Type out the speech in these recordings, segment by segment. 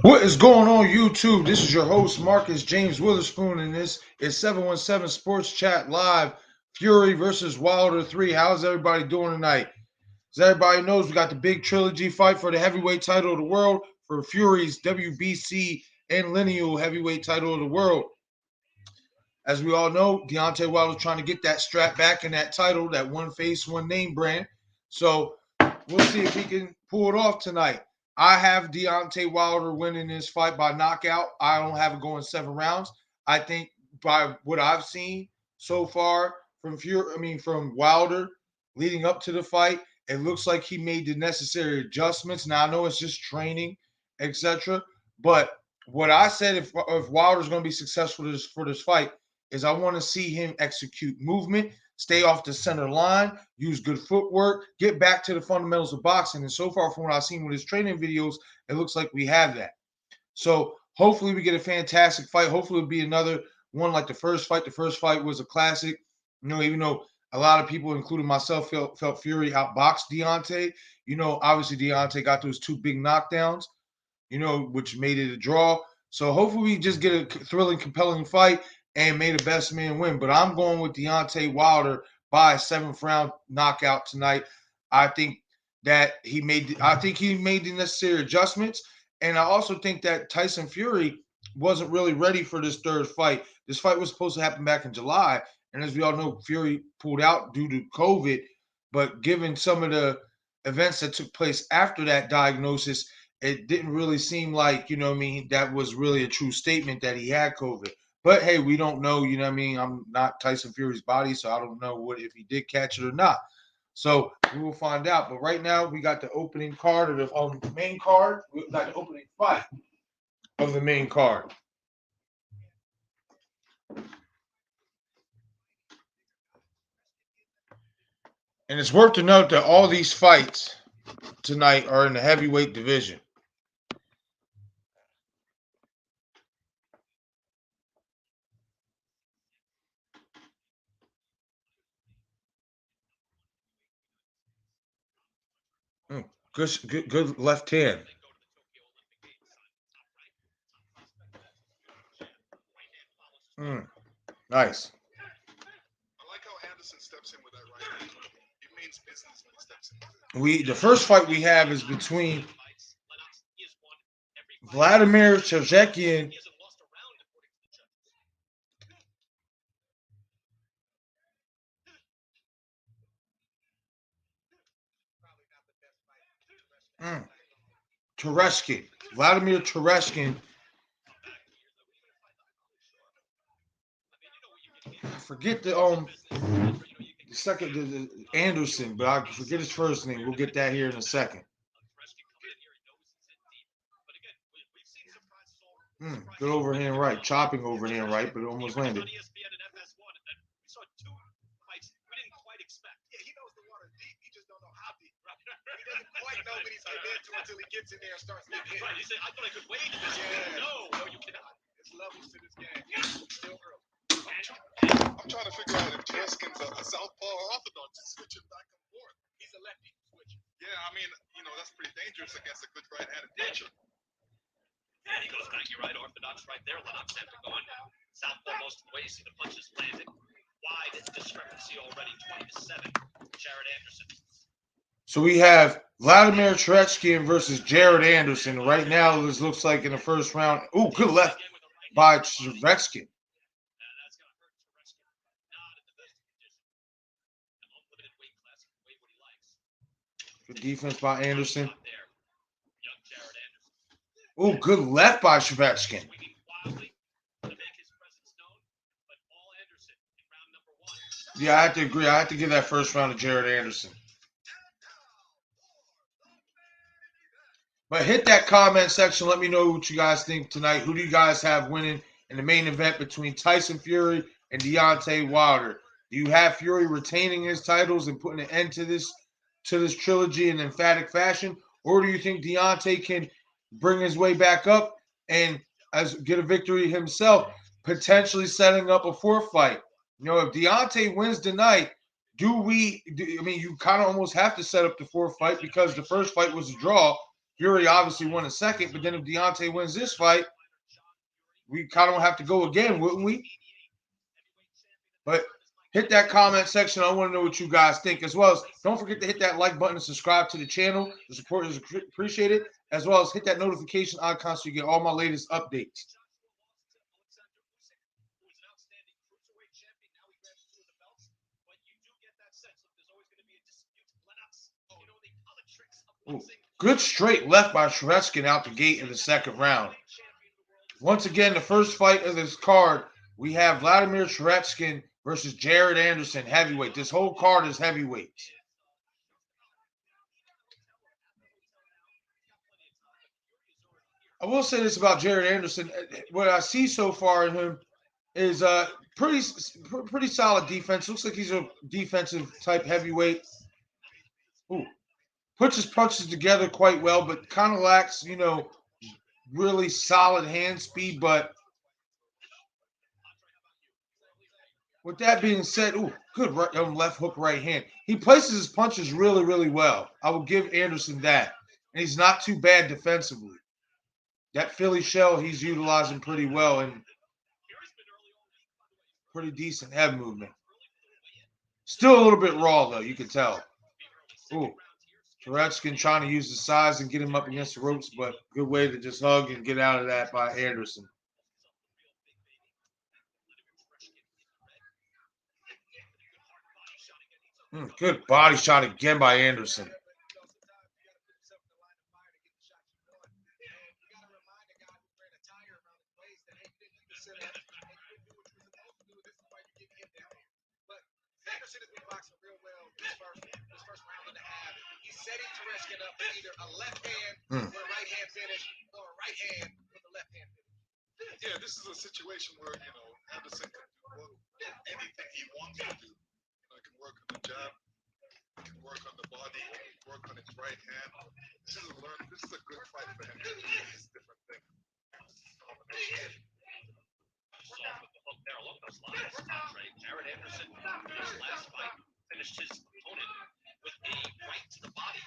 What is going on, YouTube? This is your host, Marcus James Witherspoon, and this is 717 Sports Chat Live. Fury versus Wilder 3. How's everybody doing tonight? As everybody knows, we got the big trilogy fight for the heavyweight title of the world for Fury's WBC and Lineal heavyweight title of the world. As we all know, Deontay Wilder's trying to get that strap back in that title, that one face, one name brand. So we'll see if he can pull it off tonight. I have Deontay Wilder winning this fight by knockout. I don't have it going 7 rounds. I think by what I've seen so far from Wilder leading up to the fight, it looks like he made the necessary adjustments. Now I know it's just training, etc. But what I said, if Wilder's going to be successful for this fight, is I want to see him execute movement, stay off the center line, use good footwork, get back to the fundamentals of boxing. And so far, from what I've seen with his training videos, it looks like we have that. So hopefully we get a fantastic fight. Hopefully it'll be another one like the first fight. The first fight was a classic. Even though a lot of people, including myself, felt Fury outboxed Deontay. Obviously Deontay got those 2 big knockdowns, which made it a draw. So hopefully we just get a thrilling, compelling fight and may the best man win. But I'm going with Deontay Wilder by a 7th round knockout tonight. I think he made the necessary adjustments. And I also think that Tyson Fury wasn't really ready for this third fight. This fight was supposed to happen back in July. And as we all know, Fury pulled out due to COVID. But given some of the events that took place after that diagnosis, it didn't really seem like, that was really a true statement that he had COVID. But hey, we don't know, I'm not Tyson Fury's body, so I don't know if he did catch it or not. So we will find out. But right now, we got the opening card of the main card. We got the opening fight of the main card. And it's worth to note that all these fights tonight are in the heavyweight division. Good left hand. Nice. I like how Anderson steps in with that right hand. It means business when he steps in. The first fight we have is between Vladimir Chevchekian Tereshkin. Vladimir Tereshkin. I forget the second the Anderson, but I forget his first name. We'll get that here in a second. Good overhand right, chopping overhand right, but it almost landed. Quite know when he's getting into until he gets in there and starts getting hit. Right, he said, I thought I could wade in this game. No, you cannot. There's levels to this game. Still early. I'm trying to figure out if Tereskin's a southpaw or orthodox. He's switching back and forth. He's a lefty switching. Yeah, I mean, that's pretty dangerous against a good right-handed pitcher. Yeah, he goes back. You're right, orthodox right there. Lennox after going southpaw most of the way. You see the punches landed. Wide discrepancy already, 20-7. Jared Anderson. So we have Vladimir Tereshkin versus Jared Anderson. Right now, this looks like in the first round. Ooh, good left by Tereshkin. Good defense by Anderson. Ooh, good left by Tereshkin. Yeah, I have to agree. I have to give that first round to Jared Anderson. But hit that comment section. Let me know what you guys think tonight. Who do you guys have winning in the main event between Tyson Fury and Deontay Wilder? Do you have Fury retaining his titles and putting an end to this trilogy in emphatic fashion? Or do you think Deontay can bring his way back up and get a victory himself, potentially setting up a 4th fight? If Deontay wins tonight, you kind of almost have to set up the 4th fight because the first fight was a draw. Fury obviously won a second, but then if Deontay wins this fight, we kind of have to go again, wouldn't we? But hit that comment section. I want to know what you guys think, as well as don't forget to hit that like button and subscribe to the channel. The support is appreciated, as well as hit that notification icon so you get all my latest updates. Ooh, good straight left by Shevetskin out the gate in the second round. Once again, the first fight of this card, we have Vladimir Shevetskin versus Jared Anderson, heavyweight. This whole card is heavyweights. I will say this about Jared Anderson. What I see so far in him is pretty solid defense. Looks like he's a defensive type heavyweight. Ooh. Puts his punches together quite well, but kind of lacks, really solid hand speed. But with that being said, ooh, good left hook right hand. He places his punches really, really well. I will give Anderson that. And he's not too bad defensively. That Philly shell he's utilizing pretty well and pretty decent head movement. Still a little bit raw, though, you can tell. Ooh, Shevetskin trying to use the size and get him up against the ropes, but good way to just hug and get out of that by Anderson. Good body shot again by Anderson. Anderson has been boxing real well this first round and a half. He's setting Tereshkin up with either a left hand with a right hand finish or a right hand with a left hand finish. Yeah, this is a situation where, Anderson can do anything he wants to do. He can work on the jab, he can work on the body, work on his right hand. This is a good fight for him to do these different things. There along those lines, Andre, Jared Anderson, in his last fight, finished his opponent with a right to the body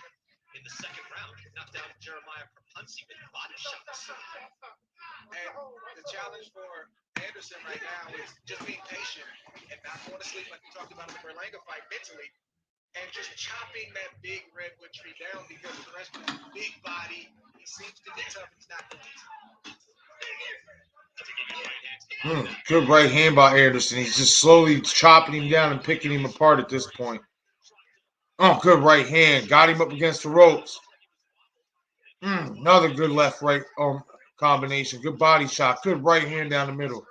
in the second round. Knocked out Jeremiah Propunsi with body shots. And the challenge for Anderson right now is just being patient and not going to sleep like we talked about in the Berlanga fight mentally, and just chopping that big redwood tree down because Tereshkin's big body, he seems to be tough and he's not going to. Good right hand by Anderson. He's just slowly chopping him down and picking him apart at this point. Oh, good right hand. Got him up against the ropes. Another good left-right combination. Good body shot. Good right hand down the middle.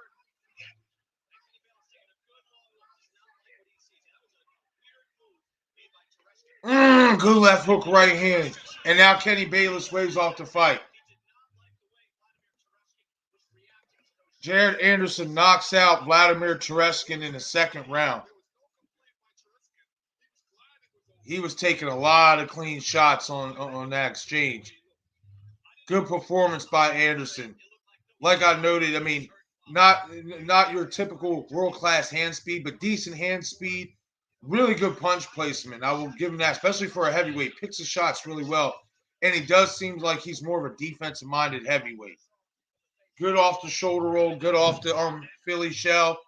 Good left hook right hand. And now Kenny Bayless waves off the fight. Jared Anderson knocks out Vladimir Tereshkin in the second round. He was taking a lot of clean shots on that exchange. Good performance by Anderson. Like I noted, not your typical world-class hand speed, but decent hand speed. Really good punch placement. I will give him that, especially for a heavyweight. Picks his shots really well. And he does seem like he's more of a defensive-minded heavyweight. Good off the shoulder roll, good off the Philly shell.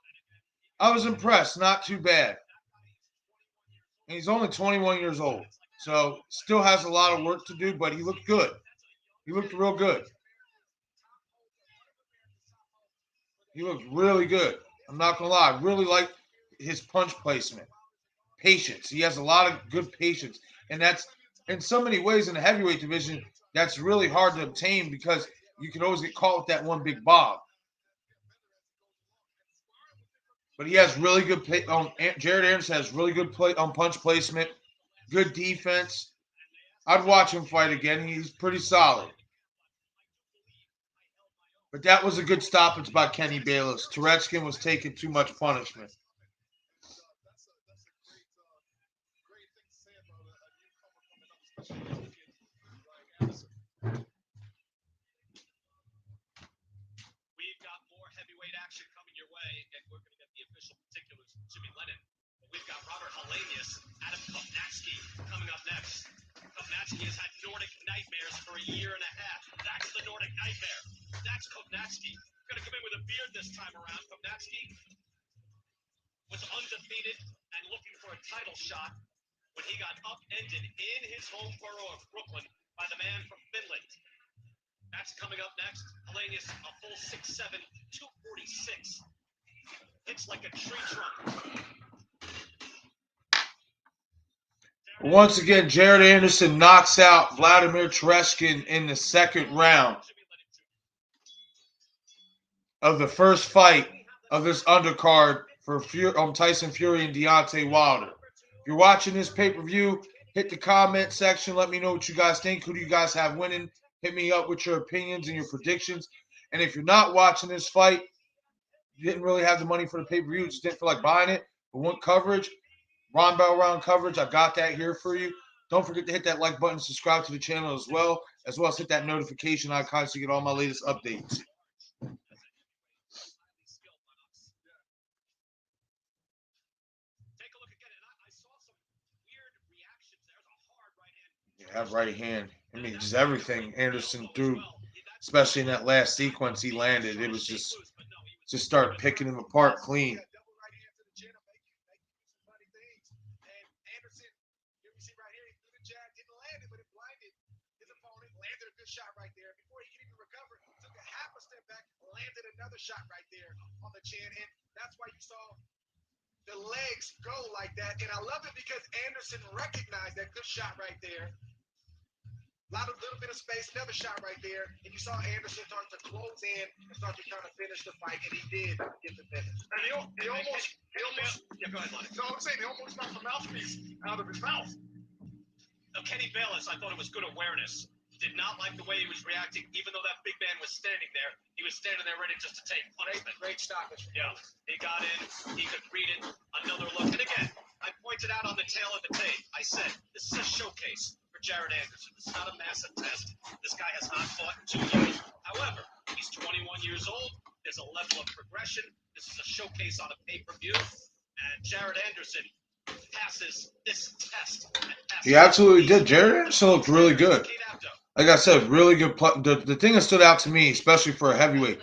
I was impressed. Not too bad. And he's only 21 years old. So still has a lot of work to do, but he looked good. He looked real good. He looked really good. I'm not going to lie. I really like his punch placement. Patience. He has a lot of good patience. And that's, in so many ways in the heavyweight division, that's really hard to obtain because you can always get caught with that one big bob. But he has really good Jared Anderson has really good punch placement, good defense. I'd watch him fight again. He's pretty solid. But that was a good stoppage by Kenny Bayless. Tereshkin was taking too much punishment. We've got more heavyweight action coming your way, and we're going to get the official particulars from Jimmy Lennon. We've got Robert Helenius, Adam Kopnatski coming up next. Kopnatski has had Nordic nightmares for a year That's Kovnatsky. Going to come in with a beard this time around. Kovnatsky was undefeated and looking for a title shot when he got upended in his home borough of Brooklyn by the man from Finland. That's coming up next. Hellenius, a full 6'7", 246. Hits like a tree trunk. Once again, Jared Anderson knocks out Vladimir Tereshkin in the second round of the first fight of this undercard for Tyson Fury and Deontay Wilder. If you're watching this pay-per-view, hit the comment section. Let me know what you guys think. Who do you guys have winning? Hit me up with your opinions and your predictions. And if you're not watching this fight, you didn't really have the money for the pay-per-view, just didn't feel like buying it, but want coverage, Ron Bell Round coverage, I got that here for you. Don't forget to hit that like button, subscribe to the channel as well as hit that notification icon so you get all my latest updates. Yeah, that right hand. I mean, just everything Anderson threw, especially in that last sequence he landed. It was just start picking him apart clean. Shot right there before he could even recover. Took a half a step back, landed another shot right there on the chin, and that's why you saw the legs go like that. And I love it because Anderson recognized that good shot right there. Little bit of space, another shot right there, and you saw Anderson start to close in and start to kind of finish the fight, and he did get the finish. And he almost, yeah, go ahead, Lonnie. No, I'm saying he almost knocked the mouthpiece out of his mouth. Kenny Bayless, I thought it was good awareness. Did not like the way he was reacting, even though that big man was standing there. He was standing there ready just to take punishment. Great stoppage. Yeah, he got in. He could read it. Another look. And again, I pointed out on the tail of the tape, I said, this is a showcase for Jared Anderson. It's not a massive test. This guy has not fought in 2 years. However, he's 21 years old. There's a level of progression. This is a showcase on a pay-per-view. And Jared Anderson passes this test. He absolutely did. Jared Anderson looked really good. Like I said, really good. The thing that stood out to me, especially for a heavyweight,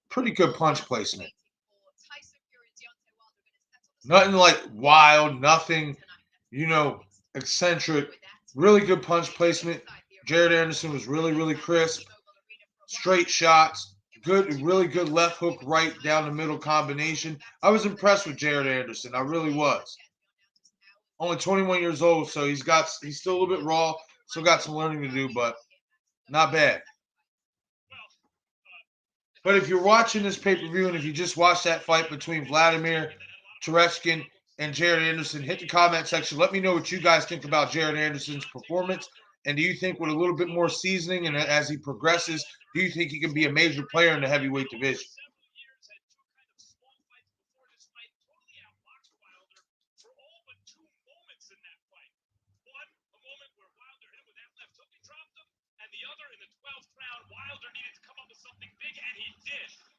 pretty good punch placement. Nothing like wild, nothing, eccentric. Really good punch placement. Jared Anderson was really, really crisp. Straight shots. Good, really good left hook, right down the middle combination. I was impressed with Jared Anderson. I really was. Only 21 years old, so he's still a little bit raw. Still got some learning to do, but not bad. But if you're watching this pay-per-view and if you just watched that fight between Vladimir Tereshkin and Jared Anderson, hit the comment section. Let me know what you guys think about Jared Anderson's performance. And do you think with a little bit more seasoning and as he progresses, do you think he can be a major player in the heavyweight division?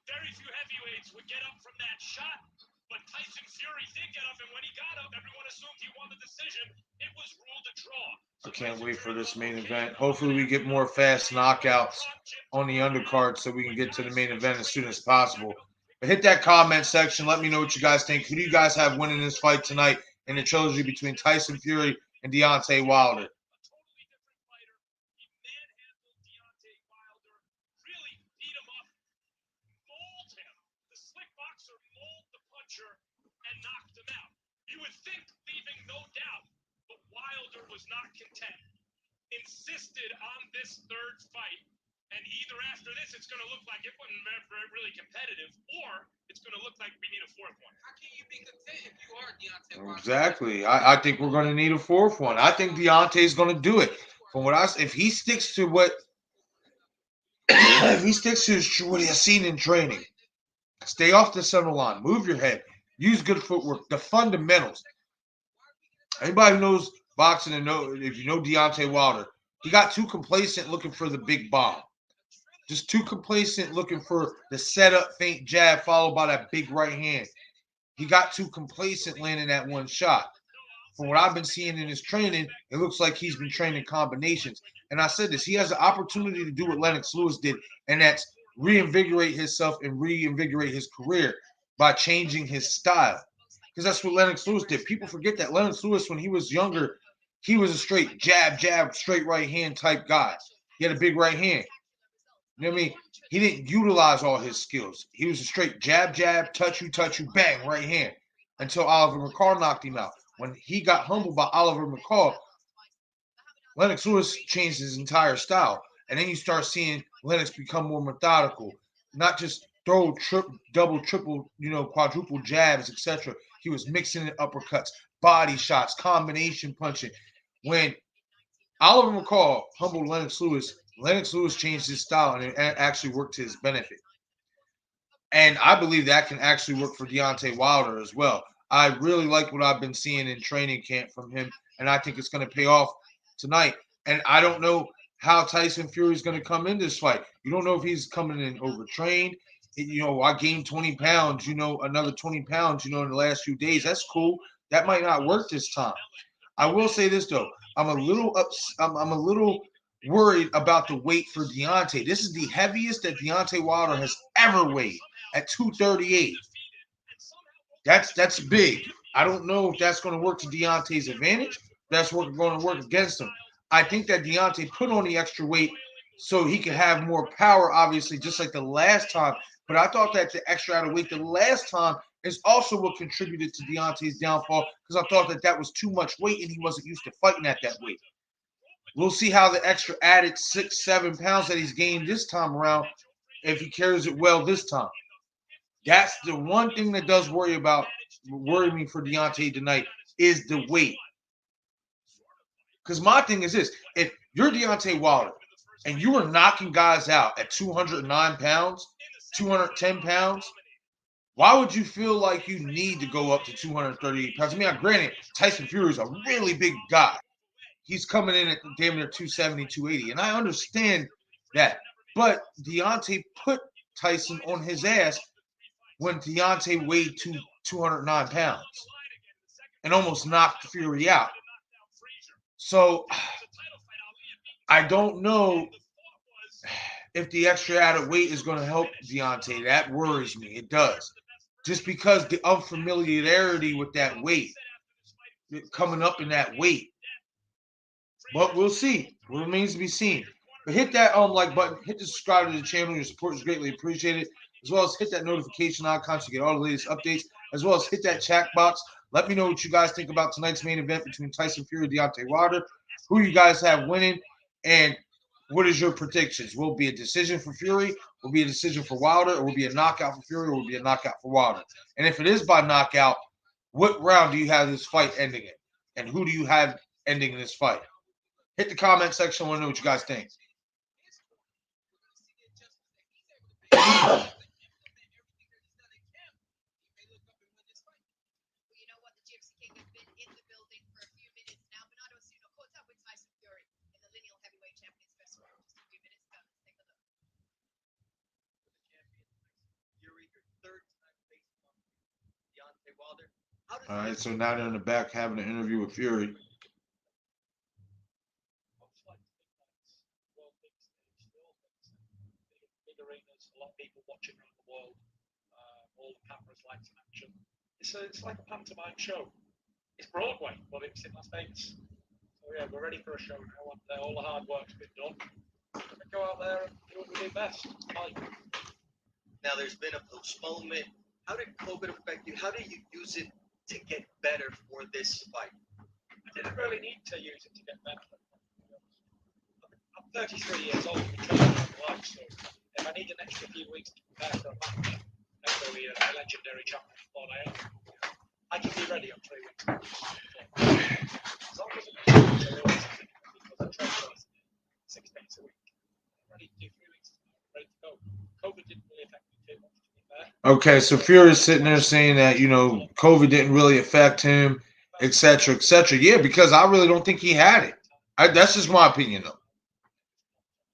Very few heavyweights would get up from that shot, but Tyson Fury did get up, and when he got up, everyone assumed he won the decision. It was ruled a draw. I can't wait for this main event. Hopefully we get more fast knockouts on the undercard so we can get to the main event as soon as possible. But hit that comment section. Let me know what you guys think. Who do you guys have winning this fight tonight in the trilogy between Tyson Fury and Deontay Wilder? And knocked him out. You would think, leaving no doubt, but Wilder was not content. Insisted on this third fight, and either after this, it's going to look like it wasn't really competitive, or it's going to look like we need a fourth one. How can you be content if you are Deontay Wilder? Exactly. I think we're going to need a fourth one. I think Deontay's going to do it. From what if he sticks to what if he sticks to what he has seen in training, stay off the center line, move your head. Use good footwork, the fundamentals. Anybody who knows boxing and if you know Deontay Wilder, he got too complacent looking for the big bomb. Just too complacent looking for the setup, feint jab followed by that big right hand. He got too complacent landing that one shot. From what I've been seeing in his training, it looks like he's been training combinations. And I said this, he has the opportunity to do what Lennox Lewis did, and that's reinvigorate himself and reinvigorate his career by changing his style. Because that's what Lennox Lewis did. People forget that Lennox Lewis, when he was younger, he was a straight jab, straight right hand type guy. He had a big right hand. You know what I mean? He didn't utilize all his skills. He was a straight jab, touch you, bang, right hand. Until Oliver McCall knocked him out. When he got humbled by Oliver McCall, Lennox Lewis changed his entire style. And then you start seeing Lennox become more methodical, not just throw double, triple, quadruple jabs, etc. He was mixing in uppercuts, body shots, combination punching. When Oliver McCall humbled Lennox Lewis changed his style, and it actually worked to his benefit. And I believe that can actually work for Deontay Wilder as well. I really like what I've been seeing in training camp from him, and I think it's going to pay off tonight. And I don't know how Tyson Fury is going to come in this fight. You don't know if he's coming in overtrained. I gained 20 pounds, another 20 pounds, in the last few days. That's cool. That might not work this time. I will say this, though. I'm a little worried about the weight for Deontay. This is the heaviest that Deontay Wilder has ever weighed at 238. That's big. I don't know if that's going to work to Deontay's advantage. That's going to work against him. I think that Deontay put on the extra weight so he could have more power, obviously, just like the last time. But I thought that the extra added weight the last time is also what contributed to Deontay's downfall, because I thought that was too much weight and he wasn't used to fighting at that weight. We'll see how the extra added 6-7 pounds that he's gained this time around, if he carries it well this time. That's the one thing that does worry me for Deontay tonight is the weight. Because my thing is this: if you're Deontay Wilder and you are knocking guys out at 209 pounds, 210 pounds, why would you feel like you need to go up to 238 pounds? I mean, granted, Tyson Fury is a really big guy. He's coming in at damn near 270, 280, and I understand that. But Deontay put Tyson on his ass when Deontay weighed 209 pounds and almost knocked Fury out. So I don't know if the extra added weight is going to help Deontay. That worries me. It does. Just because the unfamiliarity with that weight, coming up in that weight. But we'll see. It remains to be seen. But hit that like button. Hit the subscribe to the channel. Your support is greatly appreciated. As well as hit that notification icon to get all the latest updates. As well as hit that chat box. Let me know what you guys think about tonight's main event between Tyson Fury and Deontay Wilder. Who you guys have winning, and what is your predictions? Will it be a decision for Fury? Will it be a decision for Wilder? Or will it be a knockout for Fury? Or will it be a knockout for Wilder? And if it is by knockout, what round do you have this fight ending in? And who do you have ending this fight? Hit the comment section. I want to know what you guys think. All right, so now they're in the back having an interview with Fury. A lot of people watching around the world, all the cameras, lights, and action. It's like a pantomime show. It's Broadway, but it's in Las Vegas. So yeah, we're ready for a show now, and all the hard work's been done. We're gonna go out there and do what we do best. Fight. Now there's been a postponement. How did COVID affect you? How do you use it to get better for this fight? I didn't really need to use it to get better. I'm 33 years old, I've been training my life, so if I need an extra few weeks to prepare for a match, hopefully a legendary champion spot I can be ready on 3 weeks. As long as I train 6 days a week, I'm ready to do 3 weeks. I'm ready to go. COVID didn't really affect me too much, to be fair. Okay, so Fury's sitting there saying that, COVID didn't really affect him, etc., etc. Yeah, because I really don't think he had it. That's just my opinion, though.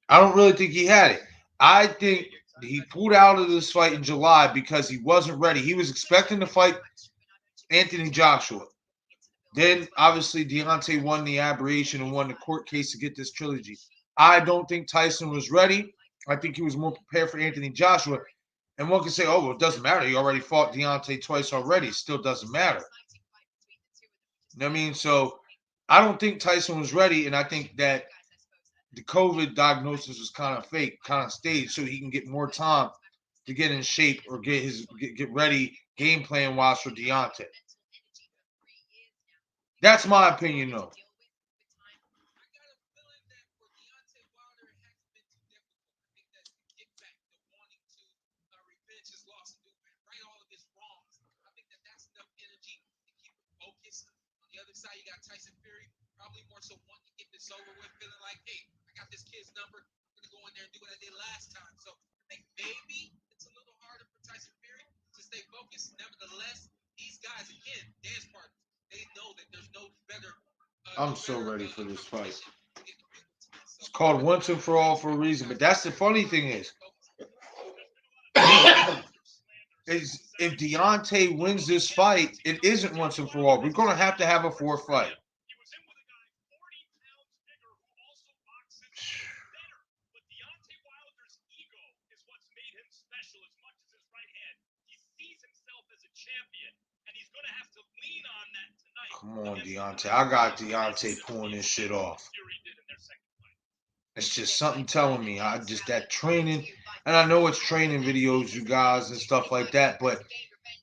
I don't really think he had it. I think he pulled out of this fight in July because he wasn't ready. He was expecting to fight Anthony Joshua. Then, obviously, Deontay won the aberration and won the court case to get this trilogy. I don't think Tyson was ready. I think he was more prepared for Anthony Joshua. And one can say, oh, well, it doesn't matter. He already fought Deontay twice already. It still doesn't matter. You know what I mean? So I don't think Tyson was ready. And I think that the COVID diagnosis was kind of fake, kind of staged, so he can get more time to get in shape or get ready game plan wise for Deontay. That's my opinion, though. Side, you got Tyson Fury, probably more so wanting to get this over with, feeling like, hey, I got this kid's number. I'm going to go in there and do what I did last time. So I think maybe it's a little harder for Tyson Fury to stay focused. Nevertheless, these guys, again, dance partners, they know that there's no better. I'm so ready for this fight. It's called Once and For All for a reason. But that's the funny thing is if Deontay wins this fight, it isn't once and for all. We're going to have a fourth fight. Come on, Deontay. I got Deontay pulling this shit off. It's just something telling me. That training, and I know it's training videos, you guys, and stuff like that, but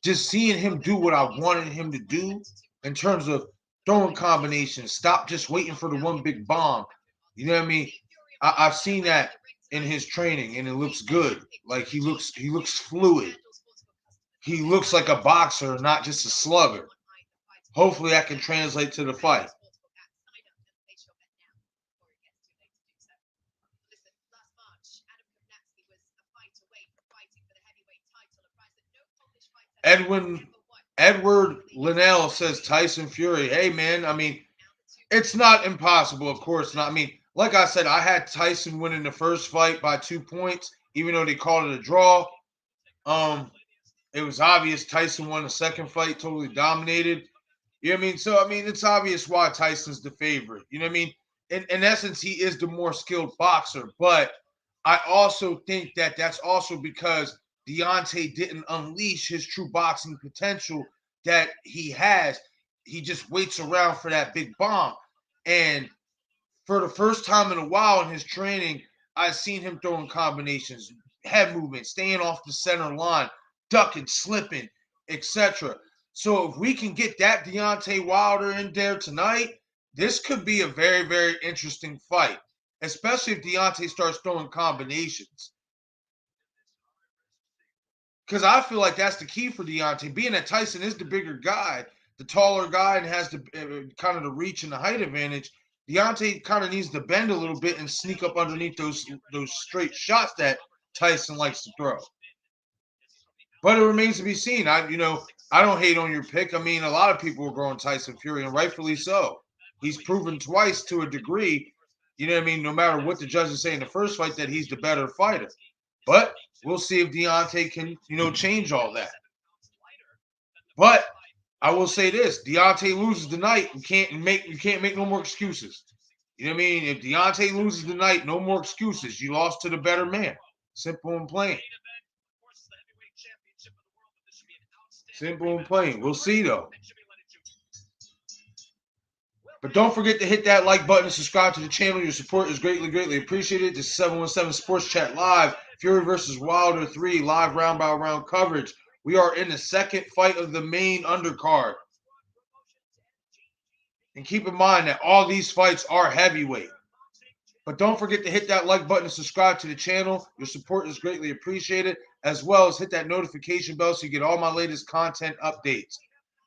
just seeing him do what I wanted him to do in terms of throwing combinations, stop just waiting for the one big bomb. You know what I mean? I've seen that in his training, and it looks good. Like he looks fluid. He looks like a boxer, not just a slugger. Hopefully that can translate to the fight. Edward LINEAL says Tyson Fury. Hey, man, I mean, it's not impossible, of course not. I mean, like I said, I had Tyson winning the first fight by 2 points, even though they called it a draw. It was obvious Tyson won the second fight, totally dominated. You know what I mean? So, I mean, it's obvious why Tyson's the favorite. You know what I mean? In essence, he is the more skilled boxer. But I also think that that's also because Deontay didn't unleash his true boxing potential that he has. He just waits around for that big bomb. And for the first time in a while in his training, I've seen him throwing combinations, head movement, staying off the center line, ducking, slipping, etc. So if we can get that Deontay Wilder in there tonight, this could be a very, very interesting fight, especially if Deontay starts throwing combinations. Because I feel like that's the key for Deontay. Being that Tyson is the bigger guy, the taller guy, and has the kind of the reach and the height advantage, Deontay kind of needs to bend a little bit and sneak up underneath those straight shots that Tyson likes to throw. But it remains to be seen. I don't hate on your pick. I mean, a lot of people are going Tyson Fury, and rightfully so. He's proven twice to a degree, you know what I mean, no matter what the judges say in the first fight, that he's the better fighter. But we'll see if Deontay can, change all that. But I will say this: Deontay loses tonight, you can't make no more excuses. You know what I mean? If Deontay loses tonight, no more excuses. You lost to the better man. Simple and plain. Simple and plain. We'll see, though. But don't forget to hit that like button and subscribe to the channel. Your support is greatly, greatly appreciated. This is 717 Sports Chat Live. Fury versus Wilder 3 live round-by-round coverage. We are in the second fight of the main undercard. And keep in mind that all these fights are heavyweight. But don't forget to hit that like button and subscribe to the channel. Your support is greatly appreciated. As well as hit that notification bell so you get all my latest content updates.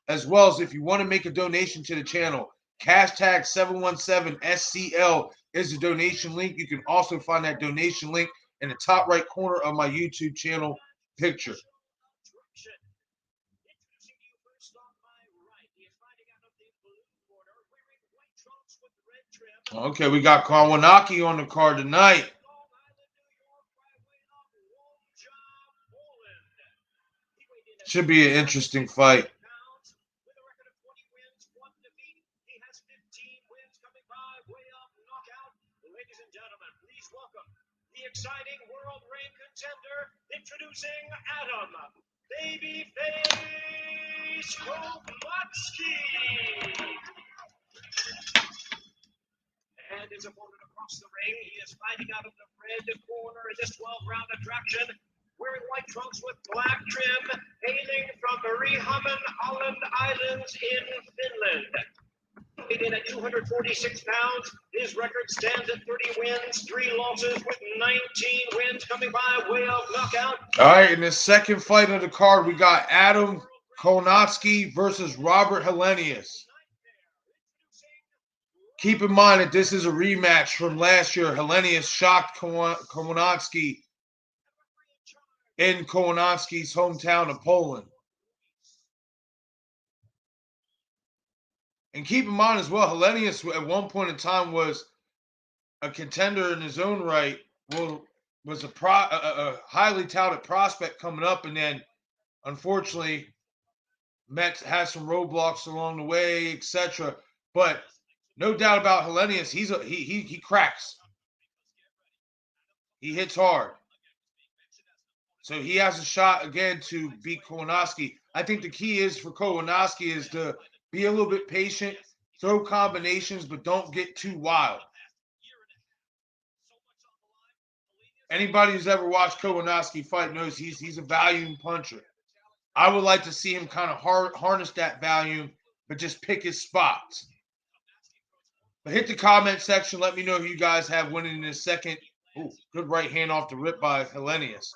As well as if you want to make a donation to the channel, hashtag 717SCL is the donation link. You can also find that donation link in the top right corner of my YouTube channel picture. Okay, we got Kawanaki on the card tonight. Should be an interesting fight. exciting world reign contender, introducing Adam Babyface Komatsky. And his opponent across the ring, he is fighting out of the red corner in this 12-round attraction, wearing white trunks with black trim, hailing from Mariehamn, Holland Islands in Finland. Weighed in at 246 pounds, his record stands at 30 wins, 3 losses with 19 wins coming by way of knockout. All right, in the second fight of the card, we got Adam Konatsky versus Robert Helenius. Keep in mind that this is a rematch from last year. Helenius shocked Konatsky in Konatsky's hometown of Poland. And keep in mind as well, Helenius at one point in time was a contender in his own right. Well, was a highly touted prospect coming up, and then unfortunately had some roadblocks along the way, etc. But no doubt about Helenius, he cracks. He hits hard. So he has a shot again to beat Konatsky. I think the key is for Konatsky is to be a little bit patient, throw combinations, but don't get too wild. Anybody who's ever watched Konatsky fight knows he's a volume puncher. I would like to see him kind of harness that volume, but just pick his spots. But hit the comment section. Let me know who you guys have winning in this second. Ooh, good right hand off the rip by Helenius.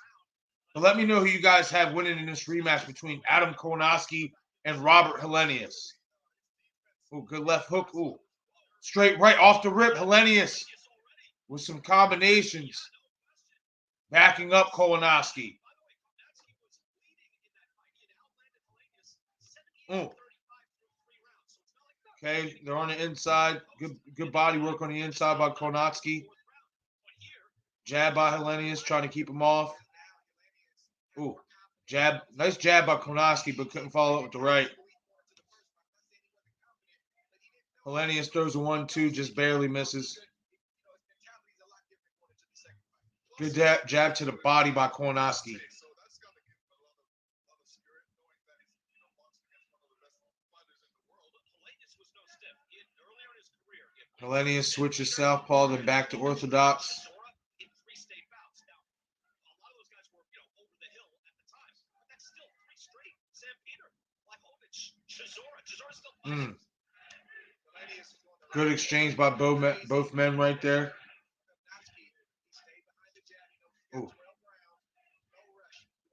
But let me know who you guys have winning in this rematch between Adam Konatsky and Robert Helenius. Ooh, good left hook. Ooh, straight right off the rip. Helenius with some combinations. Backing up Konatsky. Ooh. Okay, they're on the inside. Good body work on the inside by Konatsky. Jab by Helenius, trying to keep him off. Ooh, jab. Nice jab by Konatsky, but couldn't follow up with the right. Helenius throws a 1-2, just barely misses. Good jab to the body by Konatsky. Helenius switches southpaw, then back to orthodox. Good exchange by both men right there. Ooh.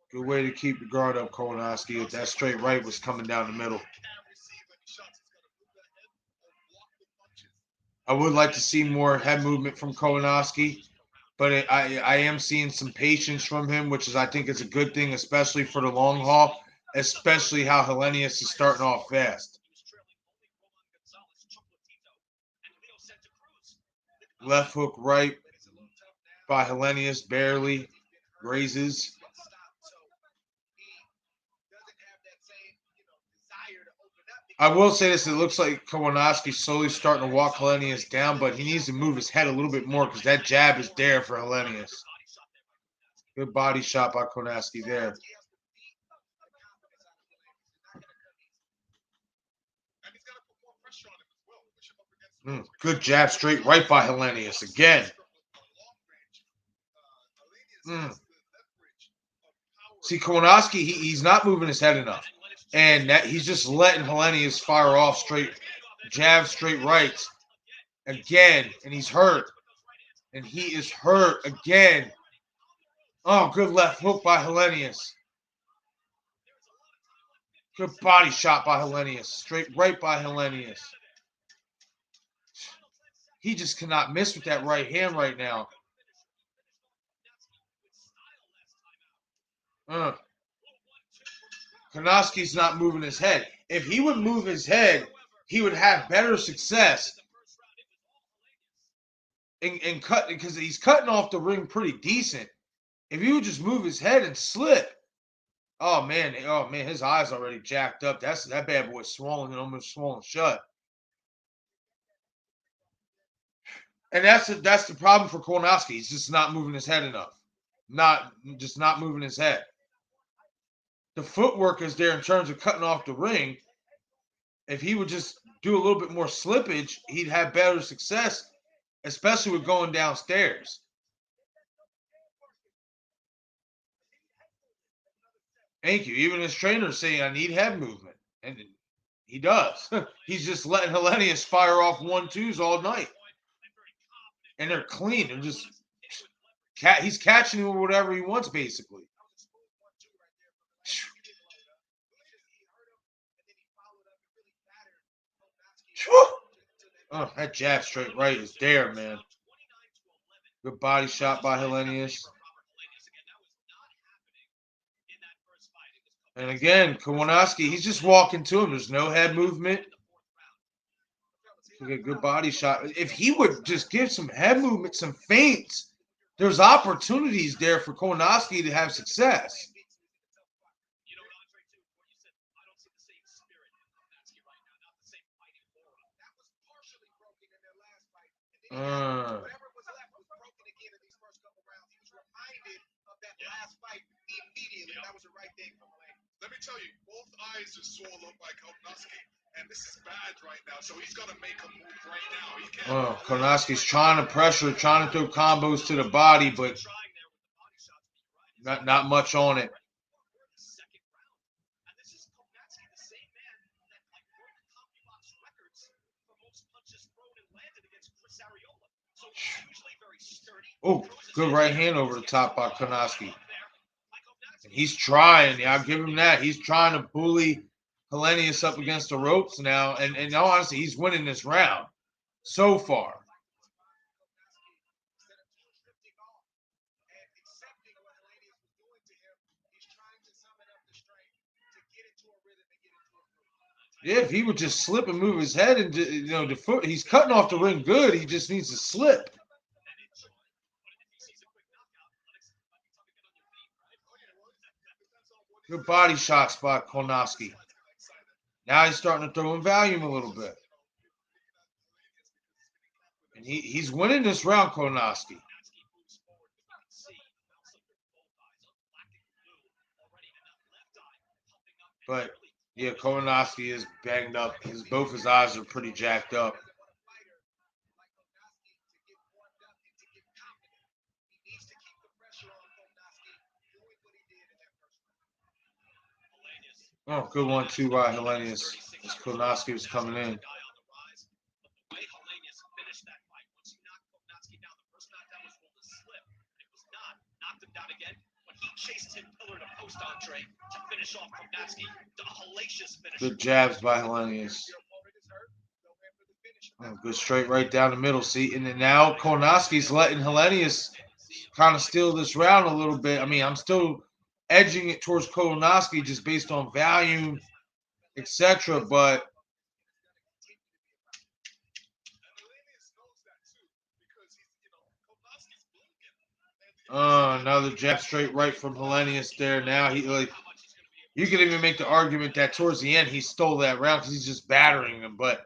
Good way to keep the guard up, Konatsky. If that straight right was coming down the middle. I would like to see more head movement from Konatsky, but I am seeing some patience from him, which is I think is a good thing, especially for the long haul, especially how Helenius is starting off fast. Left hook right by Helenius, barely grazes. I will say this, it looks like Konatsky's slowly starting to walk Helenius down, but he needs to move his head a little bit more because that jab is there for Helenius. Good body shot by Konatsky there. Good jab straight right by Helenius again. See, Konatsky, he's not moving his head enough. And that he's just letting Helenius fire off straight jab, straight rights again. And he's hurt. And he is hurt again. Oh, good left hook by Helenius. Good body shot by Helenius. Straight right by Helenius. He just cannot miss with that right hand right now. Konatsky's not moving his head. If he would move his head, he would have better success in cut because he's cutting off the ring pretty decent. If he would just move his head and slip, oh man, his eyes already jacked up. That bad boy's swollen and almost swollen shut. And that's the problem for Kornowski. He's just not moving his head enough. Not moving his head. The footwork is there in terms of cutting off the ring. If he would just do a little bit more slippage, he'd have better success, especially with going downstairs. Thank you. Even his trainer's saying I need head movement. And he does. He's just letting Hellenius fire off 1-2s all night. And they're clean. They're just he's catching him with whatever he wants, basically. Oh, that jab straight right is there, man. Good body shot by Hellenius. And again, Kornowski, he's just walking to him. There's no head movement. A good body shot. If he would just give some head movement, some feints, there's opportunities there for Kornowski to have success. Let me tell you, both eyes are swollen up by Kornowski, and this is bad right now. So he's gonna make a move right now. He can't. Kornowski's trying to pressure, trying to throw combos to the body, but not much on it. Oh, good right hand over the top by Kornowski. And he's trying. I'll give him that. He's trying to bully Hellenius up against the ropes now. And honestly, he's winning this round so far. Yeah, if he would just slip and move his head and the foot, he's cutting off the ring good. He just needs to slip. Good body shots by Kornowski. Now he's starting to throw in volume a little bit. And he's winning this round, Kornowski. But yeah, Kornowski is banged up. Both his eyes are pretty jacked up. Oh, good 1-2 by Hellenius as Kornowski was coming in. Good jabs by Hellenius. Oh, good straight right down the middle. See, and then now Kornowski's letting Hellenius kind of steal this round a little bit. I mean, I'm still edging it towards Kornowski just based on volume, etc. But another jab straight right from Hellenius there. Now you could even make the argument that towards the end he stole that round because he's just battering him. But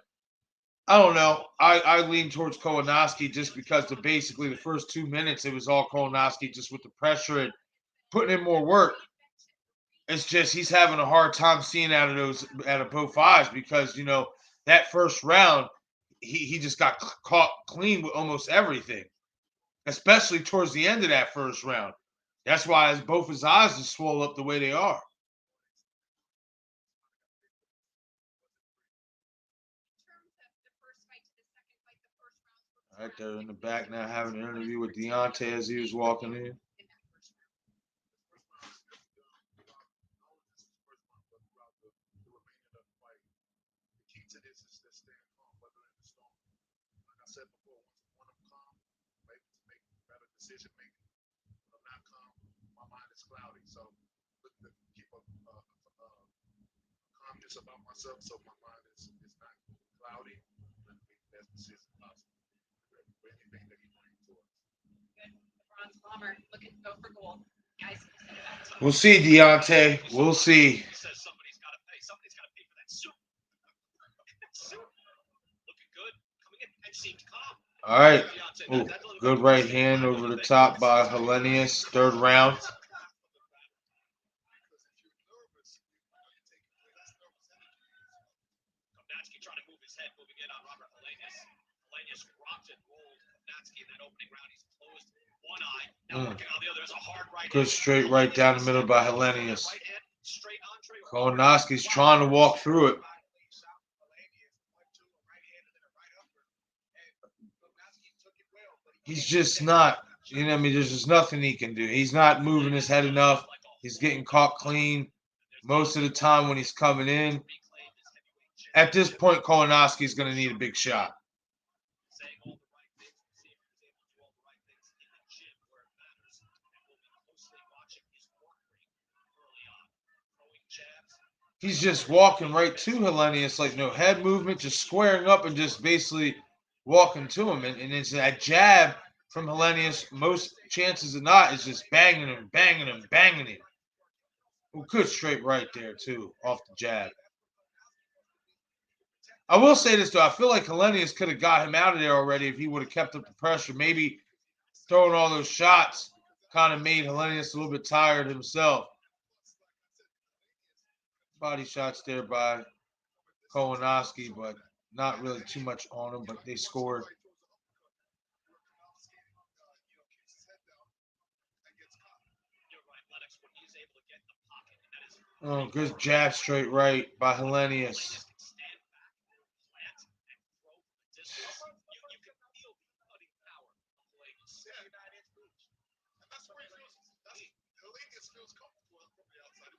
I don't know. I lean towards Kornowski just because basically the first 2 minutes it was all Kornowski just with the pressure and putting in more work. It's just he's having a hard time seeing out of both eyes because that first round he just got caught clean with almost everything, especially towards the end of that first round. That's why both his eyes just swell up the way they are. Right there in the back now having an interview with Deontay as he was walking in. Decision making. When I'm not calm, my mind is cloudy. So looking to keep a calmness about myself so my mind is not cloudy and make the best decision possible for anything that he brings to us. Good. The bronze bomber looking to go for gold. Guys, we'll see, Deontay. We'll see. Somebody's got to pay. Somebody's got to pay for that soup. Soup. Looking good. Coming in and seemed calm. All right. Ooh, good right hand over the top by Hellenius. Third round. Kopnatski trying to move his head, moving in on Robert Hellenius. Hellenius rocked and rolled Kopnatski in that opening round. He's closed one eye. Now working on the other. There's a hard right Good hand. straight right down the middle by Hellenius. Right hand, straight entree. Kownacki's trying to walk through it. He's just not, you know what I mean? There's just nothing he can do. He's not moving his head enough. He's getting caught clean most of the time when he's coming in. At this point, Kownacki's going to need a big shot. Saying all the right things and see if he's able to do all the right things in the gym where it matters. And we'll be closely watching his work rate early on. Throwing jabs. He's just walking right to Hellenius, like no head movement, just squaring up and just basically walking to him. And it's that jab from Hellenius, most chances of not, is just banging him, banging him, banging him. Well, good straight right there, too, off the jab. I will say this, though. I feel like Hellenius could have got him out of there already if he would have kept up the pressure. Maybe throwing all those shots kind of made Hellenius a little bit tired himself. Body shots there by Kownacki, but not really too much on him, but they scored. Oh, good jab straight right by Hellenius.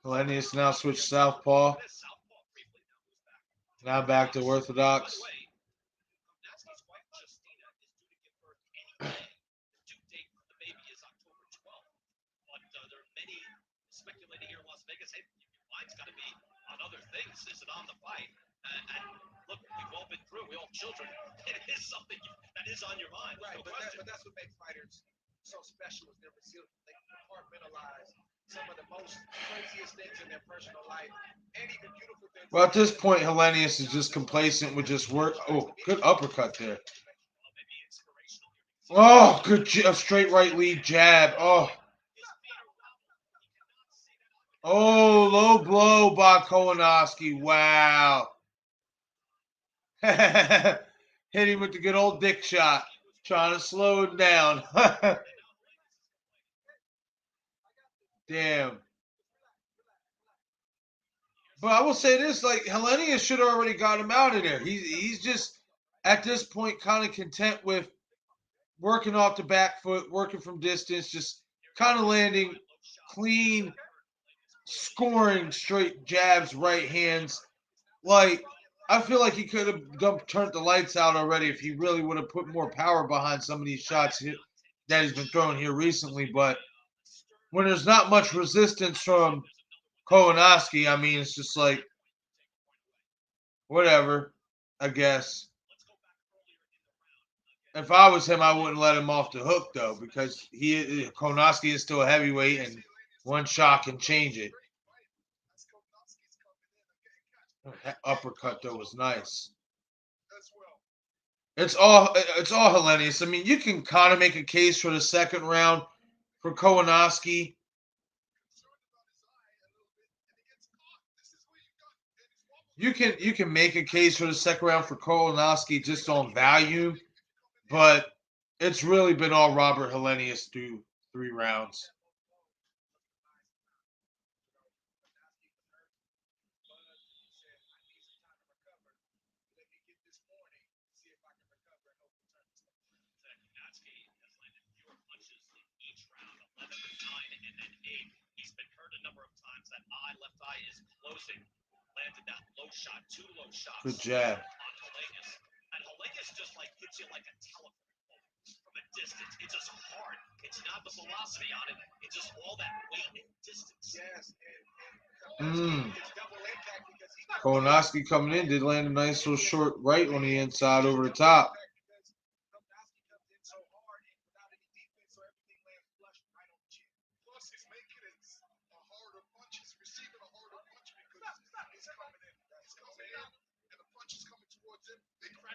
Hellenius now switched southpaw. Now back to orthodox. Speculating here in Las Vegas, hey, your mind's got to be on other things. Is it on the fight? And look, we've all been through. We all have children. It is something that is on your mind. Right, No but question. that's what makes fighters so special is their resilience. They compartmentalize some of the most craziest things in their personal life and even beautiful things. Well, at this point, Hellenius is just complacent with just work. Oh, good uppercut there. Oh, good straight right lead jab. Oh, low blow by Kownacki. Wow. Hit him with the good old dick shot. Trying to slow him down. Damn. But I will say this, like, Hellenius should have already got him out of there. He's just, at this point, kind of content with working off the back foot, working from distance, just kind of landing clean, scoring straight jabs, right hands. Like, I feel like he could have turned the lights out already if he really would have put more power behind some of these shots that he's been throwing here recently. But when there's not much resistance from Kownacki, I mean, it's just like, whatever, I guess. If I was him, I wouldn't let him off the hook, though, because Kownacki is still a heavyweight, and one shot can change it. That uppercut, though, was nice. It's all Hellenius. I mean, you can kind of make a case for the second round for Kownacki. You can make a case for the second round for Kownacki just on value, but it's really been all Robert Hellenius through 3 rounds. He's been hurt a number of times. That left eye is closing. Landed that low shot, 2 low shots. Good jab. On Hellenius. And Hellenius just like hits you like a telephone pole from a distance. It's just hard. It's not the velocity on it. It's just all that weight and distance. Yes, Kownacki coming in did land a nice little short right on the inside over the top.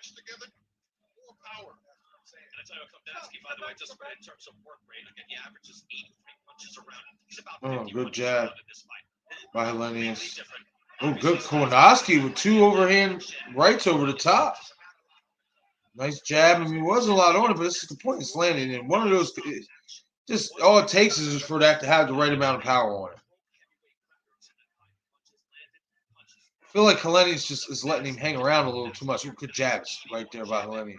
Together, more power. And I tell you what, Kopnatski, by the way, just in terms of work rate, again, he averages 83 punches around. He's about 50 good punches jab around in this fight. by Completely Hellenius. different. Oh, good Kownacki with 2 overhand rights over the top. Nice jab. I mean, it wasn't a lot on it, but this is the point. It's landing. And one of those, just all it takes is for that to have the right amount of power on it. I feel like Hellenius just is letting him hang around a little too much. Oh, good jabs right there by Hellenius.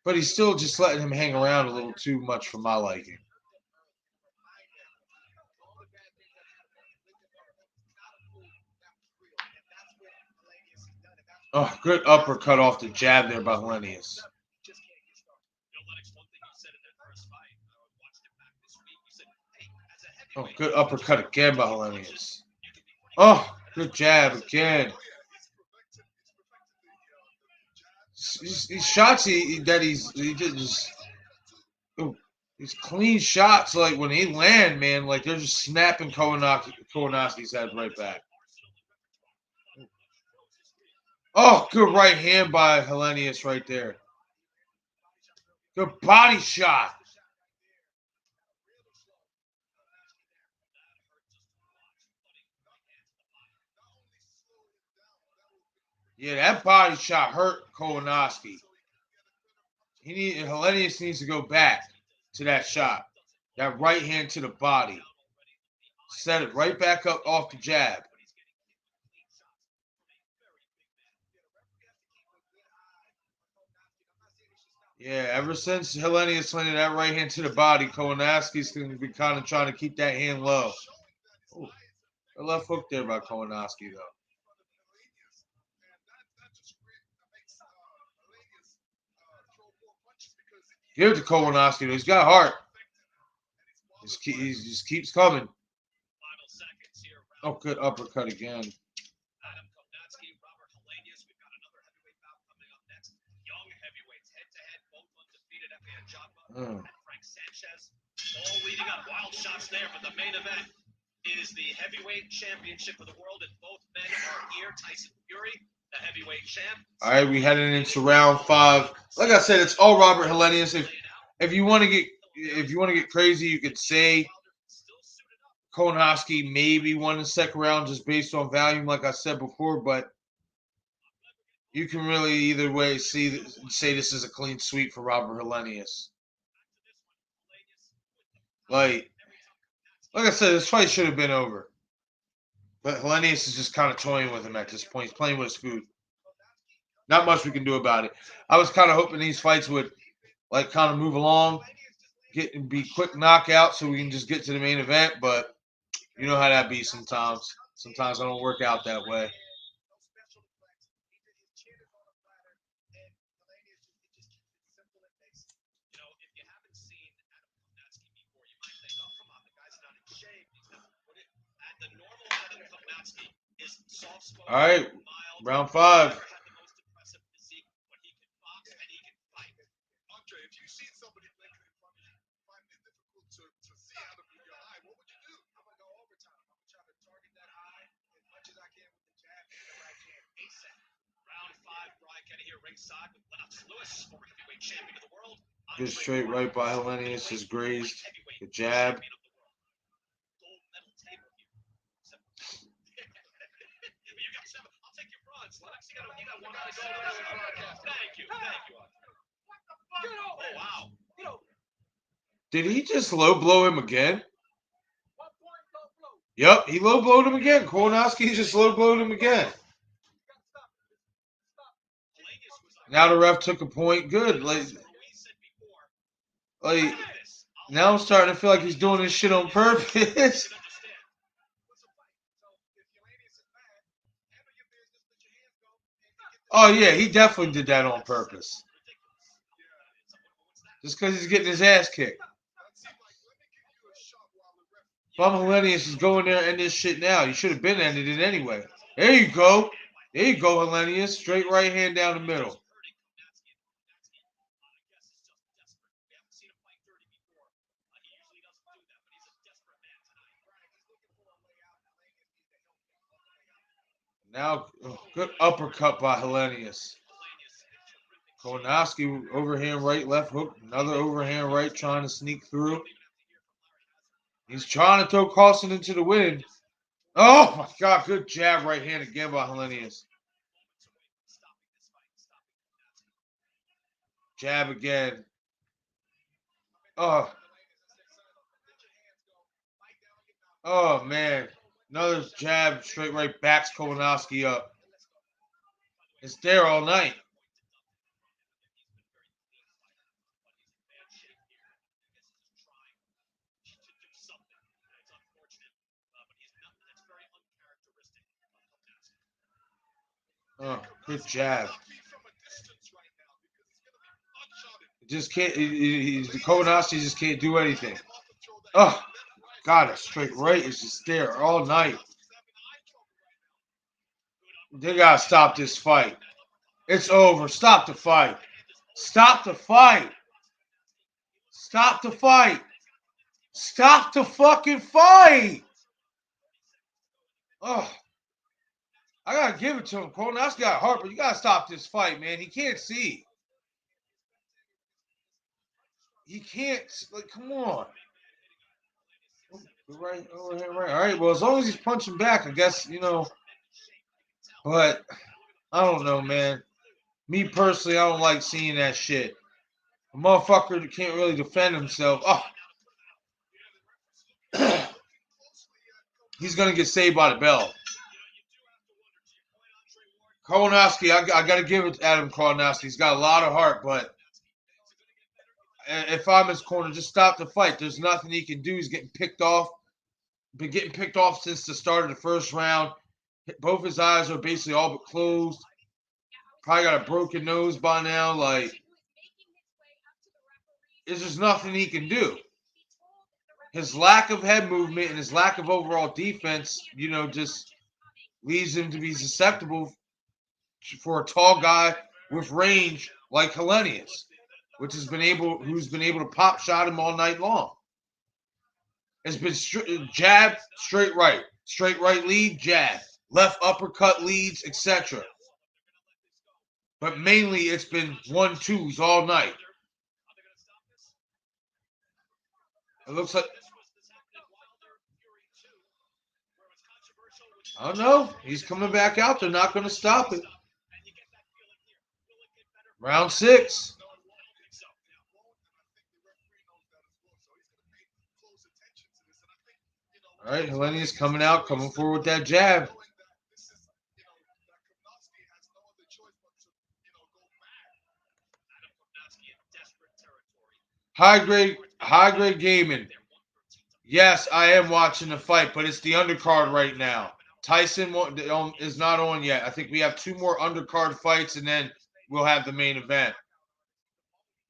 But he's still just letting him hang around a little too much for my liking. Oh, good uppercut off the jab there by Hellenius. Oh, good uppercut again by Hellenius. Oh, good jab again. These shots he just these clean shots, like when they land, man, like they're just snapping Kownacki's head right back. Oh, good right hand by Hellenius right there. Good body shot. Yeah, that body shot hurt Kownacki. Hellenius needs to go back to that shot. That right hand to the body. Set it right back up off the jab. Yeah, ever since Hellenius landed that right hand to the body, Kownacki's going to be kind of trying to keep that hand low. Ooh, a left hook there by Kownacki, though. Give it to Kownacki, though. He's got heart. He just keeps coming. Oh, good uppercut again. Adam Kopnatski, Robert Hellenius. We've got another heavyweight bout coming up next. Young heavyweights, head-to-head, both undefeated. Evan Jotba and Frank Sanchez. All leading up. Wild shots there, but the main event is the heavyweight championship of the world, and both men are here. Tyson Fury, the heavyweight champ. All right, we heading into round 5. Like I said, it's all Robert Hellenius. If you want to get crazy, you could say Kownacki maybe won the second round just based on volume, like I said before, but you can really either way say this is a clean sweep for Robert Hellenius. Like I said, this fight should have been over. But Hellenius is just kind of toying with him at this point. He's playing with his food. Not much we can do about it. I was kind of hoping these fights would like kind of move along, be quick knockouts so we can just get to the main event, but you know how that be sometimes. Sometimes I don't work out that way. All right, round 5. If you see somebody making it finding it difficult to see out of your eye, what would you do? I'm gonna go overtime. I'm gonna try to target that eye as much as I can with the jab and the right hand ASAP. Round 5, Brian Kenny here ringside with Lennox Lewis, former heavyweight champion of the world. Good straight right by Hellenius is grazed. The jab. Gold medal table here. You got 7. I'll take your bronze, Lennox. You got one on the gold. Thank you. Oh, wow. Did he just low blow him again? Yep, he low blowed him again. Kownacki just low blowed him again. Now the ref took a point. Good. Like now I'm starting to feel like he's doing this shit on purpose. Oh yeah, he definitely did that on purpose. Just because he's getting his ass kicked. If I'm Hellenius, is going there and end this shit now. You should have been ended it anyway. There you go. There you go, Hellenius. Straight right hand down the middle. Now, good uppercut by Hellenius. Kownacki overhand right, left hook, another overhand right trying to sneak through. He's trying to throw Carlson into the wind. Oh my God, good jab right hand again by Helenius. Jab again. Oh. Oh man. Another jab straight right backs Kownacki up. It's there all night. Oh, good jab. Just can't. Kownacki just can't do anything. Oh, God, a straight right is just there all night. They gotta stop this fight. It's over. Stop the fight. Stop the fight. Stop the fight. Stop the fucking fight. Oh, I gotta give it to him. Kownacki got heart, but you gotta stop this fight, man. He can't see. He can't. Like, come on. Right, right. All right. Well, as long as he's punching back, I guess But I don't know, man. Me personally, I don't like seeing that shit. A motherfucker that can't really defend himself. Oh, he's gonna get saved by the bell. Kownacki, I gotta give it to Adam Kownacki. He's got a lot of heart, but if I'm his corner, just stop the fight. There's nothing he can do. He's getting picked off. Been getting picked off since the start of the first round. Both his eyes are basically all but closed. Probably got a broken nose by now. Like, there's just nothing he can do. His lack of head movement and his lack of overall defense, just leaves him to be susceptible for a tall guy with range like Helenius, who's been able to pop shot him all night long. It's been jab, straight right lead, jab, left uppercut leads, etc. But mainly it's been 1-2s all night. It looks like, I don't know. He's coming back out. They're not going to stop it. Round 6. All right, Helenius coming out, coming forward with that jab. High grade gaming. Yes, I am watching the fight, but it's the undercard right now. Tyson is not on yet. I think we have 2 more undercard fights, and then we'll have the main event.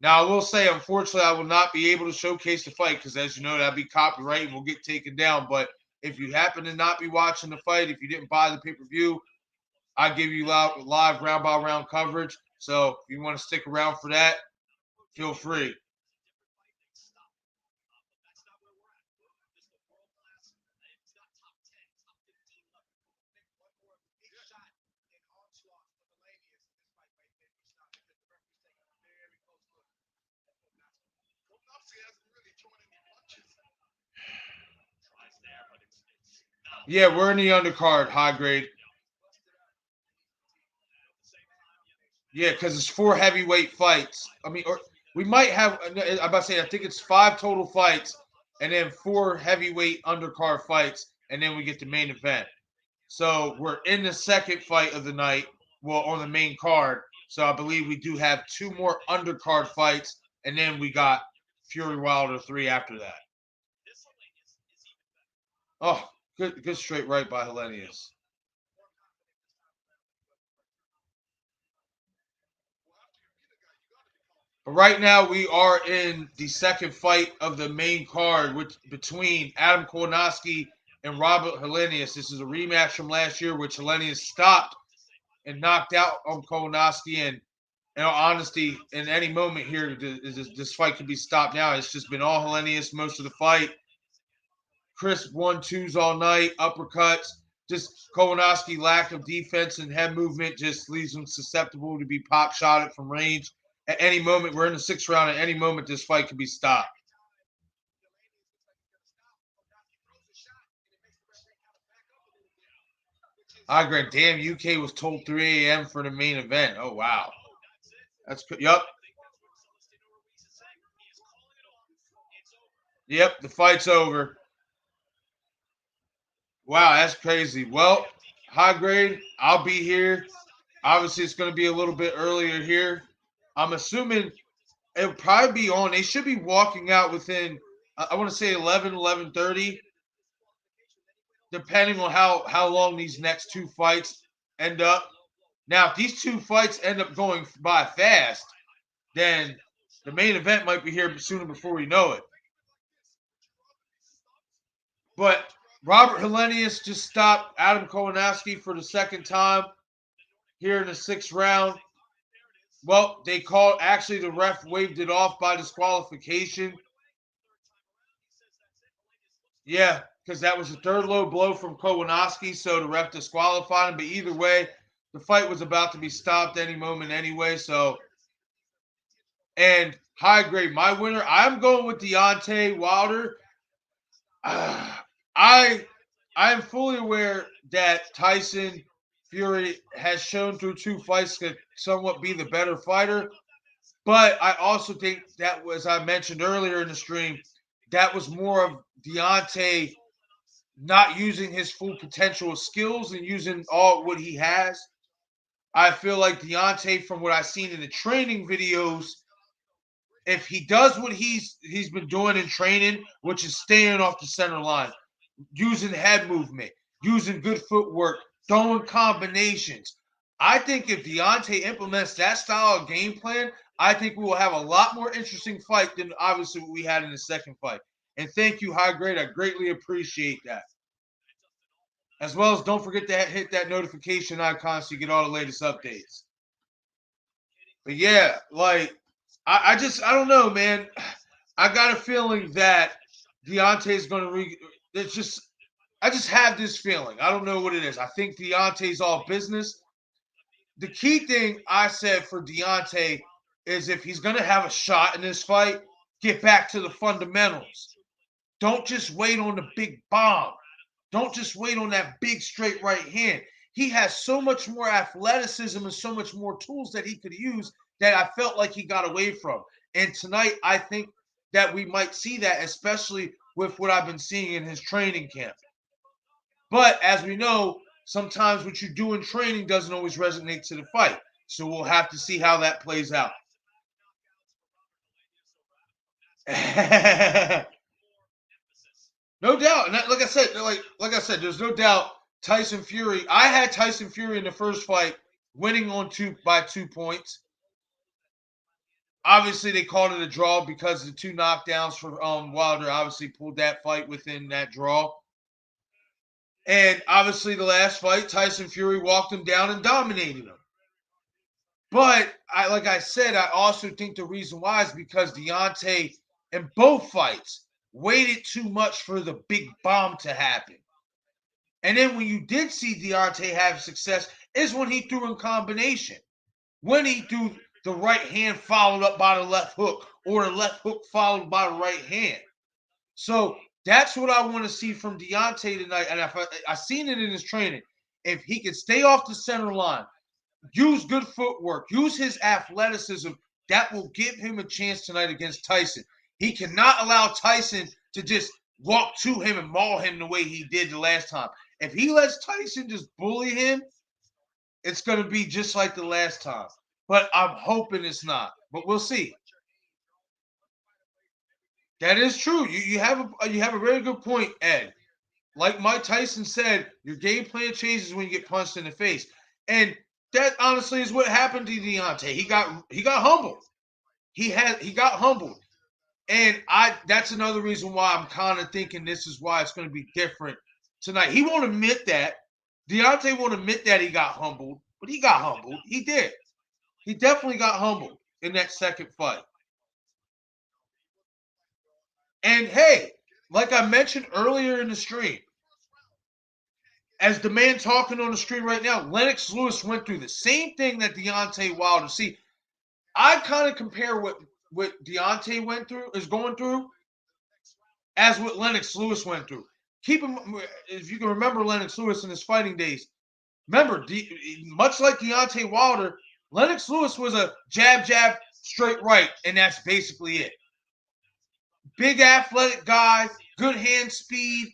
Now, I will say, unfortunately, I will not be able to showcase the fight because, as you know, that'd be copyright and we'll get taken down. But if you happen to not be watching the fight, if you didn't buy the pay-per-view, I give you live round-by-round coverage. So if you want to stick around for that, feel free. Yeah, we're in the undercard, high grade. Yeah, because it's 4 heavyweight fights. I mean, or we might have. I'm about to say, I think it's 5 total fights, and then 4 heavyweight undercard fights, and then we get the main event. So we're in the second fight of the night, well, on the main card. So I believe we do have 2 more undercard fights, and then we got Fury Wilder 3 after that. Oh, good straight right by Helenius. But right now we are in the second fight of the main card, between Adam Kownacki and Robert Helenius. This is a rematch from last year, which Helenius stopped and knocked out on Kownacki. And in all honesty, in any moment here, this fight could be stopped now. It's just been all Helenius most of the fight. Crisp 1-2s all night, uppercuts. Just Kownacki lack of defense and head movement just leaves him susceptible to be pop shotted from range. At any moment, we're in the 6th round. At any moment, this fight could be stopped. I agree. Damn, UK was told 3 a.m. for the main event. Oh, wow. That's good. Yup. Yep, the fight's over. Wow, that's crazy. Well, high grade, I'll be here. Obviously, it's going to be a little bit earlier here. I'm assuming it'll probably be on. They should be walking out within, I want to say 11, 11:30, depending on how long these next 2 fights end up. Now, if these 2 fights end up going by fast, then the main event might be here sooner before we know it. But Robert Helenius just stopped Adam Kolanowski for the 2nd time here in the 6th round. Well, they called, actually, the ref waved it off by disqualification. Yeah, because that was the 3rd low blow from Kolanowski, so the ref disqualified him. But either way, the fight was about to be stopped any moment anyway. So, and high grade, my winner, I'm going with Deontay Wilder. I am fully aware that Tyson Fury has shown through 2 fights to somewhat be the better fighter. But I also think that was, I mentioned earlier in the stream, that was more of Deontay not using his full potential of skills and using all what he has. I feel like Deontay, from what I've seen in the training videos, if he does what he's been doing in training, which is staying off the center line, using head movement, using good footwork, throwing combinations. I think if Deontay implements that style of game plan, I think we will have a lot more interesting fight than obviously what we had in the 2nd fight. And thank you, High Grade. I greatly appreciate that. As well as don't forget to hit that notification icon so you get all the latest updates. But yeah, like, I don't know, man. I got a feeling that Deontay's going to I just have this feeling. I don't know what it is. I think Deontay's all business. The key thing I said for Deontay is if he's going to have a shot in this fight, get back to the fundamentals. Don't just wait on the big bomb. Don't just wait on that big straight right hand. He has so much more athleticism and so much more tools that he could use that I felt like he got away from. And tonight, I think that we might see that, especially with what I've been seeing in his training camp. But as we know, sometimes what you do in training doesn't always resonate to the fight. So we'll have to see how that plays out. No doubt. And like I said, there's no doubt Tyson Fury. I had Tyson Fury in the first fight winning by 2 points. Obviously, they called it a draw because the 2 knockdowns for Wilder obviously pulled that fight within that draw. And obviously, the last fight, Tyson Fury walked him down and dominated him. But like I said, I also think the reason why is because Deontay, in both fights, waited too much for the big bomb to happen. And then when you did see Deontay have success is when he threw in combination. When he threw the right hand followed up by the left hook, or the left hook followed by the right hand. So that's what I want to see from Deontay tonight. And I've seen it in his training. If he can stay off the center line, use good footwork, use his athleticism, that will give him a chance tonight against Tyson. He cannot allow Tyson to just walk to him and maul him the way he did the last time. If he lets Tyson just bully him, it's going to be just like the last time. But I'm hoping it's not. But we'll see. That is true. You have a very good point, Ed. Like Mike Tyson said, your game plan changes when you get punched in the face. And that honestly is what happened to Deontay. He got humbled. He got humbled. And that's another reason why I'm kind of thinking this is why it's going to be different tonight. He won't admit that. Deontay won't admit that he got humbled, but he got humbled. He did. He definitely got humbled in that 2nd fight. And hey, like I mentioned earlier in the stream, as the man talking on the stream right now, Lennox Lewis went through the same thing that Deontay Wilder. See, I kind of compare what Deontay is going through as what Lennox Lewis went through. Keep him, if you can remember Lennox Lewis in his fighting days. Remember, much like Deontay Wilder, Lennox Lewis was a jab, jab, straight right, and that's basically it. Big athletic guy, good hand speed,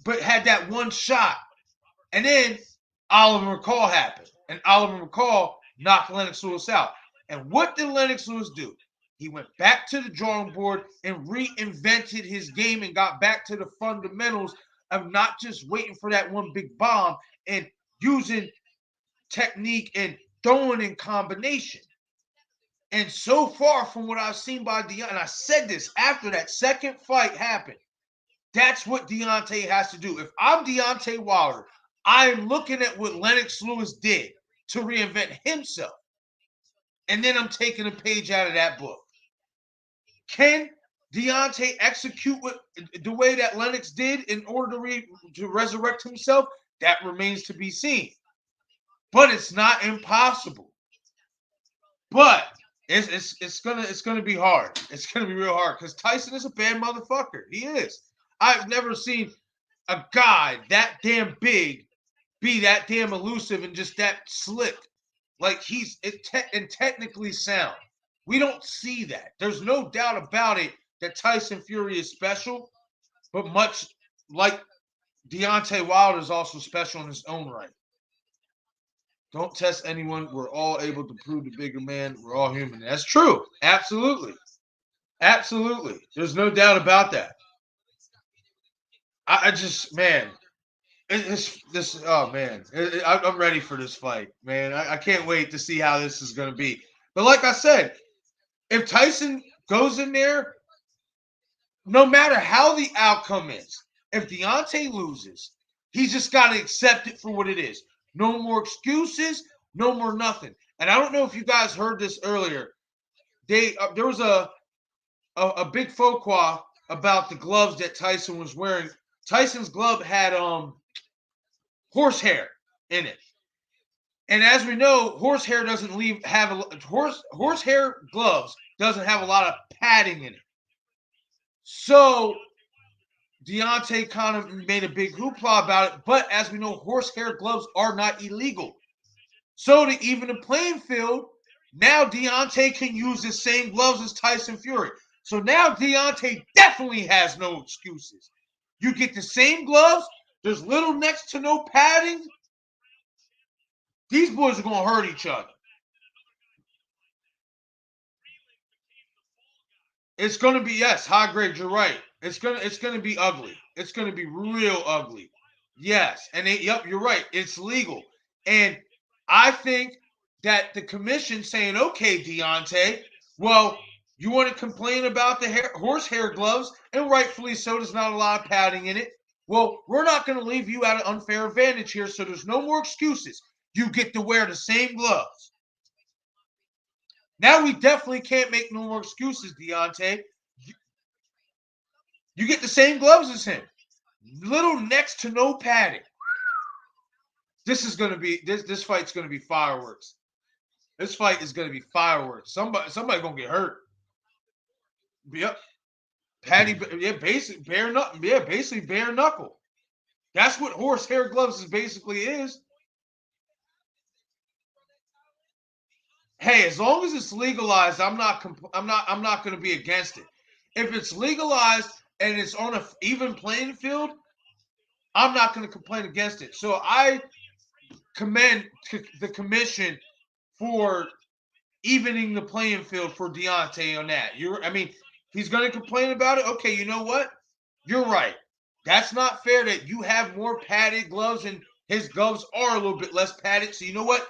but had that one shot. And then Oliver McCall happened, and Oliver McCall knocked Lennox Lewis out. And what did Lennox Lewis do? He went back to the drawing board and reinvented his game and got back to the fundamentals of not just waiting for that one big bomb and using technique and throwing in combination. And so far from what I've seen by Deontay, and I said this after that second fight happened, that's what Deontay has to do. If I'm Deontay Wilder, I am looking at what Lennox Lewis did to reinvent himself. And then I'm taking a page out of that book. Can Deontay execute the way that Lennox did in order to resurrect himself? That remains to be seen. But it's not impossible. But it's gonna be hard. It's gonna be real hard because Tyson is a bad motherfucker. He is. I've never seen a guy that damn big be that damn elusive and just that slick. Like he's technically sound. We don't see that. There's no doubt about it that Tyson Fury is special, but much like Deontay Wilder is also special in his own right. Don't test anyone. We're all able to prove the bigger man. We're all human. That's true. Absolutely. Absolutely. There's no doubt about that. I just, man, I'm ready for this fight, man. I can't wait to see how this is going to be. But like I said, if Tyson goes in there, no matter how the outcome is, if Deontay loses, he's just got to accept it for what it is. No more excuses, no more nothing. And I don't know if you guys heard this earlier. There was a big faux pas about the gloves that Tyson was wearing. Tyson's glove had horsehair in it. And as we know, horsehair horsehair gloves doesn't have a lot of padding in it. So Deontay kind of made a big hoopla about it, but as we know, horsehair gloves are not illegal. So to even the playing field, now Deontay can use the same gloves as Tyson Fury. So now Deontay definitely has no excuses. You get the same gloves, there's little next to no padding. These boys are going to hurt each other. It's going to be, yes, high grade, you're right. It's going to be ugly. It's going to be real ugly. Yes. And you're right. It's legal. And I think that the commission saying, okay, Deontay, well, you want to complain about the horsehair gloves, and rightfully so, there's not a lot of padding in it. Well, we're not going to leave you at an unfair advantage here, so there's no more excuses. You get to wear the same gloves. Now we definitely can't make no more excuses, Deontay. You get the same gloves as him. Little next to no padding. This fight's gonna be fireworks. This fight is gonna be fireworks. Somebody gonna get hurt. Yep. Basically bare knuckle. That's what horsehair gloves basically is. Hey, as long as it's legalized, I'm not going to be against it. If it's legalized and it's on an even playing field, I'm not going to complain against it. So I commend the commission for evening the playing field for Deontay on that. He's going to complain about it. Okay, you know what? You're right. That's not fair that you have more padded gloves and his gloves are a little bit less padded. So you know what?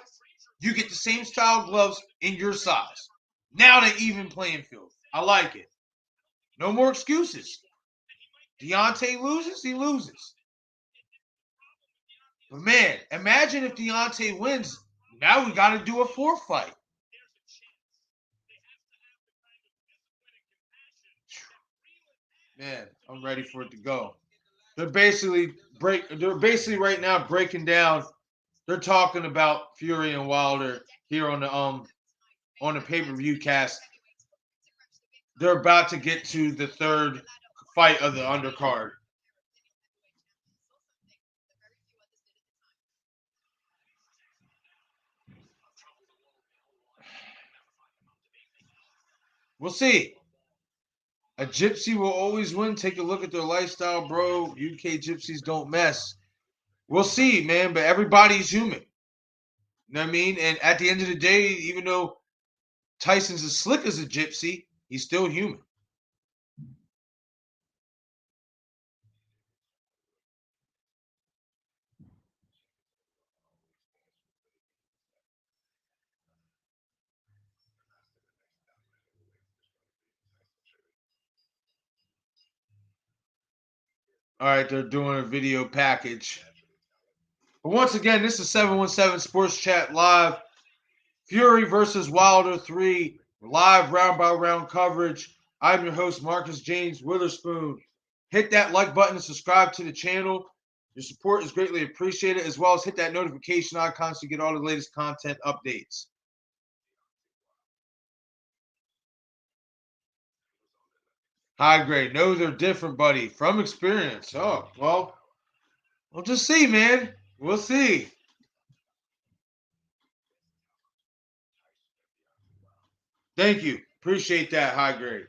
You get the same style gloves in your size. Now the even playing field. I like it. No more excuses. Deontay loses, he loses. But man, imagine if Deontay wins. Now we got to do a fourth fight. Man, I'm ready for it to go. They're basically right now breaking down. They're talking about Fury and Wilder here on the on the pay-per-view cast. They're about to get to the third fight of the undercard. We'll see. A gypsy will always win. Take a look at their lifestyle, bro. UK gypsies don't mess. We'll see, man, but everybody's human. You know what I mean? And at the end of the day, even though Tyson's as slick as a gypsy, he's still human. All right, they're doing a video package. But once again, this is 717 Sports Chat Live. Fury versus Wilder 3, live round by round coverage. I'm your host, Marcus James Witherspoon. Hit that like button and subscribe to the channel. Your support is greatly appreciated, as well as hit that notification icon so you get all the latest content updates. High grade. No, they're different, buddy. From experience. Oh, well, we'll just see, man. We'll see. Thank you. Appreciate that, high grade.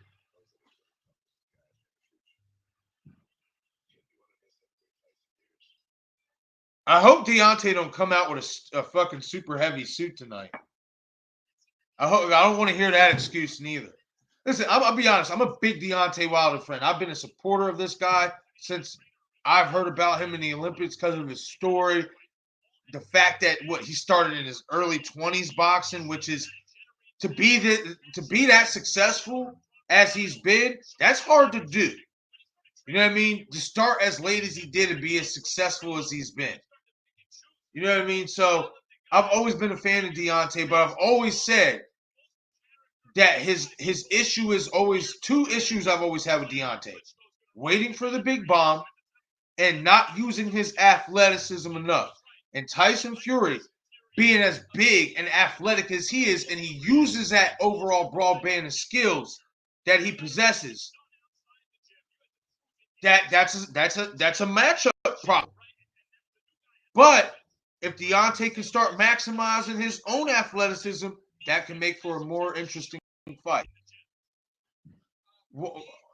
I hope Deontay don't come out with a fucking super heavy suit tonight. I don't want to hear that excuse neither. Listen, I'll be honest. I'm a big Deontay Wilder friend. I've been a supporter of this guy since I've heard about him in the Olympics because of his story. The fact that he started in his early 20s boxing, which is to be that successful as he's been, that's hard to do. You know what I mean? To start as late as he did and be as successful as he's been. You know what I mean? So I've always been a fan of Deontay, but I've always said that his issue is always two issues I've always had with Deontay. Waiting for the big bomb and not using his athleticism enough. And Tyson Fury, being as big and athletic as he is, and he uses that overall broadband of skills that he possesses, that's a matchup problem. But if Deontay can start maximizing his own athleticism, that can make for a more interesting fight.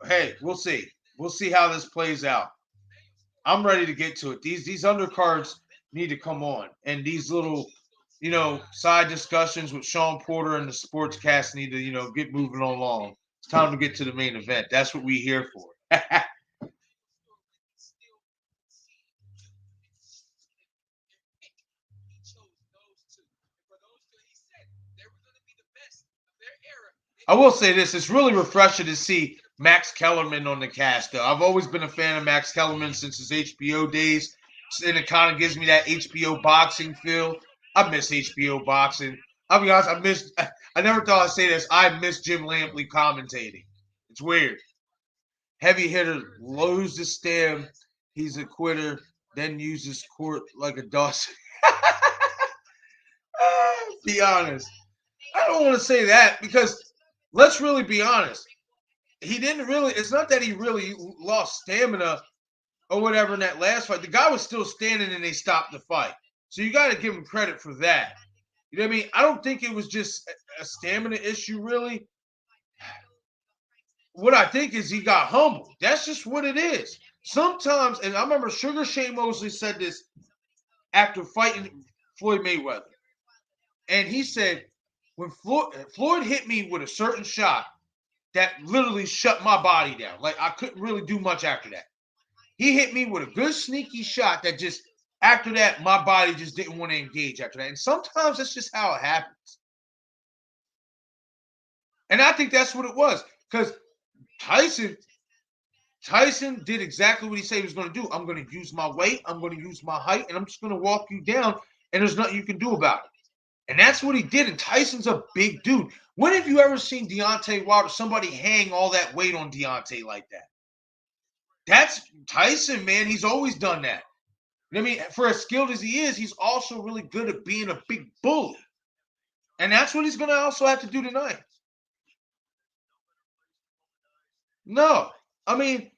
Hey, we'll see. We'll see how this plays out. I'm ready to get to it. These undercards need to come on, and these little, side discussions with Sean Porter and the sportscast need to, get moving along. It's time to get to the main event. That's what we're here for. I will say this: it's really refreshing to see Max Kellerman on the cast. Though I've always been a fan of Max Kellerman since his HBO days, and it kind of gives me that HBO boxing feel. I miss HBO boxing. I'll be honest, I never thought I'd say this. I miss Jim Lampley commentating. It's weird. Heavy hitter loads the stem. He's a quitter. Then uses court like a Dawson. Be honest. I don't want to say that because let's really be honest. He didn't really, it's not that he really lost stamina or whatever in that last fight. The guy was still standing and they stopped the fight. So you got to give him credit for that. You know what I mean? I don't think it was just a stamina issue, really. What I think is he got humbled. That's just what it is. Sometimes, and I remember Sugar Shane Mosley said this after fighting Floyd Mayweather. And he said, when Floyd hit me with a certain shot that literally shut my body down. Like, I couldn't really do much after that. He hit me with a good sneaky shot that just, after that, my body just didn't want to engage after that. And sometimes that's just how it happens. And I think that's what it was. Because Tyson did exactly what he said he was going to do. I'm going to use my weight, I'm going to use my height, and I'm just going to walk you down, and there's nothing you can do about it. And that's what he did. And Tyson's a big dude. When have you ever seen Deontay Wilder, somebody hang all that weight on Deontay like that? That's Tyson, man. He's always done that. I mean, for as skilled as he is, he's also really good at being a big bully. And that's what he's going to also have to do tonight. No. I mean,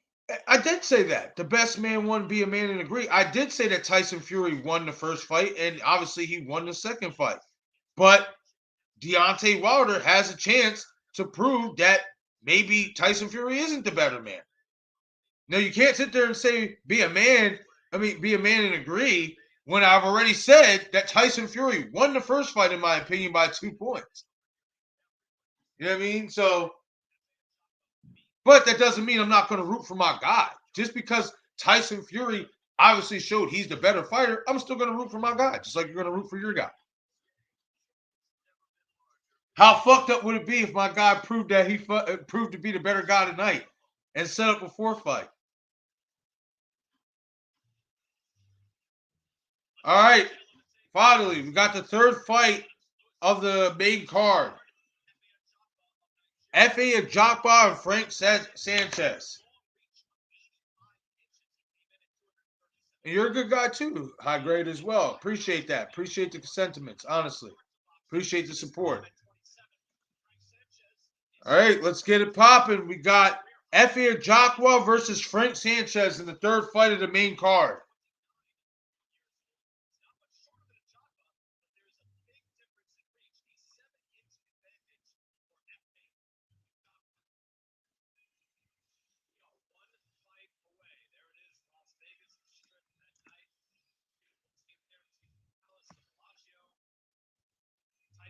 I did say that. The best man won, be a man and agree. I did say that Tyson Fury won the first fight, and obviously he won the second fight. But Deontay Wilder has a chance to prove that maybe Tyson Fury isn't the better man. Now, you can't sit there and say, be a man and agree when I've already said that Tyson Fury won the first fight, in my opinion, by 2 points. You know what I mean? So, but that doesn't mean I'm not going to root for my guy. Just because Tyson Fury obviously showed he's the better fighter, I'm still going to root for my guy, just like you're going to root for your guy. How fucked up would it be if my guy proved that he proved to be the better guy tonight and set up a 4th fight? All right. Finally, we got the 3rd fight of the main card. F.A. Ajagba and Frank Sanchez. And you're a good guy too, high grade as well. Appreciate that. Appreciate the sentiments, honestly. Appreciate the support. All right, let's get it popping. We got F.A. Ajagba versus Frank Sanchez in the 3rd fight of the main card.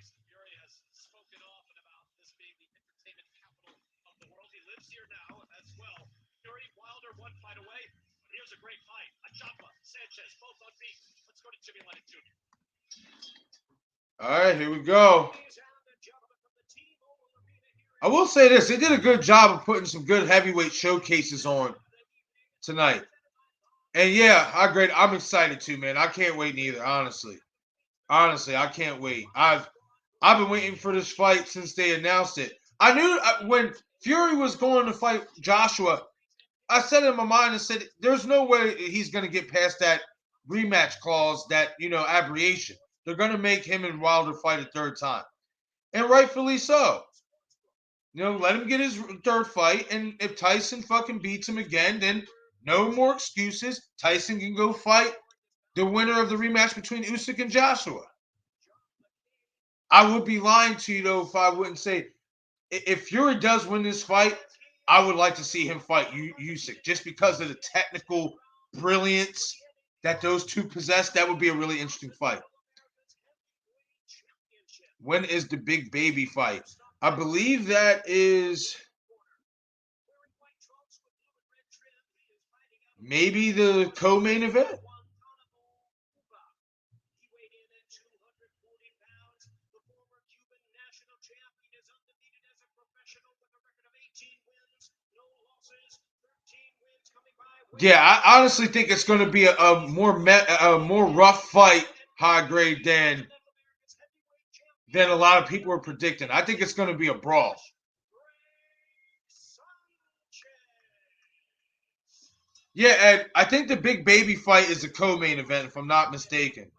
Tyson Fury has spoken often about this being the entertainment capital of the world. He lives here now as well. Fury, Wilder, 1 fight away. Here's a great fight. Ajagba, Sanchez, both unbeaten. Let's go to Jimmy Lennon Jr. All right, here we go. I will say this. They did a good job of putting some good heavyweight showcases on tonight. And yeah, I'm excited too, man. I can't wait neither, honestly. Honestly, I can't wait. I've been waiting for this fight since they announced it. I knew when Fury was going to fight Joshua, I said in my mind and said, there's no way he's going to get past that rematch clause, that, aberration. They're going to make him and Wilder fight a 3rd time. And rightfully so. Let him get his 3rd fight. And if Tyson fucking beats him again, then no more excuses. Tyson can go fight the winner of the rematch between Usyk and Joshua. I would be lying to you, though, if I wouldn't say, if Fury does win this fight, I would like to see him fight Usyk, just because of the technical brilliance that those two possess. That would be a really interesting fight. When is the big baby fight? I believe that is maybe the co-main event. Yeah, I honestly think it's going to be a more rough fight, high grade, than a lot of people are predicting. I think it's going to be a brawl. Yeah, and I think the big baby fight is a co-main event, if I'm not mistaken.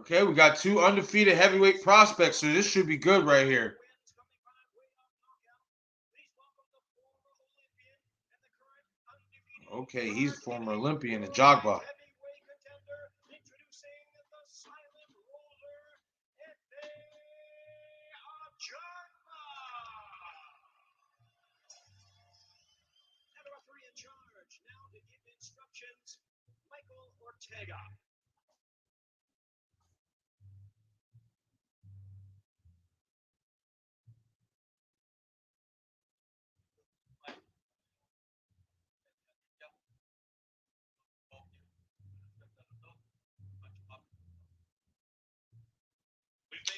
Okay, we got 2 undefeated heavyweight prospects, so this should be good right here. Okay, he's a former Olympian, Ajagba.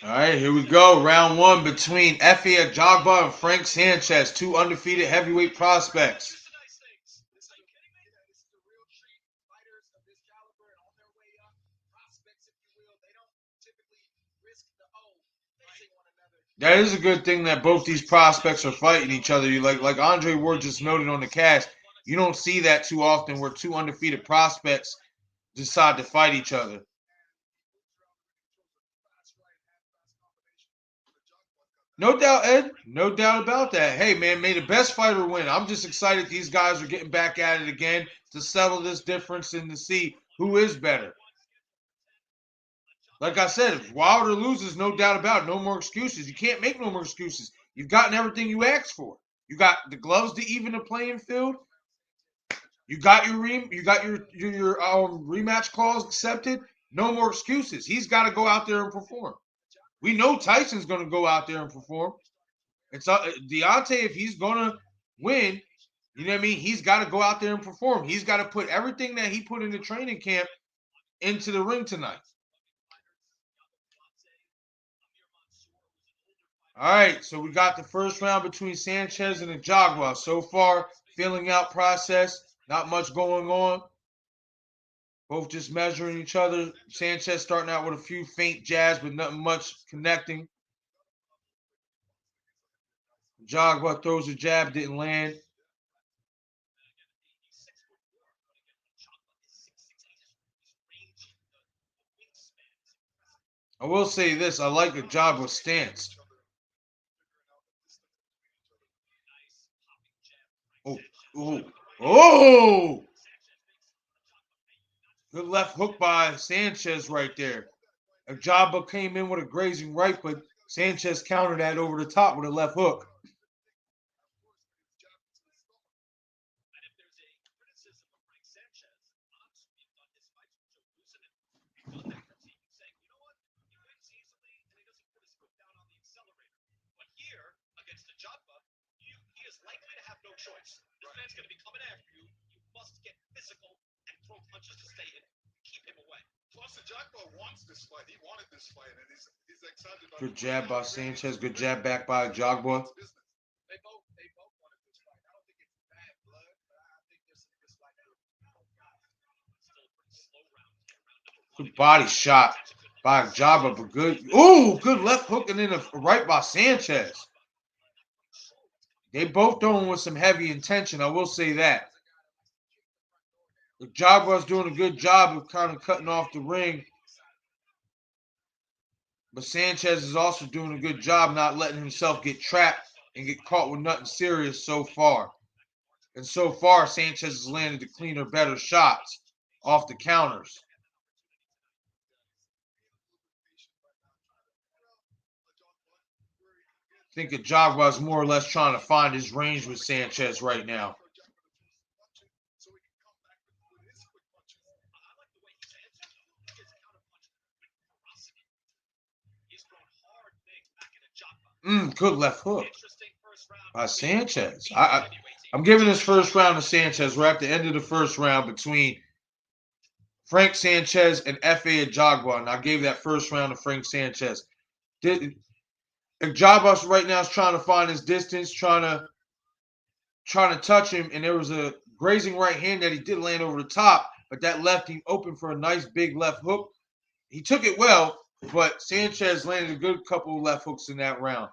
All right, here we go. Round 1 between F.A. Ajagba and Frank Sanchez, 2 undefeated heavyweight prospects. typically risk the facing one another. That is a good thing that both these prospects are fighting each other. You like Andre Ward just noted on the cast. You don't see that too often where two undefeated prospects decide to fight each other. No doubt, Ed. No doubt about that. Hey, man, may the best fighter win. I'm just excited these guys are getting back at it again to settle this difference and to see who is better. Like I said, if Wilder loses, no doubt about it. No more excuses. You can't make no more excuses. You've gotten everything you asked for. You got the gloves to even the playing field. You got your rematch clause accepted. No more excuses. He's got to go out there and perform. We know Tyson's going to go out there and perform. It's Deontay, if he's going to win, you know what I mean? He's got to go out there and perform. He's got to put everything that he put in the training camp into the ring tonight. All right, so we got the first round between Sanchez and Ajagba. So far, filling out process, not much going on. Both just measuring each other. Sanchez starting out with a few faint jabs, but nothing much connecting. Ajagba throws a jab, didn't land. I will say this, I like Ajagba's stance. Oh! Good left hook by Sanchez right there. Ajagba came in with a grazing right, but Sanchez countered that over the top with a left hook. Choice. This man's going to be coming after you. You must get physical and throw punches to stay in. Keep him away. Plus, Ajagba wants this fight. He wanted this fight, and he's excited about Good jab by Sanchez. Good jab back by Ajagba. They both wanted this fight. I don't think it's bad blood, but I think there's some dislike. Good body shot by Ajagba, but good. Ooh, good left hook and then a right by Sanchez. They both throwing with some heavy intention, I will say that. Ajagba's doing a good job of kind of cutting off the ring. But Sanchez is also doing a good job not letting himself get trapped and get caught with nothing serious so far. And so far, Sanchez has landed the cleaner, better shots off the counters. I think Ajagba is more or less trying to find his range with Sanchez right now. Good left hook by Sanchez. I'm giving this first round to Sanchez. We're at the end of the first round between Frank Sanchez and F.A. Ajagba, and I gave that first round to Frank Sanchez. Ajagba right now is trying to find his distance, trying to touch him, and there was a grazing right hand that he did land over the top, but that left him open for a nice big left hook. He took it well, but Sanchez landed a good couple of left hooks in that round.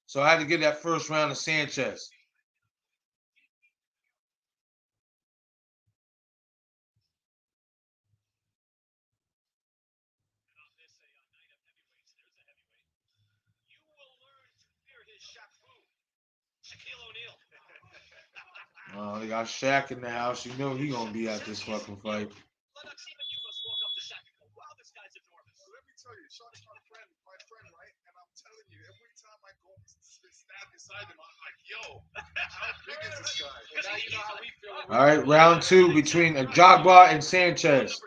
So I had to give that first round to Sanchez. Oh, they got Shaq in the house. You know he gonna be at this fucking fight. Let me tell you, Shaq's my friend, right? And I'm telling you, every time I go stand beside him, I'm like, yo, how big is this guy? Now you know how we feel. All right, round two between Ajagba and Sanchez.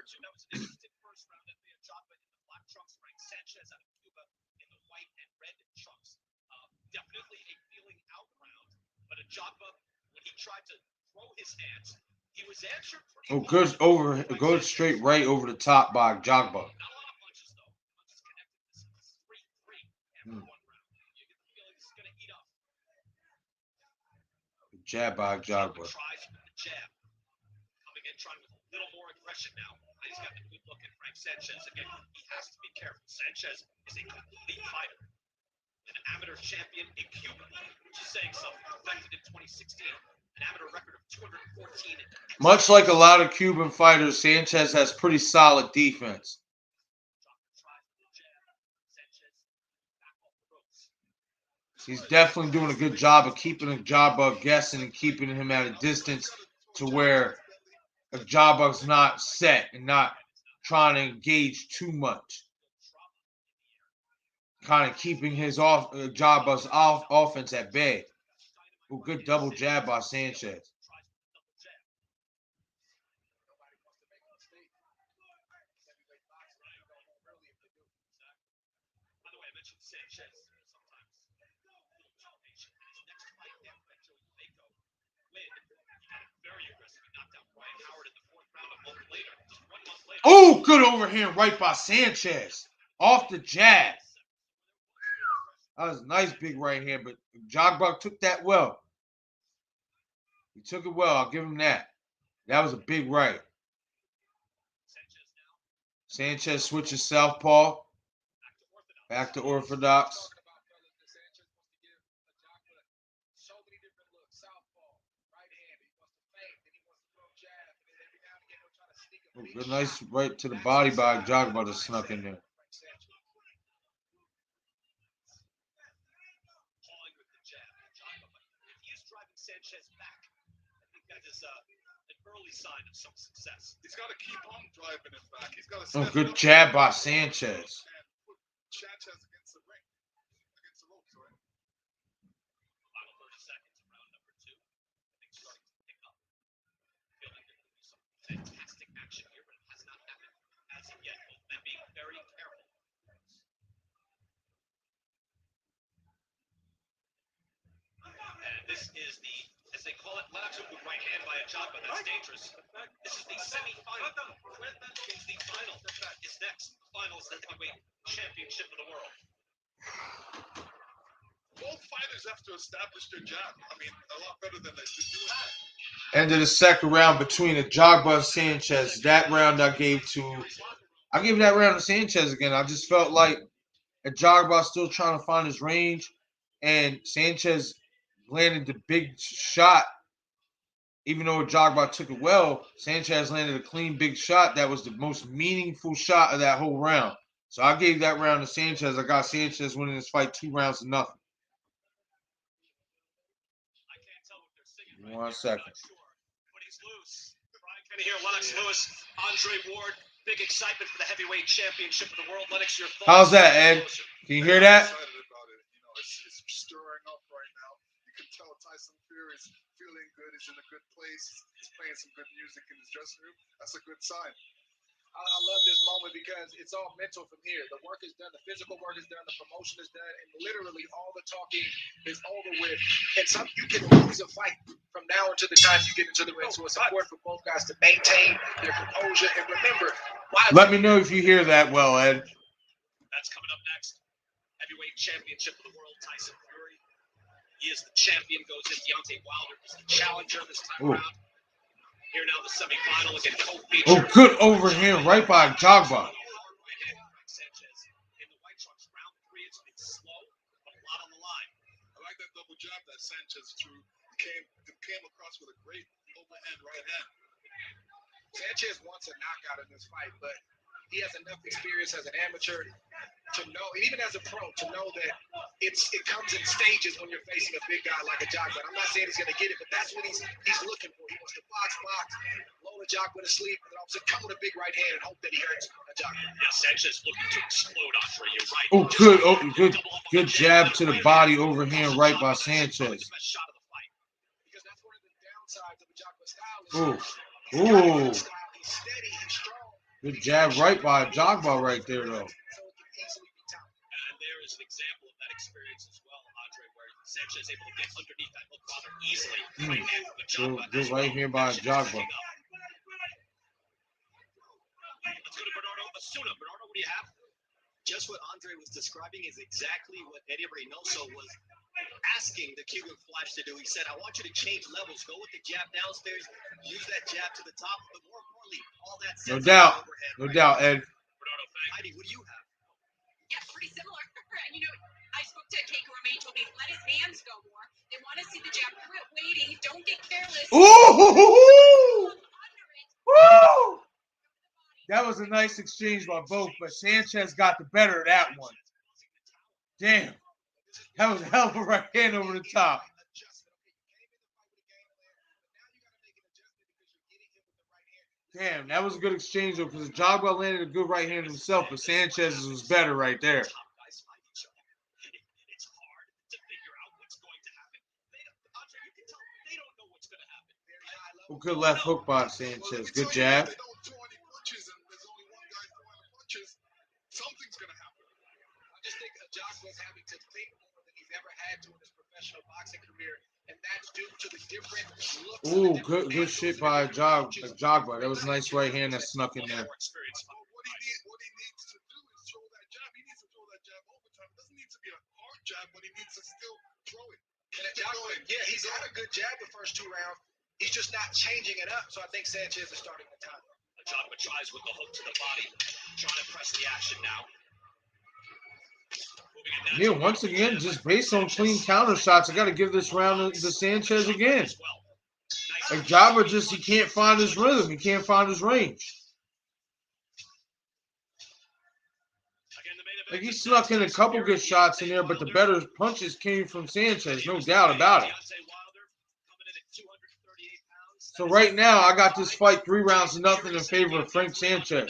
Definitely a feeling out round, but Ajagba, when he tried to throw his hands, he was answered pretty Oh, good over, goes straight right over the top by Ajagba. Not a lot of punches though. Punches connected. This is 3-3 after one round. You get the feeling this is going to eat up. Jab by Ajagba. Tries with the jab. Coming in trying with a little more aggressive. aggression now. He's got a good look at Frank Sanchez. Again, he has to be careful. Sanchez is a complete fighter. An amateur champion in Cuba, which is saying something. Defected in 2016. An amateur record of 214. Much like a lot of Cuban fighters, Sanchez has pretty solid defense. He's definitely doing a good job of keeping Ajagba guessing and keeping him at a distance to where Ajagba's not set and not trying to engage too much. Kind of keeping his Ajagba's offense at bay. Oh, good double jab by Sanchez. Oh, good overhand right by Sanchez. Off the jab. That was a nice big right hand, but Ajagba took that well. He took it well. I'll give him that. That was a big right. Sanchez switches southpaw. Back to orthodox. Oh, good, nice right to the body by Ajagba that snuck in there. Sanchez back. I think that is an early sign of some success. He's got to keep on driving it back. He's got to. Oh, good jab by Sanchez. Sanchez against the ring, against the ropes, right? Final 30 seconds of round number 2. I think starting to pick up. Feel like there could be some fantastic action here, but it has not happened as of yet. Both men being very careful. And this is the, as they call it, Lennox hook with right hand by Ajagba. That's dangerous. This is the semi-final. Against the final is next. Finals the heavyweight championship of the world. Both fighters have to establish their jab. I mean, a lot better than they're doing that. End of the second round between Ajagba and Sanchez. That round I gave that round to Sanchez again. I just felt like Ajagba still trying to find his range, and Sanchez landed the big shot. Even though Ajagba took it well, Sanchez landed a clean big shot that was the most meaningful shot of that whole round. So I gave that round to Sanchez. I got Sanchez winning this fight 2 rounds to nothing. I can't tell what they're singing. 1 second. But he's loose. Brian Kenny here, Lennox Lewis, Andre Ward. Big excitement for the heavyweight championship of the world. Lennox, your thoughts? How's that, Ed? Can you hear that? I'm excited about it. You know, it's stirring up right now. You can tell Tyson Fury is feeling good. He's in a good place. He's playing some good music in his dressing room. That's a good sign. I love this moment because it's all mental from here. The work is done, the physical work is done, the promotion is done, and literally all the talking is over with. And you can lose a fight from now until the time you get into the ring. So it's important for both guys to maintain their composure and remember. Let me know if you hear that well, Ed. That's coming up next. Heavyweight championship of the world, Tyson Fury. He is the champion, goes in. Deontay Wilder is the challenger this time around. Here now the semifinal again, co-feature. Oh, good overhand right by Ajagba. Sanchez in the white trunks, round 3. It's been slow, but a lot on the line. I like that double jab that Sanchez threw. It came across with a great overhand right hand. Sanchez wants a knockout in this fight, but he has enough experience as an amateur to know, and even as a pro, to know that it comes in stages when you're facing a big guy like Ajagba. I'm not saying he's going to get it, but that's what he's looking for. He wants to box, lull Ajagba to sleep, and then also come with a big right hand and hope that he hurts Ajagba. Yeah, Sanchez looking to explode, Andre. You're right. Oh, good. Oh, good jab to the body, overhand right by Sanchez. Because that's one of the downsides of Ajagba's style. Ooh. He's steady, he's strong. Good jab right by Ajagba right there, though. And there is an example of that experience as well, Andre, where Sanchez is able to get underneath that hook rather easily. Right hand from Ajagba. Good right here by Ajagba. Let's go to Bernardo Asuna. Bernardo, what do you have? Just what Andre was describing is exactly what Eddie Reynoso was asking the Cuban Flash to do. He said, I want you to change levels. Go with the jab downstairs. Use that jab to the top. But more importantly, No doubt. No doubt, Ed. Heidi, what do you have? Yeah, pretty similar. And you know, I spoke to Keiko Romaine, told me let his hands go more. They want to see the jab. Quit waiting. Don't get careless. Ooh! Woo! That was a nice exchange by both, but Sanchez got the better of that one. Damn. That was a hell of a right hand over the top. Damn, that was a good exchange though, because Jogba landed a good right hand himself, but Sanchez's was better right there. Oh, good left hook by Sanchez. Good jab. Something's gonna happen. I just think Jogba's having to think more than he's ever had to in his professional boxing career, and that's due to the different looks. Ooh, good shit by Jogba. That was a nice right hand that snuck in there. What he needs to do is throw that jab. He needs to throw that jab overtime. It doesn't need to be a hard jab, but he needs to still throw it. Yeah, he's got a good jab the first 2 rounds. He's just not changing it up. So I think Sanchez is starting the time. Jogba tries with the hook to the body, trying to press the action now. Yeah, once again, just based on clean counter shots, I got to give this round to Sanchez again. Like Jogba he can't find his rhythm. He can't find his range. Like he snuck in a couple good shots in there, but the better punches came from Sanchez, no doubt about it. So right now, I got this fight 3 rounds to nothing in favor of Frank Sanchez.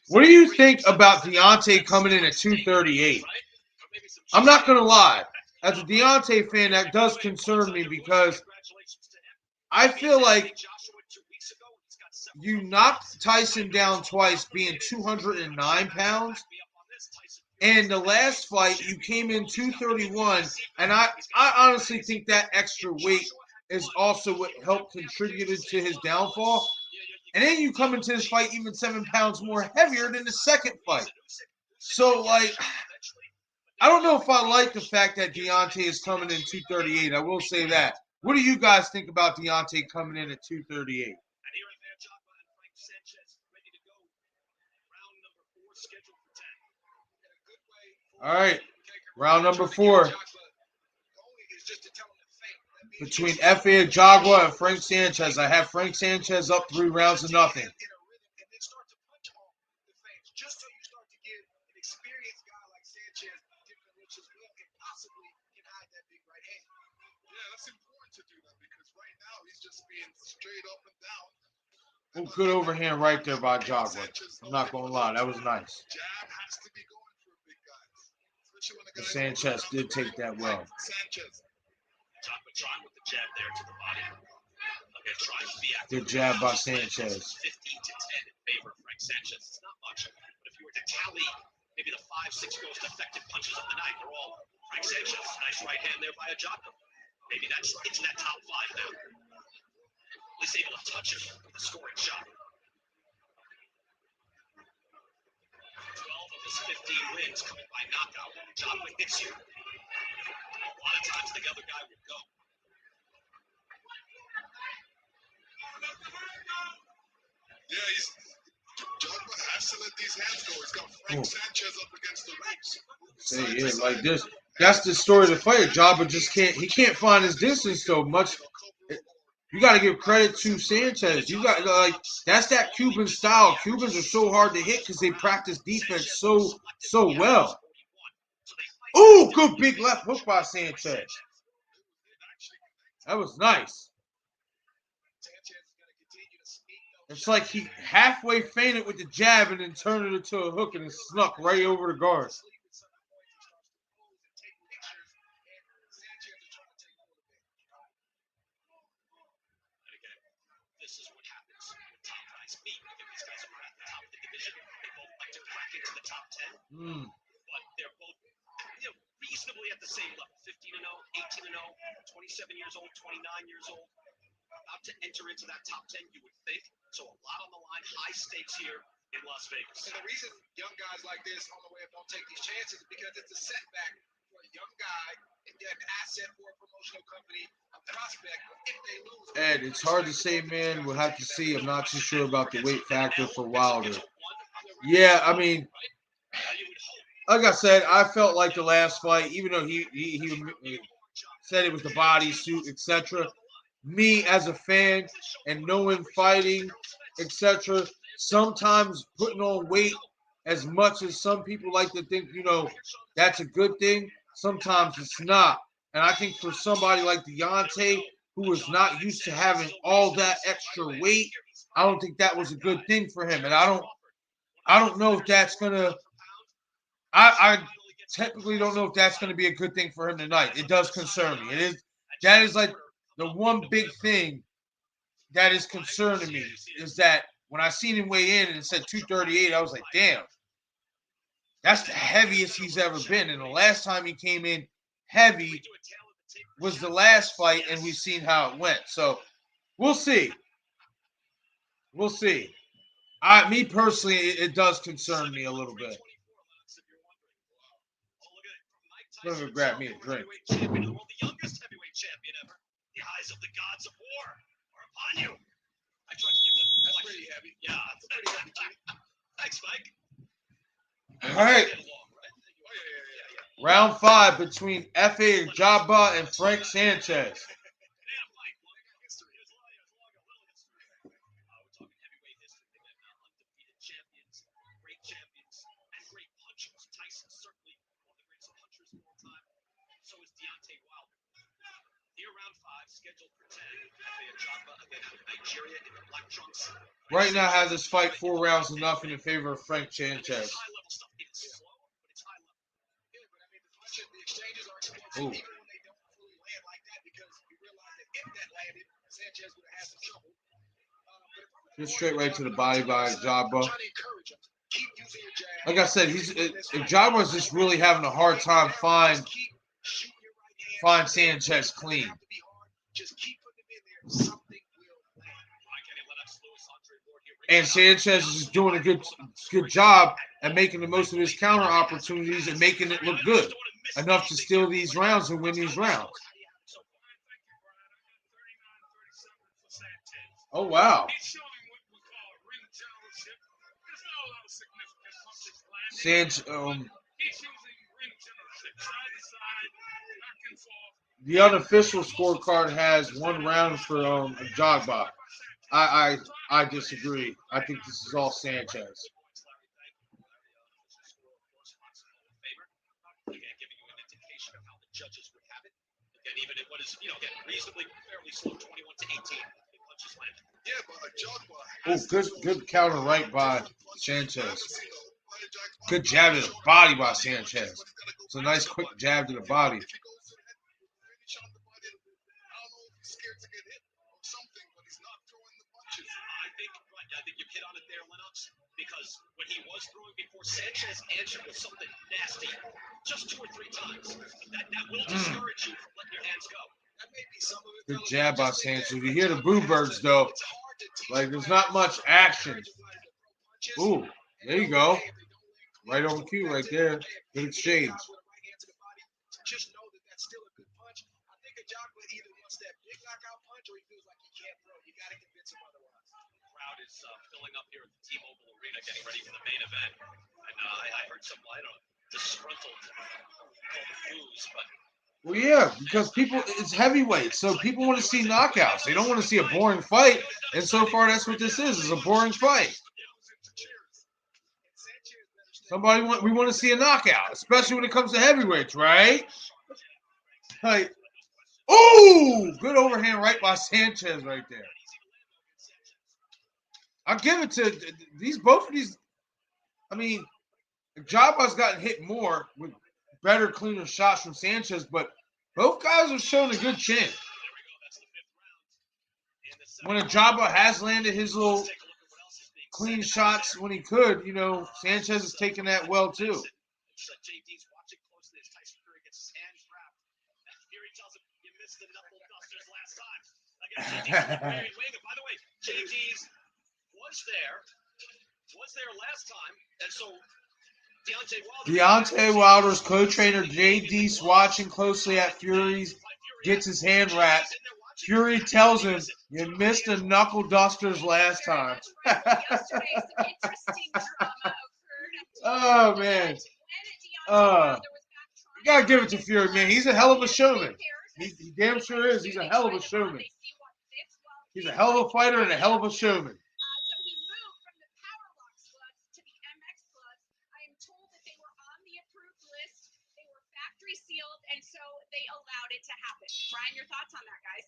What do you think about Deontay coming in at 238? I'm not going to lie. As a Deontay fan, that does concern me because I feel like you knocked Tyson down twice being 209 pounds. And the last fight, you came in 231. And I honestly think that extra weight is also what helped contributed to his downfall. And then you come into this fight even 7 pounds more heavier than the second fight. So, like, I don't know if I like the fact that Deontay is coming in 238. I will say that. What do you guys think about Deontay coming in at 238? All right, round number 4 between F.A. Jogba and Frank Sanchez. I have Frank Sanchez up 3 rounds to nothing. Just so you start to give an experienced guy like Sanchez different looks as well, and possibly can hide that big right hand. Yeah, that's important to do that because right now he's just being straight up and down. Oh, good overhand right there by Jogba. I'm not going to lie, that was nice. Jab has to be going for big guys. Especially when the guy Sanchez did take that well. Sanchez. Jogba trying with the jab there to the body. Again, trying to be active. Good jab by Sanchez. 15 to 10 in favor of Frank Sanchez. It's not much, but if you were to tally maybe the 5-6 most effective punches of the night, they're all Frank Sanchez. Nice right hand there by a Jogba. Maybe that's into that top 5 now. At least able to touch him with a scoring shot. 12 of his 15 wins coming by knockout. Jogba hits you. A lot of times the other guy would go. Yeah, Jogba has to let these hands go. He's got Frank Sanchez up against the ropes. Yeah, like this. That's the story of the fight. Jogba just can't find his distance so much. You got to give credit to Sanchez. You got that's that Cuban style. Cubans are so hard to hit because they practice defense so well. Ooh, good big left hook by Sanchez. That was nice. It's like he halfway feinted with the jab and then turned it into a hook and it snuck right over the guard. This is what happens when top guys meet. Again, these guys are at the top of the division. They both like to crack into the top 10, but they're both reasonably at the same level. 15-0, 18-0, 27 years old, 29 years old. About to enter into that top 10, you would think. So a lot on the line, high stakes here in Las Vegas. And the reason young guys like this on the way up don't take these chances is because it's a setback for a young guy, and they're an asset for a promotional company, a prospect. If they lose, Ed, it's hard to say, man. We'll have to see. I'm not too sure about the weight factor for Wilder. Yeah, I mean, like I said, I felt like the last fight, even though he said it was the bodysuit, etc. Me as a fan and knowing fighting, etc. Sometimes putting on weight as much as some people like to think, that's a good thing. Sometimes it's not. And I think for somebody like Deontay, who is not used to having all that extra weight, I don't think that was a good thing for him. And I don't know if that's gonna. I typically don't know if that's gonna be a good thing for him tonight. It does concern me. That is like the one big thing that is concerning me is that when I seen him weigh in and it said 238, I was like, damn, that's the heaviest he's ever been. And the last time he came in heavy was the last fight, and we've seen how it went. So we'll see. We'll see. Me personally, it does concern me a little bit. I'm gonna grab me a drink. The youngest heavyweight champion ever. The eyes of the gods of war are upon you. I tried to give them. That's pretty heavy. Yeah, it's pretty heavy. Thanks, Mike. All right. Get along, right? Round 5 between F.A. Jabba and Frank Sanchez. Right now has this fight 4 rounds to nothing in favor of Frank Sanchez. The exchanges are explosive, even when they don't fully land like that, because we realize that if that landed, Sanchez would have had some trouble. Just straight right to the body by Jabba. Trying to encourage him. Keep using your jab. Like I said, Jabba's just really having a hard time find Sanchez clean. Just keep putting him in there. Something will land. And Sanchez is just doing a good job at making the most of his counter opportunities and making it look good. Enough to steal these rounds and win these rounds. Oh, wow. The unofficial scorecard has 1 round for Jagba. I disagree. I think this is all Sanchez. Judges would have it. And even in what is, reasonably fairly slow, 21-18. Punches landed. Yeah, but Oh, good counter right by Sanchez. Good jab to the body by Sanchez. It's a nice quick jab to the body. I think you've hit on it there, Lennox, because when he was throwing before, Sanchez answered with something nasty just 2 or 3 times. That will discourage you from letting your hands go. That may be some of it. Good jab by Sanchez. You hear the boo birds, though. Like, there's not much action. Ooh, there you go. Right on cue right there. Good exchange. Just know that that's still a good punch. I think Ajagba either wants that big knockout punch or he feels like he can't throw. You got to convince him otherwise. The crowd is filling up here at the T-Mobile Arena, getting ready for the main event. And I heard some, disgruntled boos, but. Well, yeah, because it's heavyweight, so people want to see knockouts. They don't want to see a boring fight, and so far that's what this is a boring fight. We want to see a knockout, especially when it comes to heavyweights, right? Like, ooh, good overhand right by Sanchez right there. I'll give it to both of these. I mean, Jabba's gotten hit more with better, cleaner shots from Sanchez, but both guys have shown a good chin. When Jabba has landed his little clean shots when he could, Sanchez is taking that well too. JD's watching closely as Tyson Fury gets his hands wrapped. Fury tells him, you missed the knuckle dusters last time. JD's wing. And by the way, JD's was there last time, and so Deontay Wilder's co-trainer Jay Deese watching closely at Fury's gets his hand wrapped. Fury tells him, "You missed the knuckle dusters last time." Oh man. You gotta give it to Fury, man. He's a hell of a showman. He damn sure is. He's a hell of a showman. He's a hell of a fighter and a hell of a showman. So he moved from the Powerbox gloves to the MX gloves. I am told that they were on the approved list. They were factory sealed, and so they allowed it to happen. Brian, your thoughts on that, guys?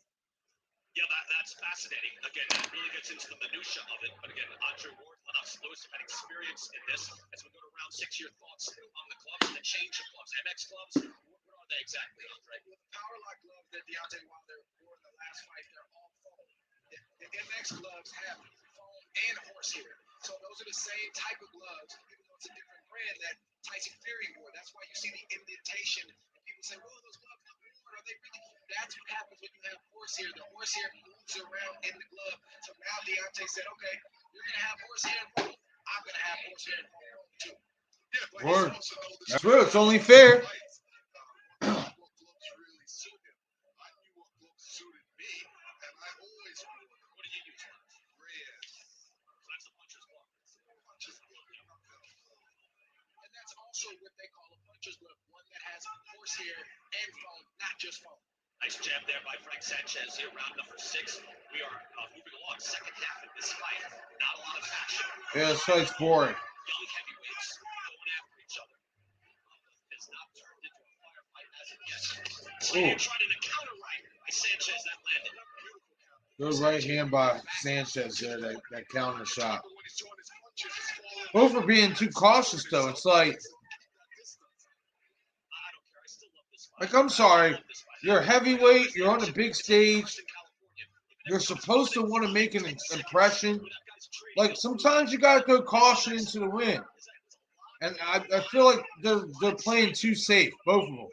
Yeah, that's fascinating. Again, that really gets into the minutia of it. But again, Andre Ward, Lennox Lewis have had experience in this. As we go to round 6, your thoughts on the gloves and the change of gloves. MX gloves, what are they exactly, Andre? Well, the power lock gloves that Deontay Wilder wore in the last fight, they're all foam. The MX gloves have foam and horsehair. So those are the same type of gloves, even though it's a different brand that Tyson Fury wore. That's why you see the indentation. And people say, "Well, those gloves look worn. Are they really?" That's what happens when you have horsehair. The horsehair moves around in the glove. So now Deontay said, "Okay, you're gonna have horsehair and foam. I'm gonna have horsehair and foam too." Yeah, but Word. he's also known That's true. It's only fair. what gloves really suit him. I knew what gloves suited me, and I always wore. What do you use? Red. That's the puncher's glove. Puncher's glove. And that's also what they call a puncher's glove, one that has horsehair and foam, not just foam. Nice jab there by Frank Sanchez here, round number 6. We are moving along, second half of this fight. Not a lot of action. Yeah, this fight's boring. Young heavyweights going after each other. It's not turned into a firefight as of yet. Slater tried to counter right by Sanchez, that landed. Good right hand by Sanchez there, that counter shot. Both are being too cautious, though. It's like I'm sorry. You're a heavyweight. You're on the big stage. You're supposed to want to make an impression. Like, sometimes you got to throw caution into the wind. And I feel like they're playing too safe, both of them.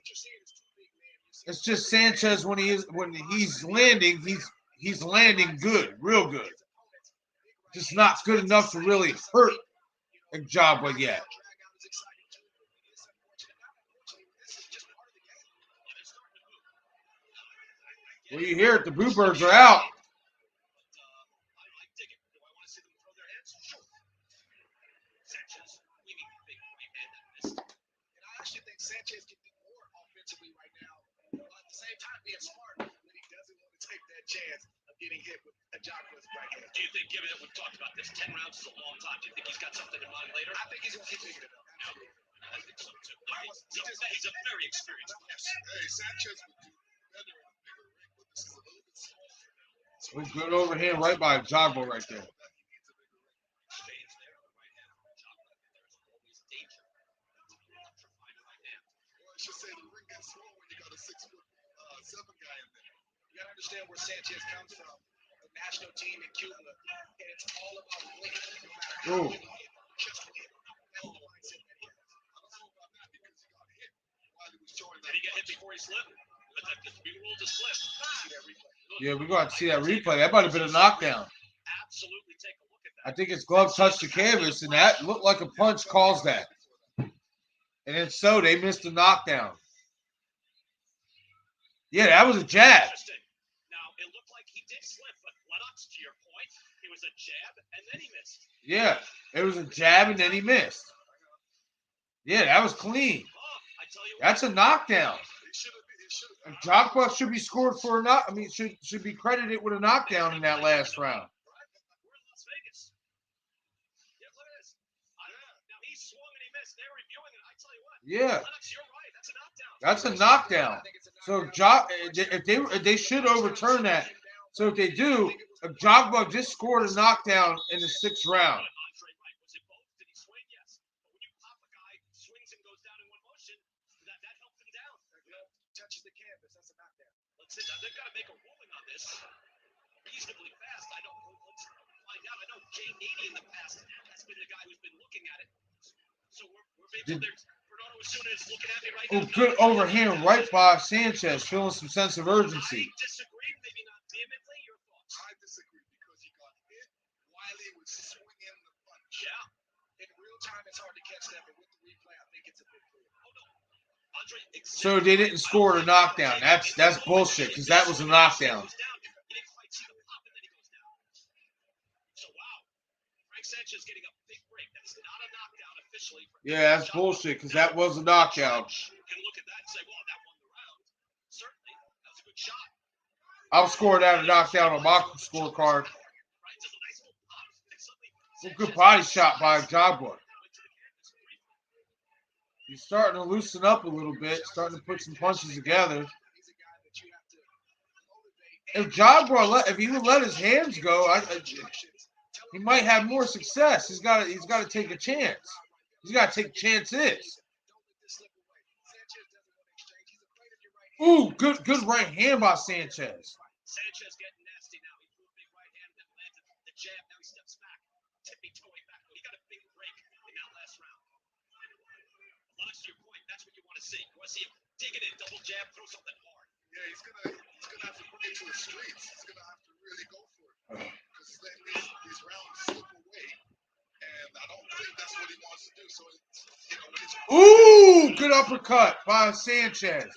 It's just Sanchez when he's landing, he's landing good, real good. Just not good enough to really hurt Ojabo yet. Well, you hear it, the Boo Birds are out. Sanchez can do more offensively right now, while at the same time being smart when he doesn't want to take that chance of getting hit with Ojavo's right hand. Do you think, given that we've talked about this, 10 rounds is a long time, do you think he's got something in mind later? I think he's going to keep picking it up. I think so too. He's a very experienced boxer. Hey, Sanchez would do better in a bigger ring, but this is a little bit smaller. So good overhand right by Ojabo right there. Exchange there on the right hand from Ojabo. There's always danger. Electrifying right hand. Well, I should say the ring gets small when you got a 6'7" guy in there. You got to understand where Sanchez comes from. The national team in Cuba, and it's all about winning. No matter how you hit, just win. That's the mindset that he has. I don't know about that because he got hit while he was showing that. Did he get hit before he slipped? We ruled a slip. See that replay. Yeah, we're going to see that replay. That might have been a knockdown. Absolutely take a look at that. I think his glove touched the canvas, and that looked like a punch caused that. And then so they missed the knockdown. Yeah, that was a jab. Interesting. Now, it looked like he did slip, but Lennox, to your point, it was a jab, and then he missed. Yeah, it was a jab, and then he missed. Yeah, that was clean. I tell you what, That's a knockdown. It should have. Ojabo should be scored for a knock. I mean, should be credited with a knockdown in that last round. we're in Las Vegas. Yeah, look at this. Now, he swung and he missed. They're reviewing it. I tell you what. Yeah, Lennox, you're right. That's a knockdown. that's a knockdown. So if they should overturn that. So if they do, Ojabo just scored a knockdown in the 6th round. Andre Wright, was it both? Did he swing? Yes. But when you pop a guy, swings and goes down in one motion, that helped him down. Touches the canvas. That's a knockdown. Let's see. Now, they've got to make a ruling on this reasonably fast. I know. Let's find out. I know Jay Needy in the past has been the guy who's been looking at it. So we're maybe there's Bernardo Osuna is looking at me right now. Oh, good overhand right by Sanchez, feeling some sense of urgency. I disagree, maybe not vehemently. Your thoughts? I disagree because he got hit while he was swinging the punch. Yeah. In real time, it's hard to catch that, but with the replay, I think it's a bit clear. So they didn't score the knockdown. That's bullshit because that was a knockdown. Yeah, that's bullshit because that was a knockdown. I'll score that a knockdown on my scorecard. A good body shot by Jogba. He's starting to loosen up a little bit, starting to put some punches together. If Jogba, if he would let his hands go, he might have more success. He's got to take a chance. He's got to take chances. Ooh, good right hand by Sanchez. Sanchez getting nasty now. He threw a big right hand that landed the jab. Now he steps back, tippy-toeing back. He got a big break in that last round. Lodge, to your point, that's what you want to see. You want to see him digging in, double jab, throw something hard. Yeah, he's gonna have to bring it to the streets. He's gonna have to really go for it because he's letting these rounds slip away, and I don't think that's what he wants to do. So, ooh, good uppercut by Sanchez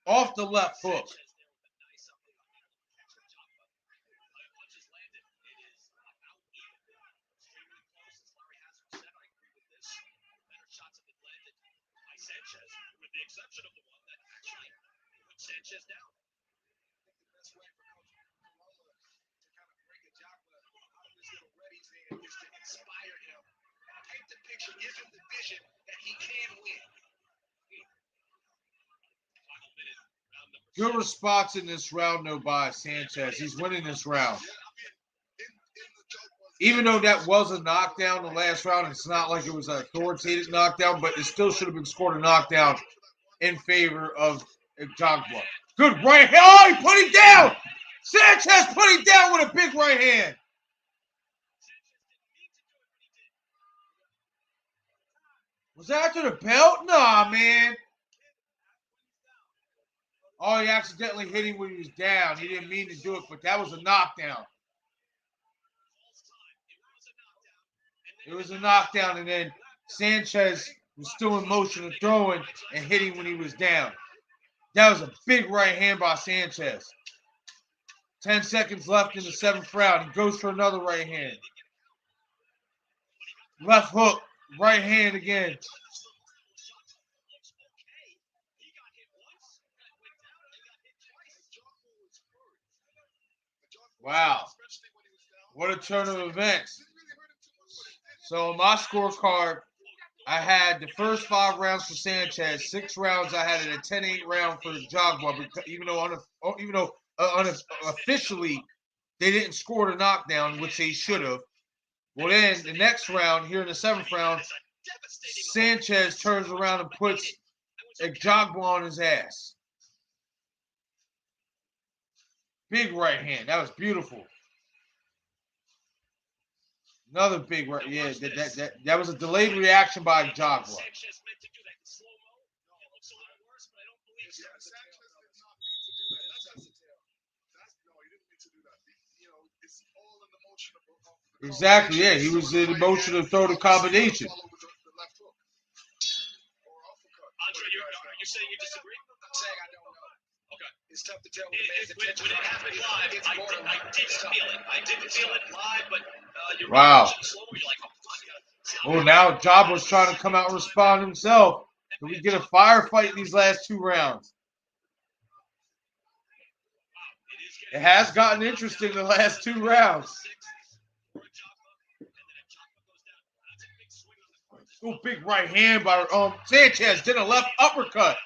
off the left hook. Sanchez, with the exception of the one that actually put Sanchez down. The best way for Coach Corolla to kind of break a Jogba out of his little Reddy's hand is to inspire him, paint the picture, give him the vision that he can win. Final minute, round number Good response in this round, though, by Sanchez. He's winning this round. Even though that was a knockdown the last round, it's not like it was an authoritative knockdown, but it still should have been scored a knockdown in favor of Jogba. Good right hand. Oh, he put him down. Sanchez put him down with a big right hand. Was that after the belt? Nah, man. Oh, he accidentally hit him when he was down. He didn't mean to do it, but that was a knockdown. It was a knockdown, and then Sanchez was still in motion of throwing and hitting when he was down. That was a big right hand by Sanchez. 10 seconds left in the 7th round. He goes for another right hand. Left hook, right hand again. Wow. What a turn of events. So on my scorecard, I had the first 5 rounds for Sanchez. 6 rounds, I had it a 10-8 round for Jogba, even though officially they didn't score the knockdown, which they should have. Well, then the next round, here in the 7th round, Sanchez turns around and puts a Jogba on his ass. Big right hand. That was beautiful. Another big right. Yeah, that was a delayed reaction by Jogba. Exactly. Yeah, he was in motion to throw the combination. Andre, you're saying you disagree? I'm saying I don't know. Okay. It's tough to tell when the man's When intention. it happened live, I didn't feel it live, but you're wow. slow, you're like, oh, Oh, now Jogba's trying to come out and respond himself. Can we get a firefight in these last 2 rounds? It has gotten interesting the last 2 rounds. Oh, big right hand by Sanchez. Did a left uppercut.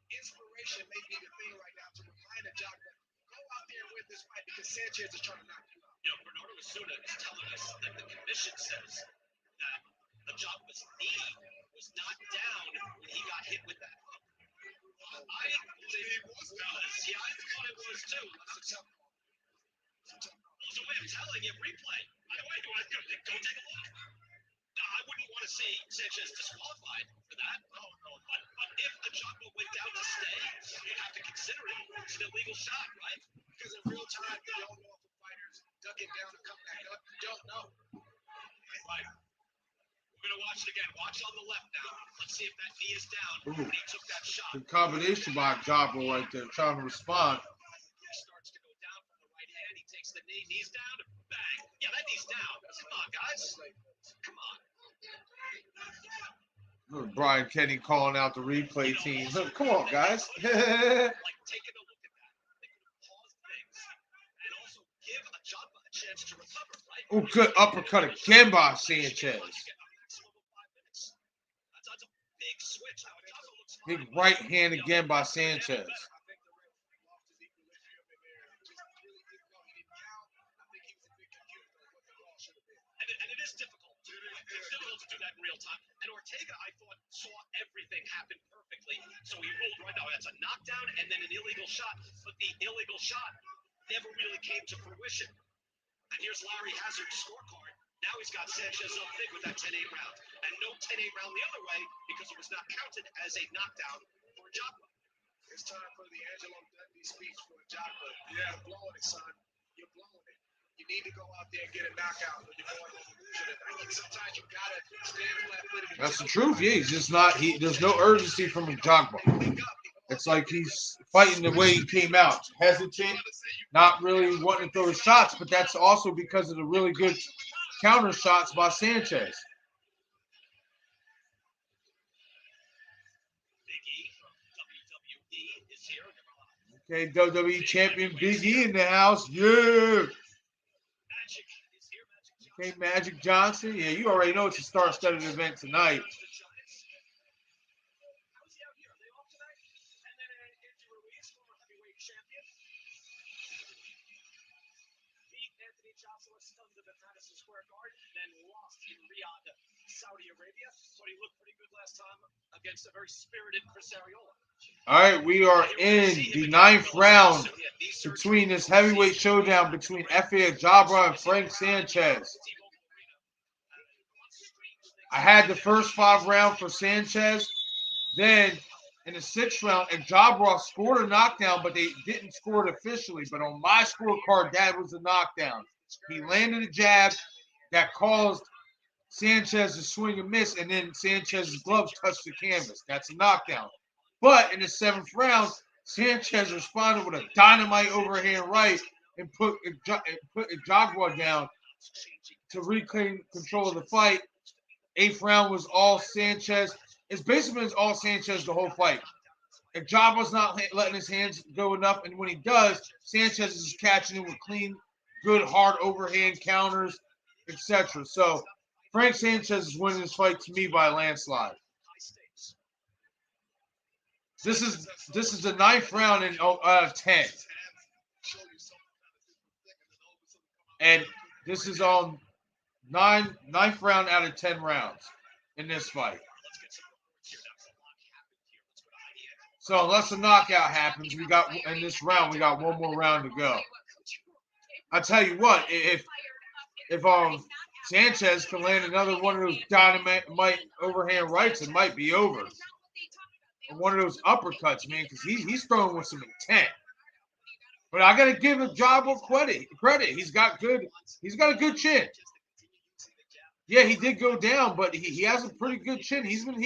Inspiration may be the thing right now to remind a Jogba, go out there and win this fight because Sanchez is trying to knock you out. You know, Bernardo Osuna is telling us that the commission says that the Jogba's knee was not down when he got hit with that hook. I believe it was. Yeah, I thought it was too. So I'm telling you, replay. By the way, do I go take a look? I wouldn't want to see Sanchez disqualified for that. No. But if Ajagba went down to stay, you'd have to consider it. It's an illegal shot, right? Because in real time, you don't know if a fighter's ducking down to come back up. You don't know. Right. We're going to watch it again. Watch on the left now. Let's see if that knee is down. Ooh. When he took that shot. Good combination by Jabba right there, trying to respond. He starts to go down from the right hand. He takes the knee. Knees down. Bang. Yeah, that knee's down. Come on, guys. Come on. Look, Brian Kenny calling out the replay team. Look, come on, guys. Like taking a look at that. They could have paused things and also give Ajagba a chance to recover, right? Oh, good uppercut again by Sanchez. That's a big switch. Ajagba looks Big fine. right hand again by Sanchez. I think the ref lost his equilibrium in there. Just really didn't know. He didn't yell. I think he was a bit confused on what the call should have been. And it is difficult. It's difficult to do that in real time. And Ortega, I thought, saw everything happen perfectly. So he ruled right now. That's a knockdown and then an illegal shot. But the illegal shot never really came to fruition. And here's Larry Hazard's scorecard. Now he's got Sanchez up big with that 10-8 round. And no 10-8 round the other way because it was not counted as a knockdown for Ajagba. It's time for the Angelo Dundee speech for Ajagba. Yeah, you're blowing it, son. You're blowing it. You need to go out there and get a knockout when you're going on the loser tonight. Sometimes you gotta stand flat-footed. That's the truth. Yeah, he's just not. There's no urgency from Ajagba. It's like he's fighting the way he came out, hesitant, not really wanting to throw his shots. But that's also because of the really good counter shots by Sanchez. Big E from WWE is here. Okay, WWE champion Big E in the house. Yeah. Magic is here. Okay, Magic Johnson. Yeah, you already know it's a star-studded event tonight. How's he out here? Are they off tonight? And then Anthony Ruiz, former heavyweight champion. Beat Anthony Joshua, stunned him at Madison Square Garden, then lost in Riyadh, Saudi Arabia. But he looked pretty good last time against a very spirited Chris Arreola. All right, we are in the 9th round between this heavyweight showdown between Efe Ajagba and Frank Sanchez. I had the first 5 rounds for Sanchez. Then in the 6th round, Ajagba scored a knockdown, but they didn't score it officially. But on my scorecard, that was a knockdown. He landed a jab that caused Sanchez to swing and miss, and then Sanchez's gloves touched the canvas. That's a knockdown. But in the 7th round, Sanchez responded with a dynamite overhand right and put Ajagba down to reclaim control of the fight. 8th round was all Sanchez. It's basically all Sanchez the whole fight. Ajagba's not letting his hands go enough, and when he does, Sanchez is just catching him with clean, good, hard overhand counters, etc. So Frank Sanchez is winning this fight to me by a landslide. This is the 9th round out of 10, and this is on 9th round out of 10 rounds in this fight. So unless a knockout happens, we got in this round we got one more round to go. I tell you what, if Sanchez can land another one of those dynamite overhand rights, it might be over. And one of those uppercuts, man, because he's throwing with some intent. But I gotta give Ajagba credit. He's got a good chin. Yeah, he did go down, but he has a pretty good chin. He's been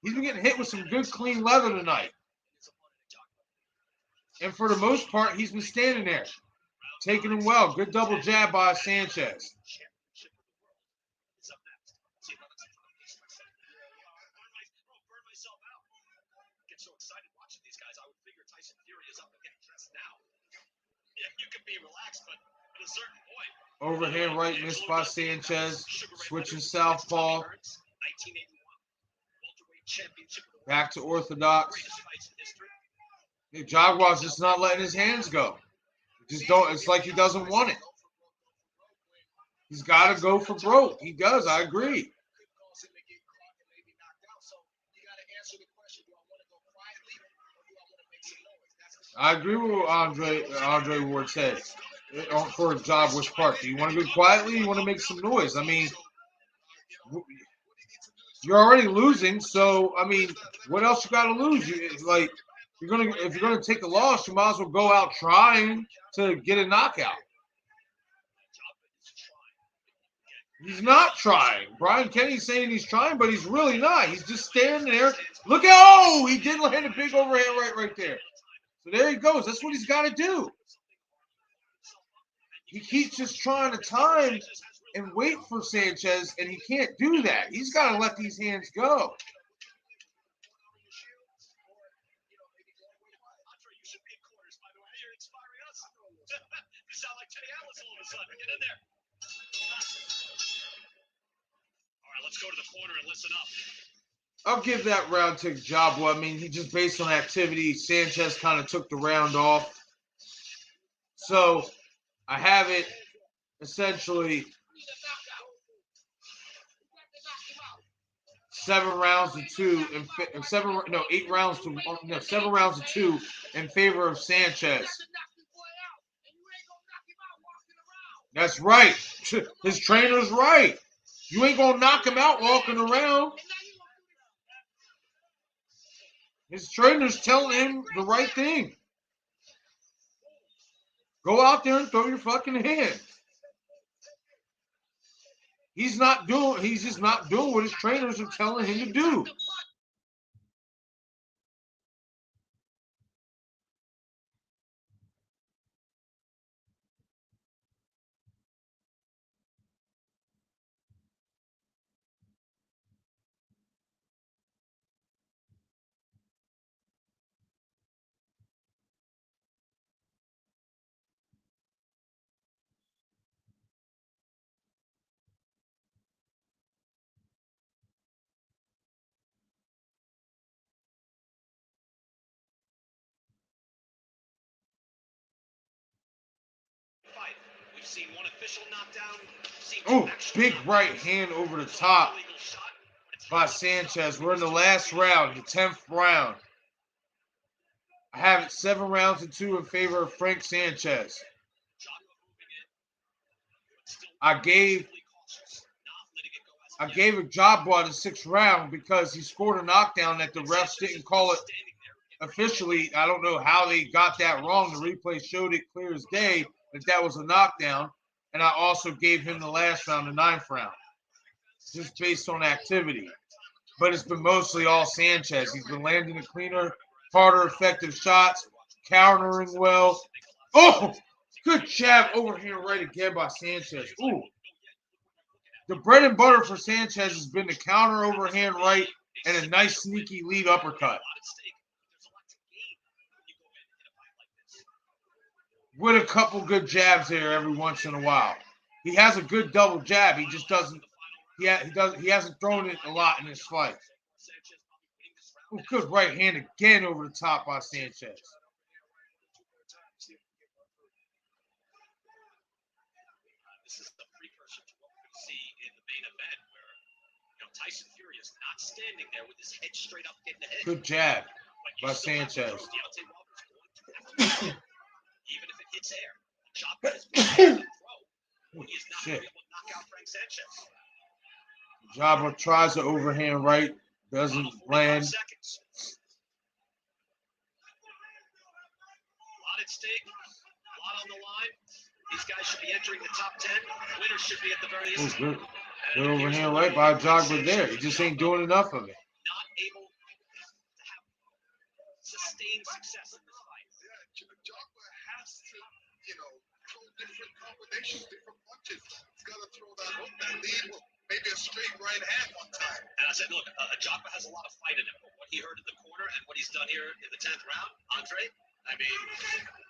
getting hit with some good clean leather tonight. And for the most part, he's been standing there, taking him well. Good double jab by Sanchez. So excited watching these guys. I would figure Tyson Fury is up and getting dressed now. Yeah, you can be relaxed, but at a certain point. Overhand right missed by Sanchez. Switching southpaw. Back to orthodox. Ajagba's just not letting his hands go. It's like he doesn't want it. He's got to go for broke. He does. I agree. I agree with what Andre Ward said. for a job with Park? Do you want to go quietly? Or you want to make some noise? I mean, you're already losing, so I mean, what else you got to lose? If you're gonna take a loss, you might as well go out trying to get a knockout. He's not trying. Brian Kenny's saying he's trying, but he's really not. He's just standing there. Look at he did land a big overhand right there. So there he goes. That's what he's got to do. He keeps just trying to time and wait for Sanchez, and he can't do that. He's got to let these hands go. Let's go to the corner and listen up. I'll give that round to Jabba. I mean, he just based on activity, Sanchez kind of took the round off. So I have it essentially 7 rounds to 2 and 7 rounds to 2 in favor of Sanchez. That's right. His trainer's right. You ain't gonna knock him out walking around. His trainer's telling him the right thing. Go out there and throw your fucking hand. He's just not doing what his trainers are telling him to do. We've seen one official knockdown. Oh, big right hand over the top by Sanchez. We're in the last round, the 10th round. I have it 7 rounds to 2 in favor of Frank Sanchez. I gave a Jabba the 6th round because he scored a knockdown that the refs didn't call it officially. I don't know how they got that wrong. The replay showed it clear as day that was a knockdown. And I also gave him the last round, the 9th round, just based on activity. But it's been mostly all Sanchez. He's been landing the cleaner, harder, effective shots, countering well. Oh, good jab overhand right again by Sanchez. Ooh. The bread and butter for Sanchez has been the counter overhand right and a nice sneaky lead uppercut. With a couple good jabs there every once in a while. He has a good double jab. He just doesn't. He hasn't thrown it a lot in this fight. Ooh, good right hand again over the top by Sanchez. This is the precursor to what we see in the main event, where Tyson Fury is not standing there with his head straight up in the head. Good jab by Sanchez. Even if it hits air, Jabba is going to throw. He is not going to be able to knock out Frank Sanchez. Jabba tries the overhand right, doesn't land. A lot at stake, a lot on the line. These guys should be entering the top 10. Winners should be at the very least. Good overhand right by Jabba there. He just ain't doing enough of it. Not able to have sustained success in this fight. Jabba has to, throw different combinations, different punches. He's got to throw that hook, that lead, maybe a straight right hand one time. And I said, look, Jabba has a lot of fight in him. What he heard in the corner and what he's done here in the 10th round, Andre, I mean,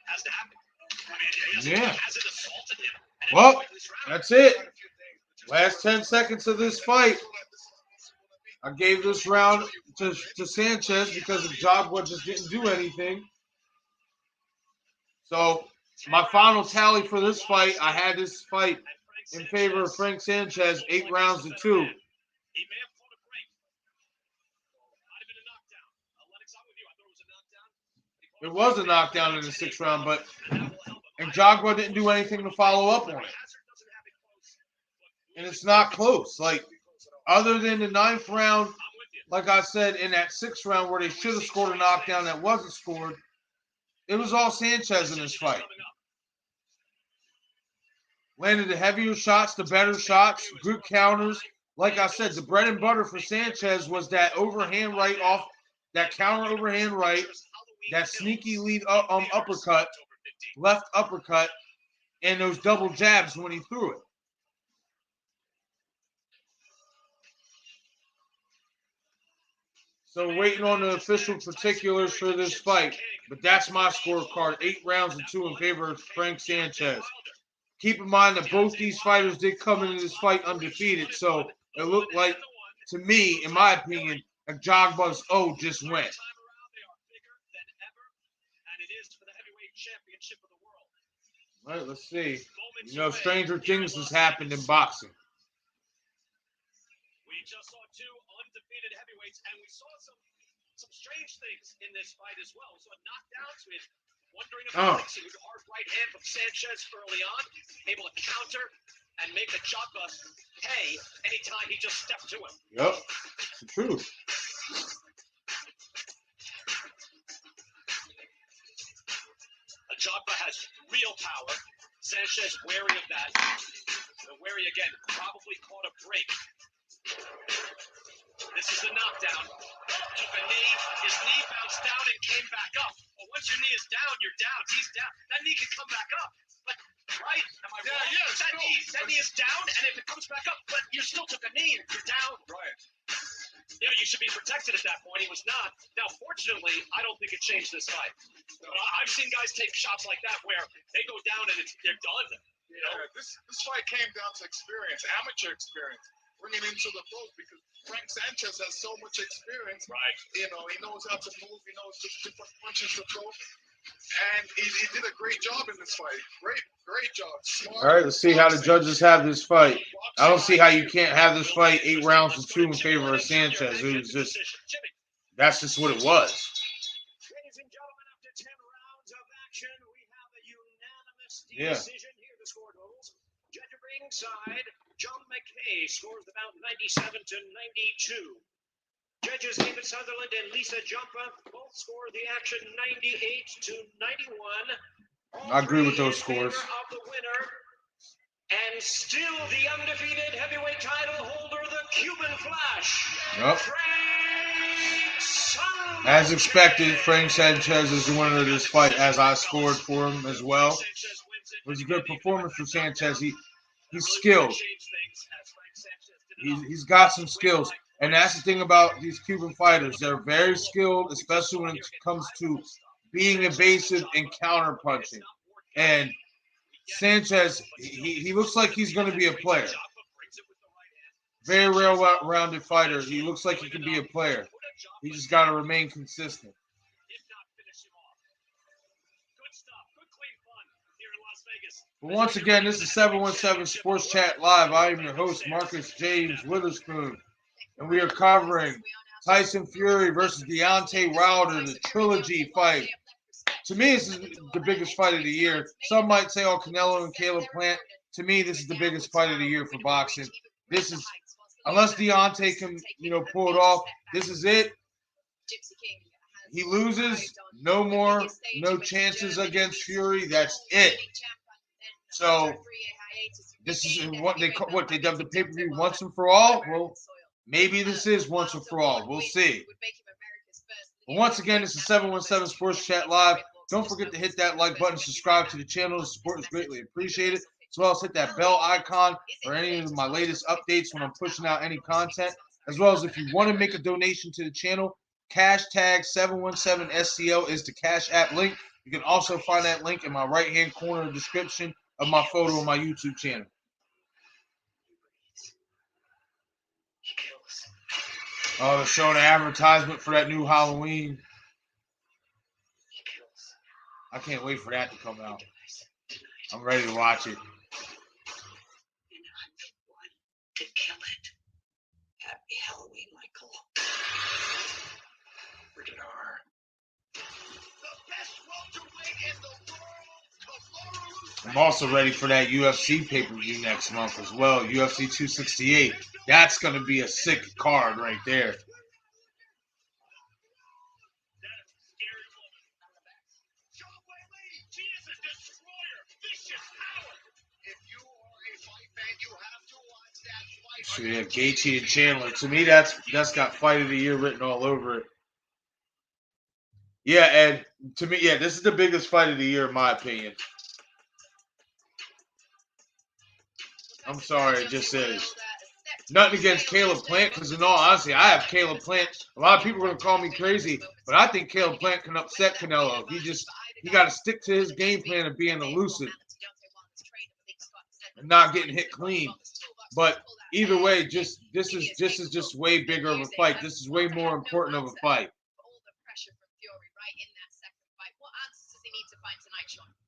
has to happen. I mean, he hasn't assaulted him. Well, that's it. Last 10 seconds of this fight. I gave this round to Sanchez because the Jabba just didn't do anything. So my final tally for this fight, I had this fight in favor of Frank Sanchez, 8 rounds to 2. He may have fought a break. Might have been a knockdown. Lennox, I'm with you. I thought it was a knockdown. It was a knockdown in the 6th round, but in and Jogba didn't do anything to follow up on it. And it's not close. Like, other than the 9th round, like I said, in that 6th round where they should have scored a knockdown that wasn't scored, it was all Sanchez in this fight. Landed the heavier shots, the better shots, good counters. Like I said, the bread and butter for Sanchez was that overhand right off, that counter overhand right, that sneaky lead uppercut, left uppercut, and those double jabs when he threw it. So waiting on the official particulars for this fight. But that's my scorecard. 8 rounds and 2 in favor of Frank Sanchez. Keep in mind that both these fighters did come into this fight undefeated. So it looked like, to me, in my opinion, a Jogba's O just went. All right, let's see. You know, stranger things has happened in boxing. We just saw 2 undefeated heavyweights, and we saw some strange things in this fight as well. So knockdowns with wondering about a hard right hand from Sanchez early on, able to counter and make the Jogba pay anytime he just stepped to him. Yep, it's the truth. Jogba has real power. Sanchez wary of that. Wary again, probably caught a break. This is the knockdown. Took a knee. His knee bounced down and came back up. Well, once your knee is down, you're down. He's down. That knee can come back up. But, right? Am I wrong? Yeah, that knee is down, and if it comes back up, but you still took a knee and you're down. Right. You know, you should be protected at that point. He was not. Now, fortunately, I don't think it changed this fight. I've seen guys take shots like that where they go down and they're done. You know? This fight came down to experience, amateur experience, bringing into the pros because Frank Sanchez has so much experience. Right. You know, he knows how to move. He knows the different punches to throw. And he did a great job in this fight. Great job. Smart. All right, let's see how the judges have this fight. I don't see how you can't have this fight 8 rounds to 2 in favor of Sanchez. It was just, that's just what it was. Ladies and gentlemen, after 10 rounds of action, we have a unanimous decision. Here the score totals. Judge at ringside, John McKay scores the bout 97 to 92. Judges David Sutherland and Lisa Jumpa both score the action 98 to 91. All I agree with those three in favor scores. of the winner, and still the undefeated heavyweight title holder, the Cuban Flash. Yep. Frank Sanchez. As expected, Frank Sanchez is the winner of this fight, as I scored for him as well. It was a good performance for Sanchez. He's skilled. He's got some skills. And that's the thing about these Cuban fighters. They're very skilled, especially when it comes to being evasive and counter punching. And Sanchez, he looks like he's going to be a player. Very well-rounded fighter. He looks like he can be a player. He just got to remain consistent. But once again, this is 717 Sports Chat Live. I am your host, Marcus James Witherspoon. And we are covering Tyson Fury versus Deontay Wilder, the trilogy fight. To me, this is the biggest fight of the year. Some might say, oh, Canelo and Caleb Plant. To me, this is the biggest fight of the year for boxing. This is, unless Deontay can, pull it off, this is it. He loses, no more, no chances against Fury. That's it. So this is what they done the pay-per-view once and for all. Well, maybe this is once and for all. We'll see. But once again, this is 717 Sports Chat Live. Don't forget to hit that like button, subscribe to the channel. The support is greatly appreciated. As well as hit that bell icon for any of my latest updates when I'm pushing out any content. As well as if you want to make a donation to the channel, hashtag 717SCL is the Cash App link. You can also find that link in my right-hand corner description of my photo on my YouTube channel. Oh, they're showing an advertisement for that new Halloween. I can't wait for that to come out. I'm ready to watch it. To kill it. Happy Halloween, Michael. Rated R. The best welterweight in the world, tomorrow I'm also ready for that UFC pay-per-view next month as well. UFC 268. That's going to be a sick card right there. So yeah, Gaethje and Chandler. To me, that's got fight of the year written all over it. Yeah, Ed. To me, yeah, this is the biggest fight of the year in my opinion. I'm sorry, it just is. Nothing against Caleb Plant, because in all honesty, I have Caleb Plant. A lot of people are going to call me crazy, but I think Caleb Plant can upset Canelo. He got to stick to his game plan of being elusive and not getting hit clean. But either way, this is just way bigger of a fight. This is way more important of a fight.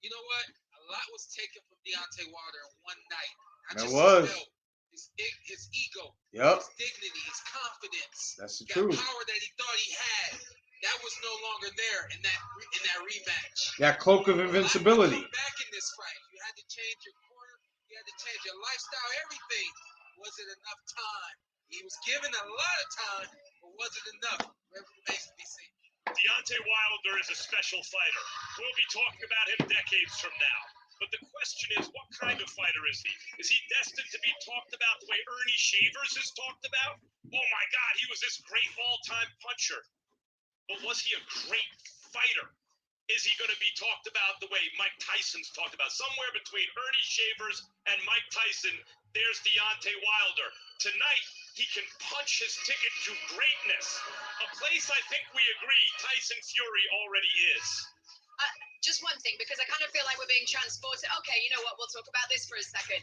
You know what? A lot was taken from Deontay Wilder in one night. It was. His ego, Yep. his dignity, his confidence. That's the that truth. Power that he thought he had, that was no longer there in that rematch. That cloak of invincibility. Back in this fight, you had to change your corner, you had to change your lifestyle, everything. Was it enough time? He was given a lot of time, but was it enough? It remains to be seen. Deontay Wilder is a special fighter. We'll be talking about him decades from now. But the question is, what kind of fighter is he? Is he destined to be talked about the way Ernie Shavers is talked about? Oh my God, he was this great all-time puncher. But was he a great fighter? Is he going to be talked about the way Mike Tyson's talked about? Somewhere between Ernie Shavers and Mike Tyson, there's Deontay Wilder. Tonight, he can punch his ticket to greatness. A place I think we agree Tyson Fury already is. Just one thing, because I kind of feel like we're being transported. Okay, you know what? We'll talk about this for a second.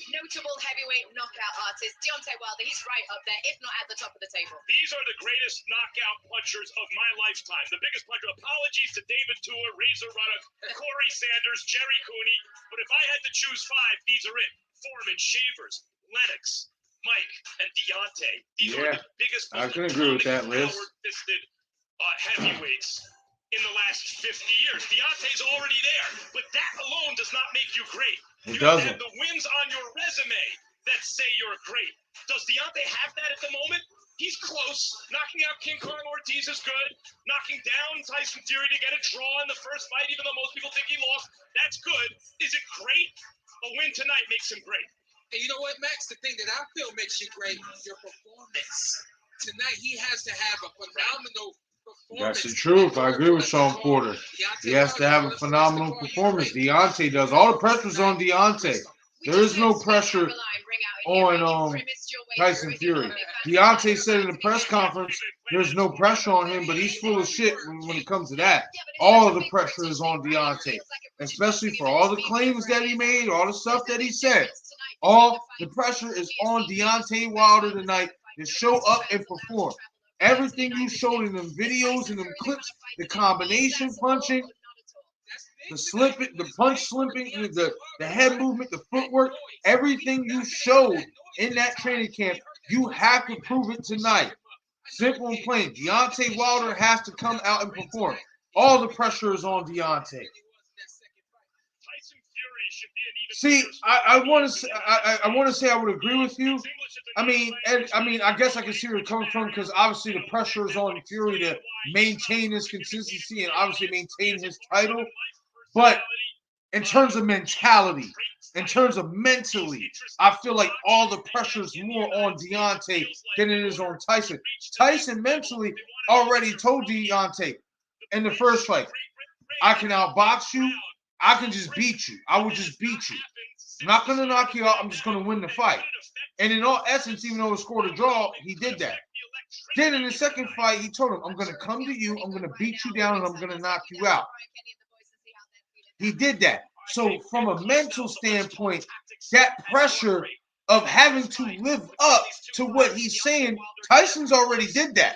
Notable heavyweight knockout artist, Deontay Wilder. He's right up there, if not at the top of the table. These are the greatest knockout punchers of my lifetime. The biggest puncher. Apologies to David Tua, Razor Ruddock, Corey Sanders, Jerry Cooney. But if I had to choose five, these are it. Foreman, Shavers, Lennox, Mike, and Deontay. These are the biggest, I can agree with that, Liz. Power-fisted heavyweights in the last 50 years. Deontay's already there, but that alone does not make you great. It You doesn't. have the wins on your resume that say you're great. Does Deontay have that at the moment? He's close. Knocking out King Kong Ortiz is good. Knocking down Tyson Fury to get a draw in the first fight, even though most people think he lost, that's good. Is it great? A win tonight makes him great. And you know what, Max? The thing that I feel makes you great is your performance. Tonight, he has to have a phenomenal performance. That's the truth. I agree with Sean Porter. He has to have a phenomenal performance. Deontay does. All the pressure's on Deontay. There is no pressure on Tyson Fury. Deontay said in the press conference there's no pressure on him, but he's full of shit when it comes to that. All of the pressure is on Deontay, especially for all the claims that he made, all the stuff that he said. All the pressure is on Deontay Wilder tonight to show up and perform. Everything you showed in them videos and them clips, the combination punching, the slipping, the punch slipping, the head movement, the footwork, everything you showed in that training camp, you have to prove it tonight. Simple and plain. Deontay Wilder has to come out and perform. All the pressure is on Deontay. See, I want to say I would agree with you. I mean, I guess I can see where you're coming from because obviously the pressure is on Fury to maintain his consistency and obviously maintain his title. But in terms of mentality, in terms of mentally, I feel like all the pressure is more on Deontay than it is on Tyson. Tyson mentally already told Deontay in the first fight, I can outbox you. I can just beat you. I will just beat you. I'm not going to knock you out. I'm just going to win the fight. And in all essence, even though it scored a draw, he did that. Then in the second fight, he told him, I'm going to come to you, I'm going to beat you down, and I'm going to knock you out. He did that. So from a mental standpoint, that pressure of having to live up to what he's saying, Tyson's already did that.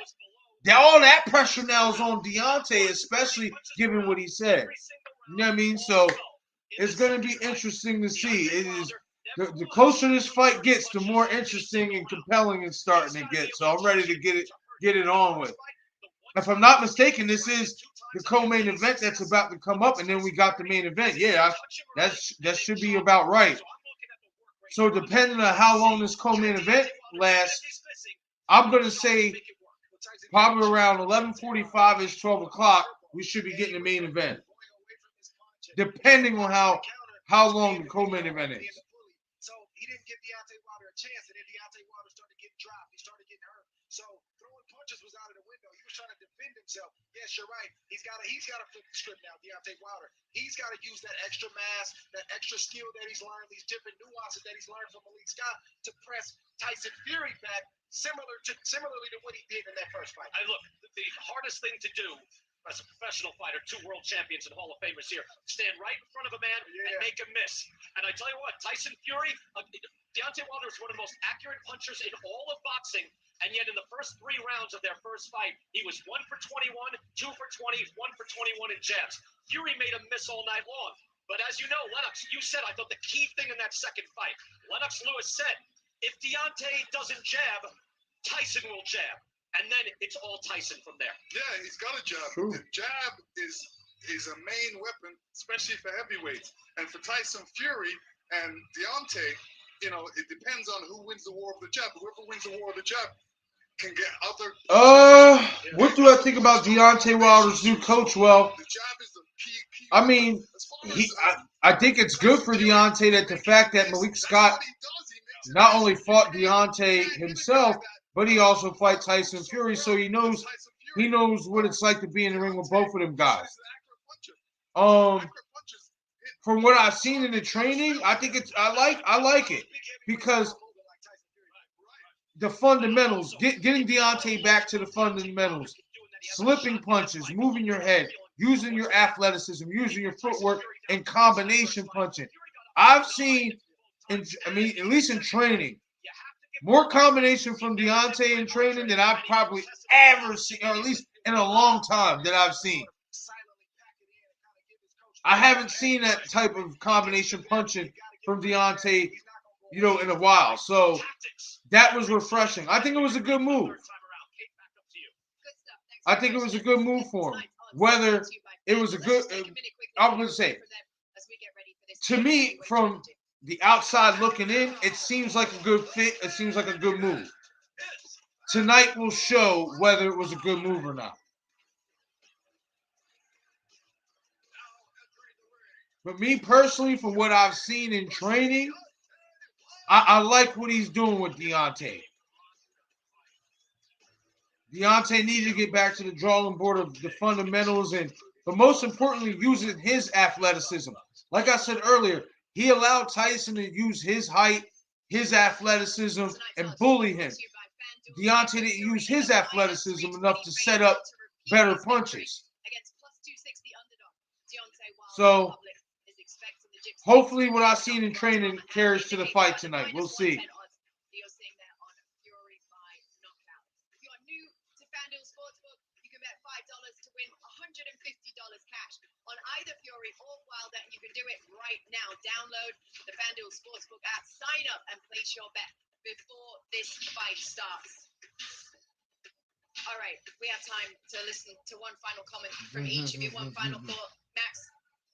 All that pressure now is on Deontay, especially given what he said. You know what I mean? So it's going to be interesting to see. It is the closer this fight gets, the more interesting and compelling it's starting to get. So I'm ready to get it on with. If I'm not mistaken, this is the co-main event that's about to come up, and then we got the main event. Yeah, that should be about right. So depending on how long this co-main event lasts, I'm gonna say probably around 11:45 is 12 o'clock. We should be getting the main event, depending on how long the co-main event is. So he didn't give Deontay Wilder a chance, and then Deontay Wilder started getting dropped. He started getting hurt. So throwing punches was out of the window. He was trying to defend himself. Yes, you're right. He's got to flip the script now, Deontay Wilder. He's got to use that extra mass, that extra skill that he's learned, these different nuances that he's learned from Malik Scott to press Tyson Fury back, similarly to what he did in that first fight. Look, the hardest thing to do as a professional fighter, 2 world champions and Hall of Famers here, stand right in front of a man and make him miss. And I tell you what, Tyson Fury, Deontay Wilder is one of the most accurate punchers in all of boxing. And yet in the first 3 rounds of their first fight, he was 1 for 21, 2 for 20, 1 for 21 in jabs. Fury made him miss all night long. But as you know, Lennox, you said, I thought the key thing in that second fight, Lennox Lewis said, if Deontay doesn't jab, Tyson will jab. And then it's all Tyson from there. Yeah, he's got a jab. True. The jab is a main weapon, especially for heavyweights. And for Tyson Fury and Deontay, it depends on who wins the war of the jab. Whoever wins the war of the jab can get other. What do I think about Deontay Wilder's new coach? Well, the jab is the key. I mean, I think it's good for Deontay that the fact that Malik Scott not only fought Deontay himself, but he also fight Tyson Fury, so he knows what it's like to be in the ring with both of them guys. From what I've seen in the training, I think I like it because the fundamentals, getting Deontay back to the fundamentals, slipping punches, moving your head, using your athleticism, using your footwork, and combination punching. I've seen, at least in training, more combination from Deontay in training than I've probably ever seen, or at least in a long time that I've seen. I haven't seen that type of combination punching from Deontay, in a while. So that was refreshing. I think it was a good move. I think it was a good move for him. Whether it was a good, I'm going to say, to me, from the outside looking in, it seems like a good fit. It seems like a good move. Tonight will show whether it was a good move or not. But me personally, from what I've seen in training, I like what he's doing with Deontay. Deontay needed to get back to the drawing board of the fundamentals, but most importantly, using his athleticism. Like I said earlier, he allowed Tyson to use his height, his athleticism, and bully him. Deontay didn't use his athleticism enough to set up better punches. So, hopefully what I've seen in training carries to the fight tonight. We'll see. On either Fury or Wilder, and you can do it right now. Download the FanDuel Sportsbook app, sign up, and place your bet before this fight starts. All right, we have time to listen to one final comment from each of you. One final thought, Max.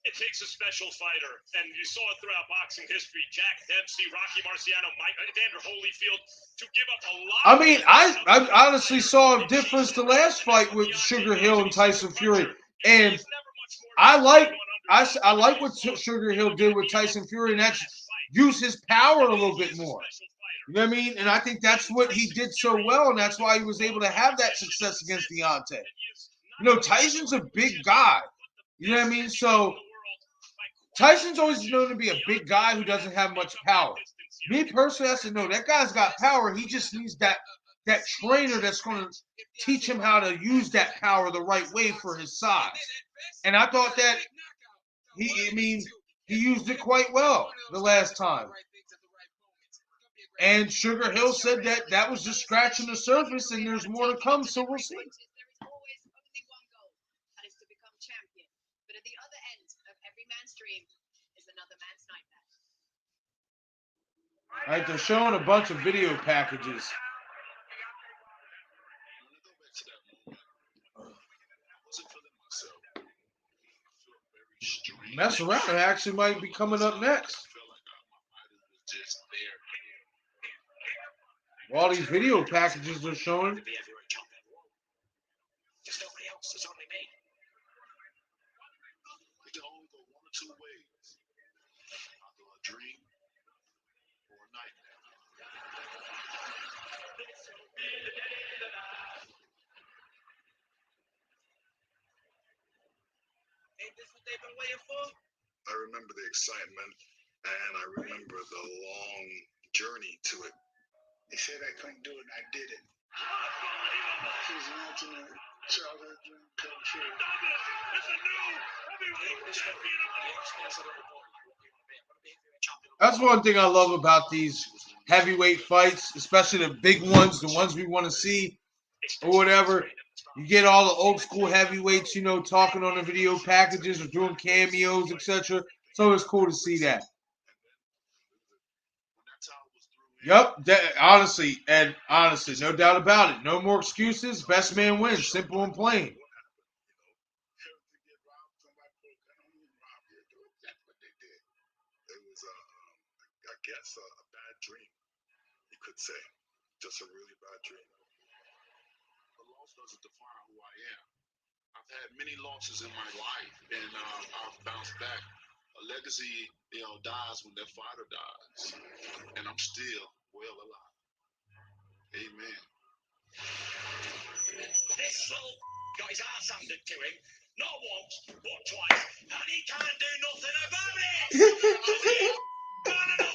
It takes a special fighter, and you saw it throughout boxing history. Jack Dempsey, Rocky Marciano, Evander Holyfield, to give up a lot. I honestly saw a difference the last fight with Sugar Hill and Tyson Fury, and I like what Sugar Hill did with Tyson Fury, and that's use his power a little bit more. You know what I mean? And I think that's what he did so well, and that's why he was able to have that success against Deontay. Tyson's a big guy. You know what I mean? So Tyson's always known to be a big guy who doesn't have much power. Me personally, I said, no, that guy's got power. He just needs that trainer that's going to teach him how to use that power the right way for his size. And I thought that he used it quite well the last time. And Sugar Hill said that was just scratching the surface and there's more to come, so we'll see. All right, they're showing a bunch of video packages. Mess around, it actually might be coming up next. All these video packages they're showing. There's nobody else. There's only me. We can only go one or two ways. Either a dream or a nightmare. Ain't this what they've been waiting for? I remember the excitement, and I remember the long journey to it. They said I couldn't do it, and I did it. It was an ultimate childhood dream come true. That's one thing I love about these heavyweight fights, especially the big ones, the ones we want to see or whatever. You get all the old school heavyweights, you know, talking on the video packages or doing cameos, etc. So it's cool to see that. Yep, honestly, no doubt about it. No more excuses. Best man wins. Simple and plain. It was, I guess, a bad dream, you could say. Just a really bad dream. The loss doesn't define who I am. I've had many losses in my life, and I've bounced back. A legacy, dies when their fighter dies, and I'm still well alive. Amen. This little guy's ass handed to him, not once, but twice, and he can't do nothing about it! Man enough!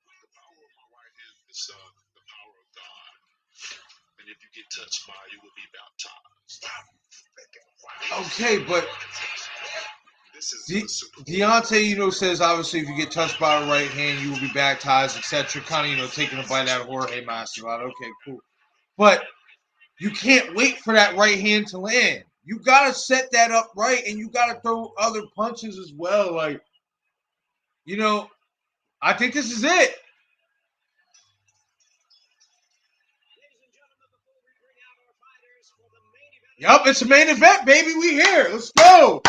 The power of my right hand is the power of God. And if you get touched by it, you will be baptized. Okay, but This is Deontay, says obviously if you get touched by the right hand, you will be baptized, etc. Kind of, taking a bite out of Jorge Masvidal. Okay, cool. But you can't wait for that right hand to land. You got to set that up right, and you got to throw other punches as well. Like, I think this is it. Yup, it's a main event, baby. We here. Let's go.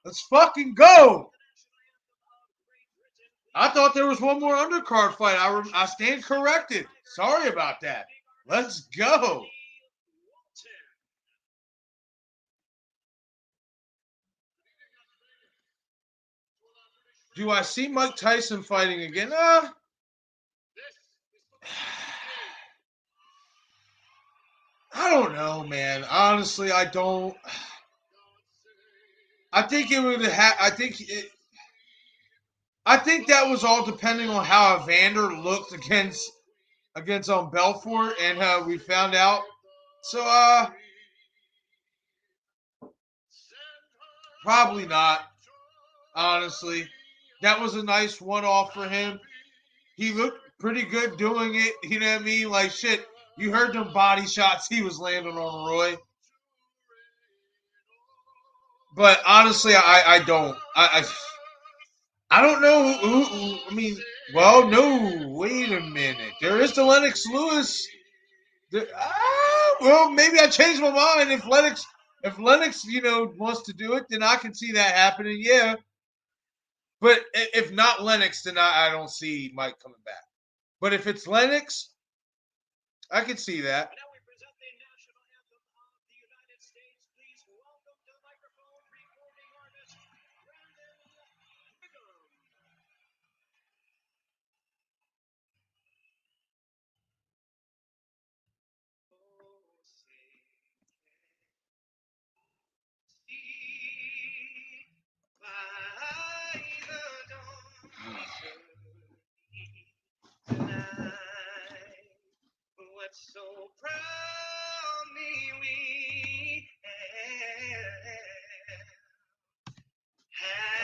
Let's fucking go. I thought there was one more undercard fight. I stand corrected. Sorry about that. Let's go. Do I see Mike Tyson fighting again? I don't know, man. Honestly, I don't. I think it would have. I think that was all depending on how Evander looked against Belfort, and we found out. So, probably not. Honestly, that was a nice one-off for him. He looked pretty good doing it. You know what I mean? Like, shit, you heard them body shots he was landing on Roy. But honestly, I don't. I don't know who. I mean, well, no. Wait a minute. There is the Lennox Lewis. Well, maybe I changed my mind. If Lennox, wants to do it, then I can see that happening. Yeah. But if not Lennox, then I don't see Mike coming back. But if it's Lennox, I can see that. So proudly we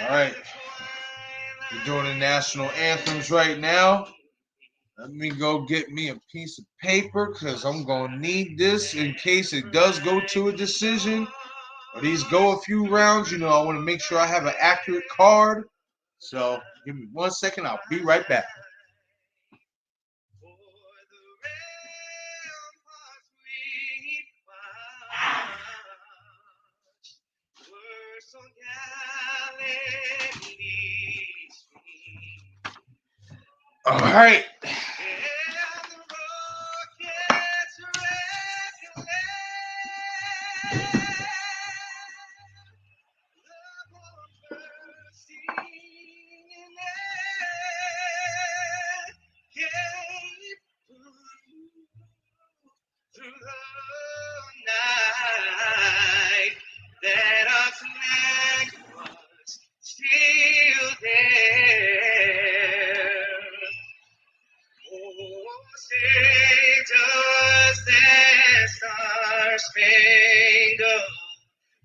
All right. We're doing the national anthems right now. Let me go get me a piece of paper because I'm going to need this in case it does go to a decision or these go a few rounds. I want to make sure I have an accurate card. So give me 1 second. I'll be right back. All right. That our flag was still there. Oh, say does that star-spangled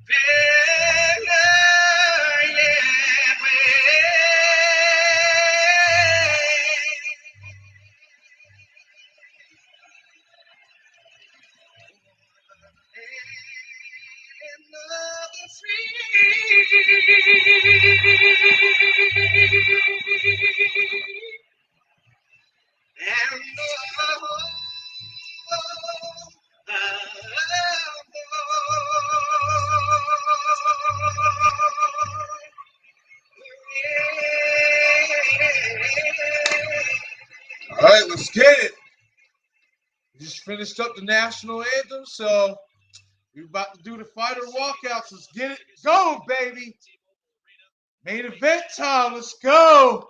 banner yet All right, let's get it. We just finished up the national anthem, so we're about to do the fighter walkouts. Let's get it. Go, baby. Main event time. Let's go.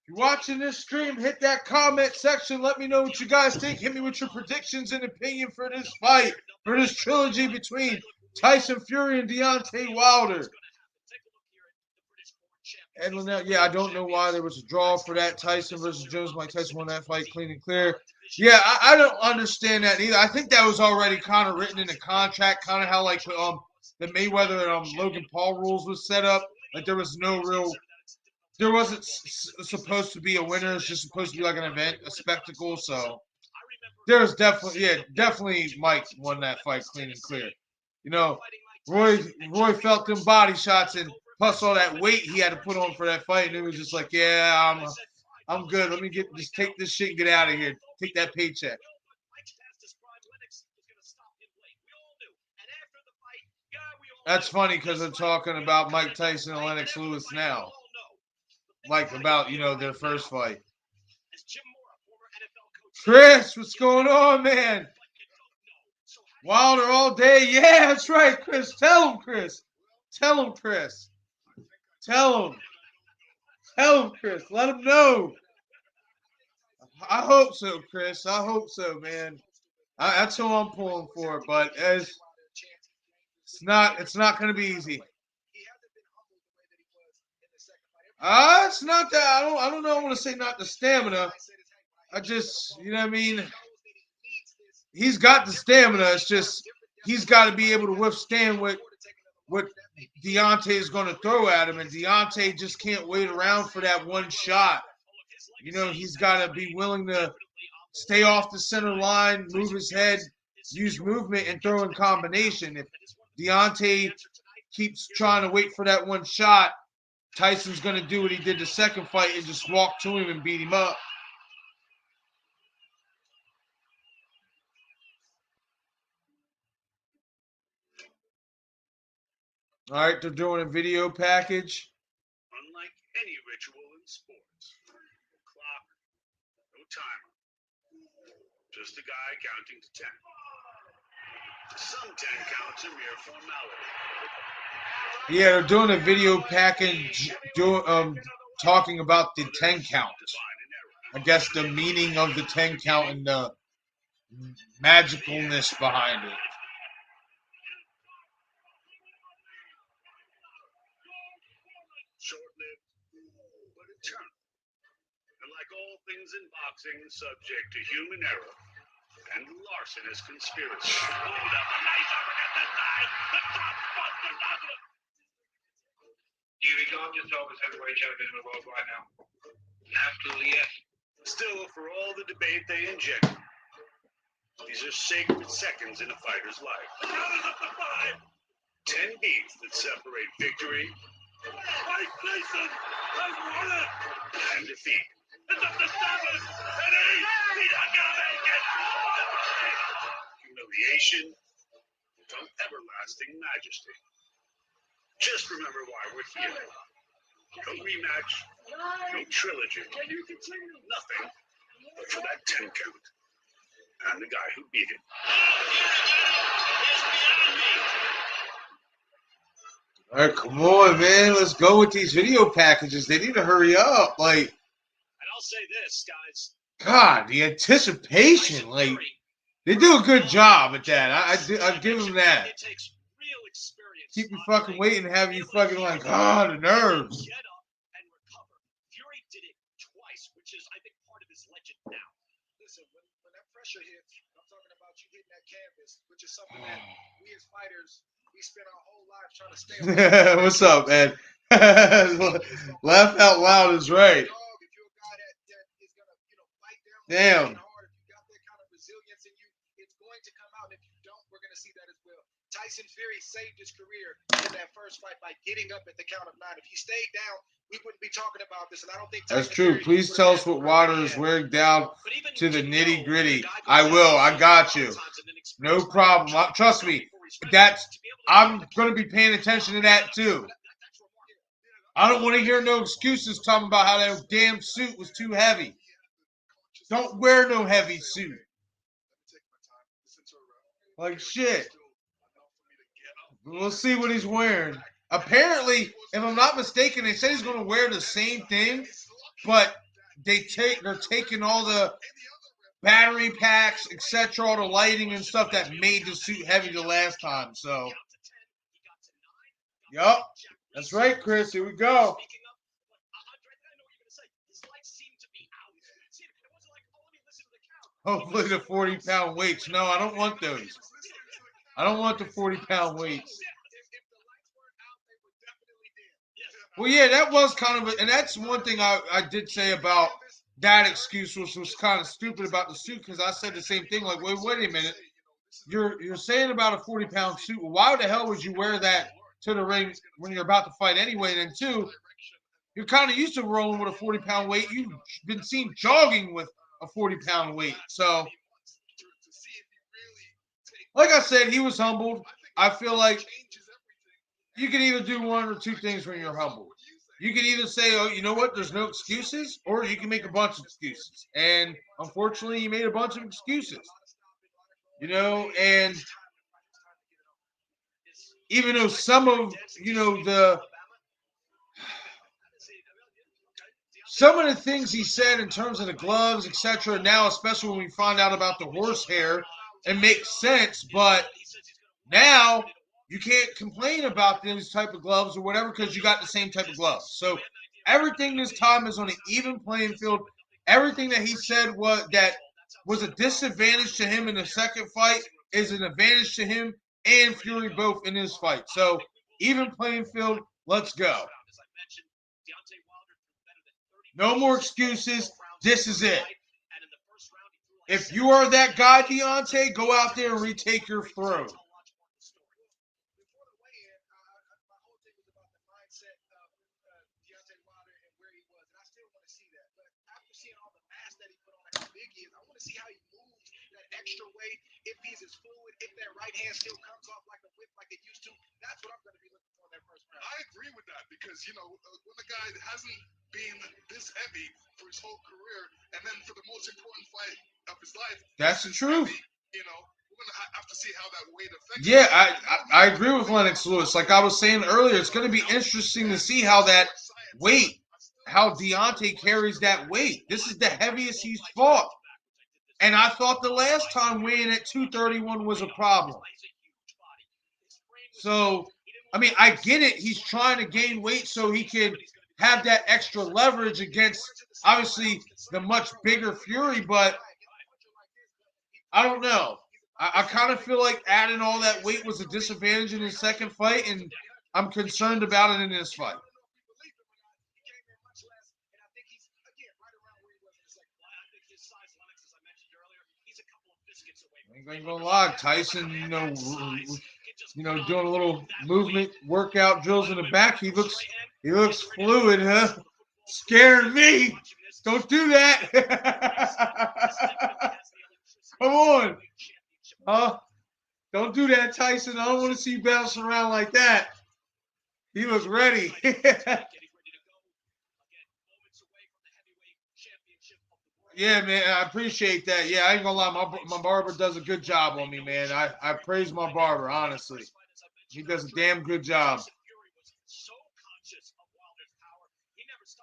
If you're watching this stream, hit that comment section. Let me know what you guys think. Hit me with your predictions and opinion for this fight, for this trilogy between Tyson Fury and Deontay Wilder. And LINEAL, yeah, I don't know why there was a draw for that. Tyson versus Jones. Mike Tyson won that fight clean and clear. Yeah, I don't understand that either. I think that was already kind of written in the contract, kind of how like the Mayweather and Logan Paul rules was set up. Like there was no real, there wasn't supposed to be a winner. It's just supposed to be like an event, a spectacle. So there's definitely Mike won that fight clean and clear. You know, Roy felt them body shots and plus all that weight he had to put on for that fight, and it was just like, yeah, I'm good. Let me just take this shit and get out of here. Take that paycheck. That's funny because they're talking about Mike Tyson and Lennox Lewis now. Like about, their first fight. Chris, what's going on, man? Wilder all day. Yeah, that's right, Chris. Tell him, Chris. Tell him, Chris. Tell him. Tell him, Chris. Let him know. I hope so, Chris. I hope so, man. That's who I'm pulling for, but it's not going to be easy. It's not that. I don't know. I want to say not the stamina. I just, you know what I mean? He's got the stamina. It's just he's got to be able to withstand what Deontay is going to throw at him, and Deontay just can't wait around for that one shot. He's got to be willing to stay off the center line, move his head, use movement, and throw in combination. If Deontay keeps trying to wait for that one shot, Tyson's going to do what he did the second fight and just walk to him and beat him up. All right, they're doing a video package. Unlike any ritual in sports, no clock, no timer, just a guy counting to 10. Some 10 counts are mere formality. Yeah, they're doing a video package talking about the 10 count. I guess the meaning of the 10 count and the magicalness behind it. Short-lived, but eternal. And like all things in boxing, subject to human error and larcenous conspiracy. Do you regard yourself as heavyweight champion of the world right now? Absolutely, yes. Still, for all the debate they inject, these are sacred seconds in a fighter's life. 10 beats that separate victory and defeat. It's up to 7, and 8. He's not gonna make it. Humiliation from everlasting majesty. Just remember why we're here. No rematch, no trilogy, nothing but for that 10 count. And the guy who beat him. All right, come on, man. Let's go with these video packages. They need to hurry up. Like, And I'll say this, guys. God, the anticipation. Like, they do a good job at that. I give them that. It takes real experience. Keep you fucking waiting and have you fucking like, the nerves. Get up and recover. Fury did it twice, which is, I think, part of his legend now. Listen, when that pressure hits, I'm talking about you hitting that canvas, which is something that we as fighters, we spend our whole lives trying to stay away. What's up, man? Laugh out loud is right. If you're a guy that is gonna, fight down Damn. hard, if you got that kind of resilience in you, it's going to come out. And if you don't, we're gonna see that as well. Tyson Fury saved his career in that first fight by getting up at the count of 9. If he stayed down, we wouldn't be talking about this. And I don't think That's Tyson true. Fury Please would tell have us what that water career is he had. wearing down to the nitty gritty. I will. I got you. No problem. Trust me. I'm gonna be paying attention to that too. I don't want to hear no excuses talking about how that damn suit was too heavy. Don't wear no heavy suit. Like shit. We'll see what he's wearing. Apparently, if I'm not mistaken, they said he's going to wear the same thing, but they're taking all the battery packs, etc., all the lighting and stuff that made the suit heavy the last time. So, yup, that's right, Chris. Here we go. Hopefully the 40-pound weights. No, I don't want those. I don't want the 40-pound weights. Well, yeah, that was kind of, and that's one thing I did say about that excuse, which was kind of stupid about the suit, because I said the same thing. Like, wait a minute, you're saying about a 40-pound suit. Well, why the hell would you wear that to the ring when you're about to fight anyway? And then two, you're kind of used to rolling with a 40-pound weight. You've been seen jogging with a 40-pound weight. So, like I said, he was humbled. I feel like you can either do one or two things when you're humbled. You can either say, oh, you know what, there's no excuses, or you can make a bunch of excuses. And unfortunately, he made a bunch of excuses. And even though some of, some of the things he said in terms of the gloves, etc., now, especially when we find out about the horsehair, it makes sense, but now you can't complain about those type of gloves or whatever because you got the same type of gloves. So everything this time is on an even playing field. Everything that he said that was a disadvantage to him in the second fight is an advantage to him and Fury both in this fight. So even playing field, let's go. No more excuses. This is it. If you are that guy, Deontay, go out there and retake your throne. See how he moves that extra weight, if he's as fluid, if that right hand still comes off like a whip like it used to. That's what I'm going to be looking for in that first round. I agree with that because, when a guy hasn't been this heavy for his whole career, and then for the most important fight of his life, that's the truth. Heavy, we're going to have to see how that weight affects him. Yeah, I agree with Lennox Lewis. Like I was saying earlier, it's going to be interesting to see how that weight, how Deontay carries that weight. This is the heaviest he's fought. And I thought the last time weighing at 231 was a problem. So, I get it. He's trying to gain weight so he can have that extra leverage against, obviously, the much bigger Fury. But I don't know. I kind of feel like adding all that weight was a disadvantage in his second fight, and I'm concerned about it in this fight. I ain't gonna lie, Tyson, doing a little movement workout drills in the back. He looks fluid, huh? Scaring me. Don't do that. Come on. Don't do that, Tyson. I don't want to see you bouncing around like that. He looks ready. Yeah, man, I appreciate that. Yeah, I ain't gonna lie, my barber does a good job on me, man. I praise my barber, honestly. He does a damn good job.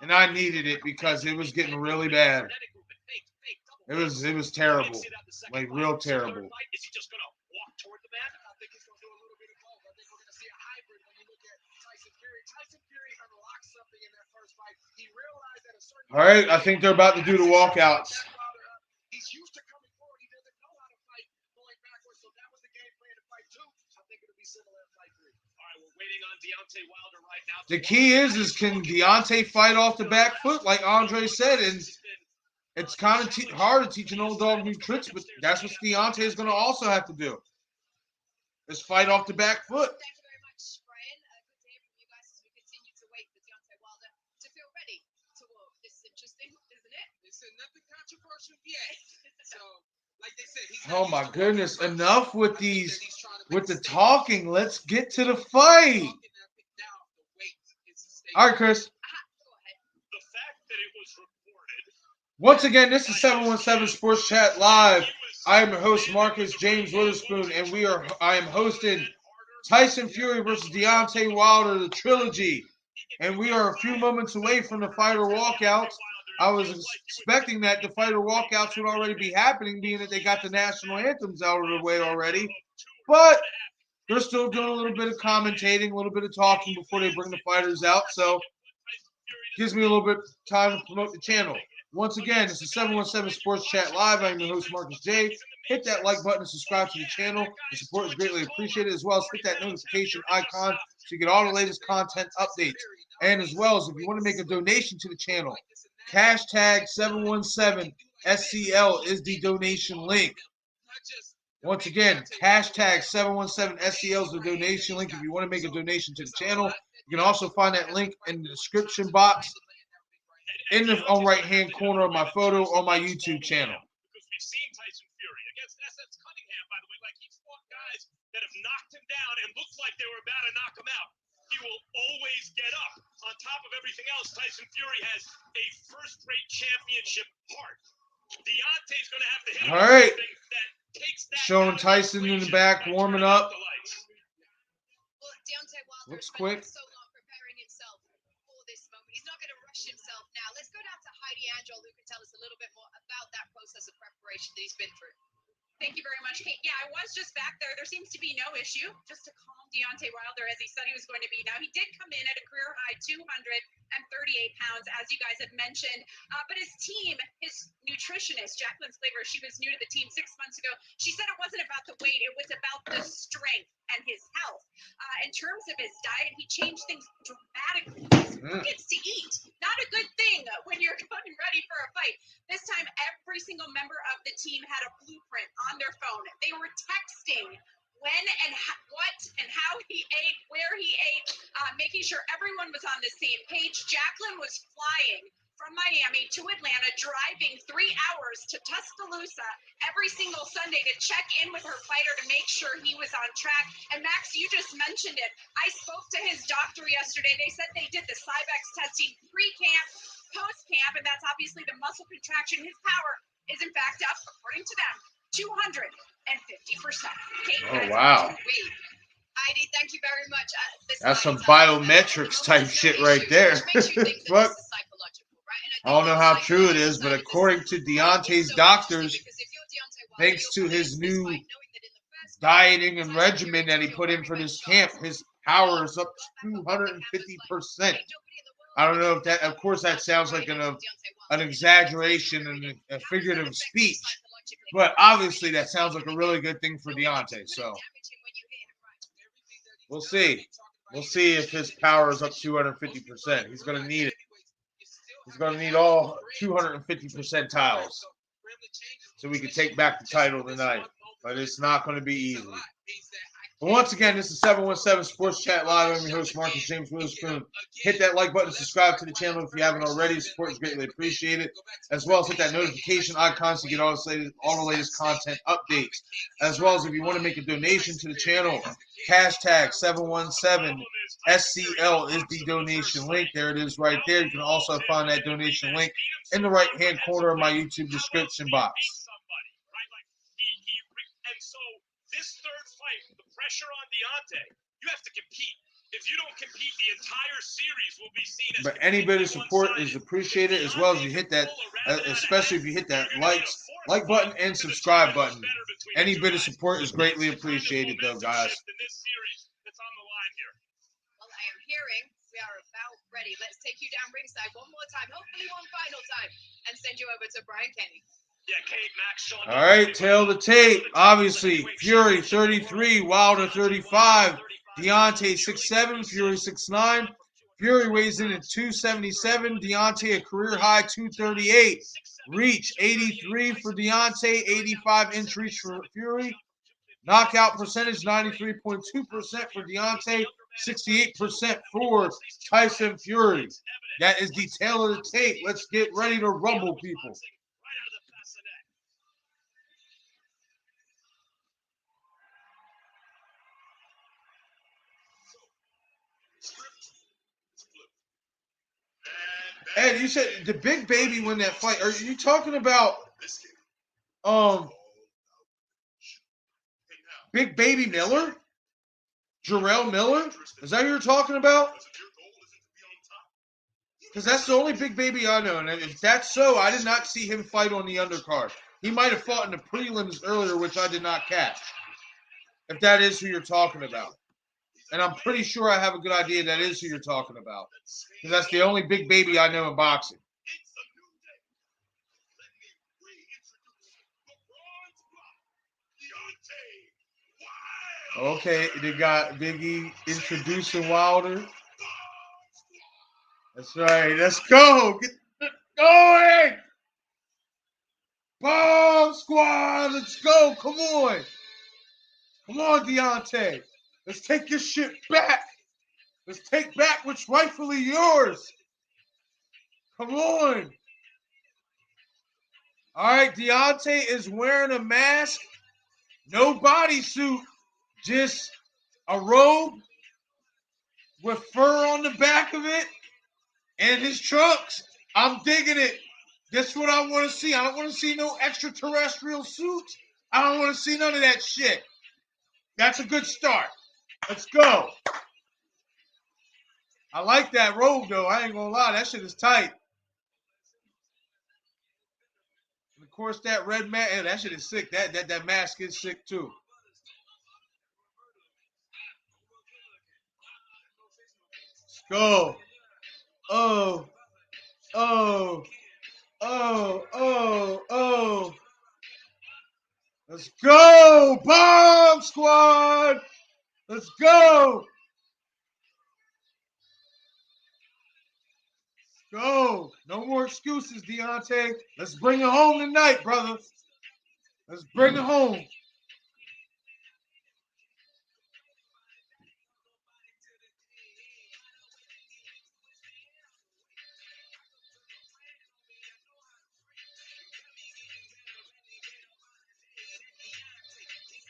And I needed it because it was getting really bad. It was terrible. Like real terrible. Is he just gonna walk toward the mat? I think he's going to do a little bit of both. I think we're going to see a hybrid when you look at Tyson Fury. Tyson Fury unlocked something in that first fight. He realized that a certain. All right, I think they're about to do the walkouts. He's used to coming forward. He doesn't know how to fight going backwards. So that was the game plan to fight 2. I think it'll be similar in fight 3. All right, we're waiting on Deontay Wilder right now. The key is can Deontay fight off the back foot, like Andre said, and it's kind of hard to teach an old dog new tricks, but that's what Deontay is going to also have to do. Is fight off the back foot. Thank you very much, Brian. Good to hear from you guys as we continue to wait for Deontay Wilder to feel ready to walk. This is interesting, isn't it? They said nothing controversial yet. So, like they said, he's Oh my goodness! Enough with the talking. Let's get to the fight. All right, Chris. Go ahead. The fact that it was reported. Once again, this is 717 Sports Chat Live. I am your host, Marcus James Witherspoon, and I am hosting Tyson Fury versus Deontay Wilder, the trilogy. And we are a few moments away from the fighter walkouts. I was expecting that the fighter walkouts would already be happening, being that they got the national anthems out of the way already. But they're still doing a little bit of commentating, a little bit of talking before they bring the fighters out. So gives me a little bit of time to promote the channel. Once again, this is 717 Sports Chat Live. I'm your host, Marcus J. Hit that like button and subscribe to the channel. The support is greatly appreciated, as well as hit that notification icon so you get all the latest content updates. And as well as if you want to make a donation to the channel, hashtag 717 SCL is the donation link. Once again, hashtag 717 SCL is the donation link if you want to make a donation to the channel. You can also find that link in the description box in the right-hand corner of my photo on my YouTube channel. Because we've seen Tyson Fury against SS Cunningham, by the way, like he's fought guys that have knocked him down and looked like they were about to knock him out. He will always get up. On top of everything else, Tyson Fury has a first-rate championship heart. Deontay's going to have to hit him. All right. That takes that Showing Tyson in the back, warming up. Well, Deontay Wilder Looks has quick. spent so long preparing himself for this moment. He's not going to rush himself now. Let's go down to Heidi Angel, who can tell us a little bit more about that process of preparation that he's been through. Thank you very much, Kate. Yeah, I was just back there. There seems to be no issue. Just to calm Deontay Wilder as he said he was going to be. Now, he did come in at a career high 238 pounds, as you guys have mentioned. But his team, his nutritionist, Jacqueline Slaver, she was new to the team 6 months ago. She said it wasn't about the weight. It was about the strength and his health. In terms of his diet, he changed things dramatically. Who gets to eat? Not a good thing when you're getting ready for a fight. This time, every single member of the team had a blueprint on their phone. They were texting when and what and how he ate, where he ate, making sure everyone was on the same page. Jacqueline was flying from Miami to Atlanta, driving 3 hours to Tuscaloosa every single Sunday to check in with her fighter to make sure he was on track. And Max, you just mentioned it. I spoke to his doctor yesterday. They said they did the Cybex testing pre-camp, post-camp, and that's obviously the muscle contraction. His power is in fact up, according to them, 250%. Oh, wow. Heidi, thank you very much. That's some biometrics type shit right there. Fuck. I don't know how true it is, but according to Deontay's doctors, thanks to his new dieting and regimen that he put in for this camp, his power is up to 250%. I don't know if that, of course, that sounds like an exaggeration and a figurative speech, but obviously that sounds like a really good thing for Deontay. So we'll see. We'll see if his power is up 250%. He's going to need it. He's going to need all 250 percentiles so we can take back the title tonight. But it's not going to be easy. But once again, this is 717 Sports Chat Live. I'm your host, Marcus James Witherspoon. Hit that like button, subscribe to the channel if you haven't already. Support is greatly appreciated. As well as hit that notification icon so you get all the latest content updates. As well as if you want to make a donation to the channel, hashtag 717 SCL is the donation link. There it is right there. You can also find that donation link in the right-hand corner of my YouTube description box. And so this third fight, the pressure on Deontay, you have to compete. If you don't compete, the entire series will be seen as. But any bit of support is appreciated, as well as you hit that, especially if you hit that like button and subscribe button. Any bit of support is greatly appreciated, though, guys. Well, I am hearing we are about ready. Let's take you down ringside one more time, hopefully one final time, and send you over to Brian Kenny. All right, tail the tape. Obviously, Fury 33, Wilder 35, Deontay 6'7", Fury 6'9". Fury weighs in at 277, Deontay a career high 238. Reach 83 for Deontay, 85-inch reach for Fury. Knockout percentage 93.2% for Deontay, 68% for Tyson Fury. That is the tail of the tape. Let's get ready to rumble, people. Ed, you said the big baby win that fight. Are you talking about Big Baby Miller? Jarrell Miller? Is that who you're talking about? Because that's the only big baby I know. And if that's so, I did not see him fight on the undercard. He might have fought in the prelims earlier, which I did not catch. If that is who you're talking about. And I'm pretty sure I have a good idea that is who you're talking about. Because that's the only big baby I know in boxing. Okay, they got Big E introducing Wilder. That's right. Let's go. Get going. Bomb Squad. Let's go. Come on. Come on, Deontay. Let's take your shit back. Let's take back what's rightfully yours. Come on. All right, Deontay is wearing a mask. No bodysuit. Just a robe with fur on the back of it and his trunks. I'm digging it. That's what I want to see. I don't want to see no extraterrestrial suits. I don't want to see none of that shit. That's a good start. Let's go. I like that robe, though. I ain't going to lie. That shit is tight. And, of course, that red mask. Hey, that shit is sick. That mask is sick, too. Let's go. Oh. Oh. Oh. Oh. Oh. Let's go. Bomb Squad. Let's go. Go. No more excuses, Deontay. Let's bring it home tonight, brother. Let's bring it home.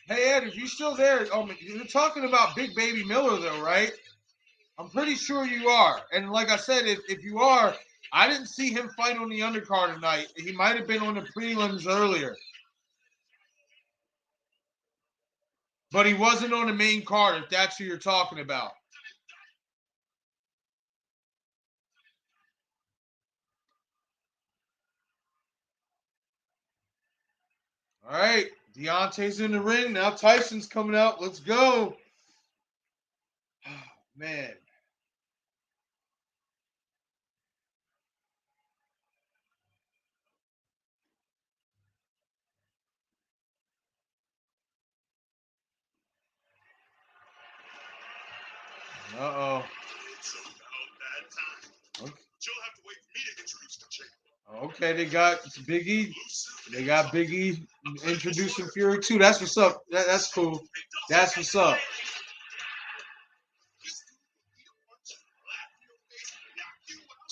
Hey, Ed, if you're still there, you're talking about Big Baby Miller, though, right? I'm pretty sure you are. And like I said, if you are, I didn't see him fight on the undercard tonight. He might have been on the prelims earlier. But he wasn't on the main card, if that's who you're talking about. All right. Deontay's in the ring. Now Tyson's coming out. Let's go. Oh, man. Uh-oh. It's about that time. Okay. But you'll have to wait for me to introduce the champ. Okay, they got Biggie. They got Biggie introducing Fury too. That's what's up. That's cool. That's what's up.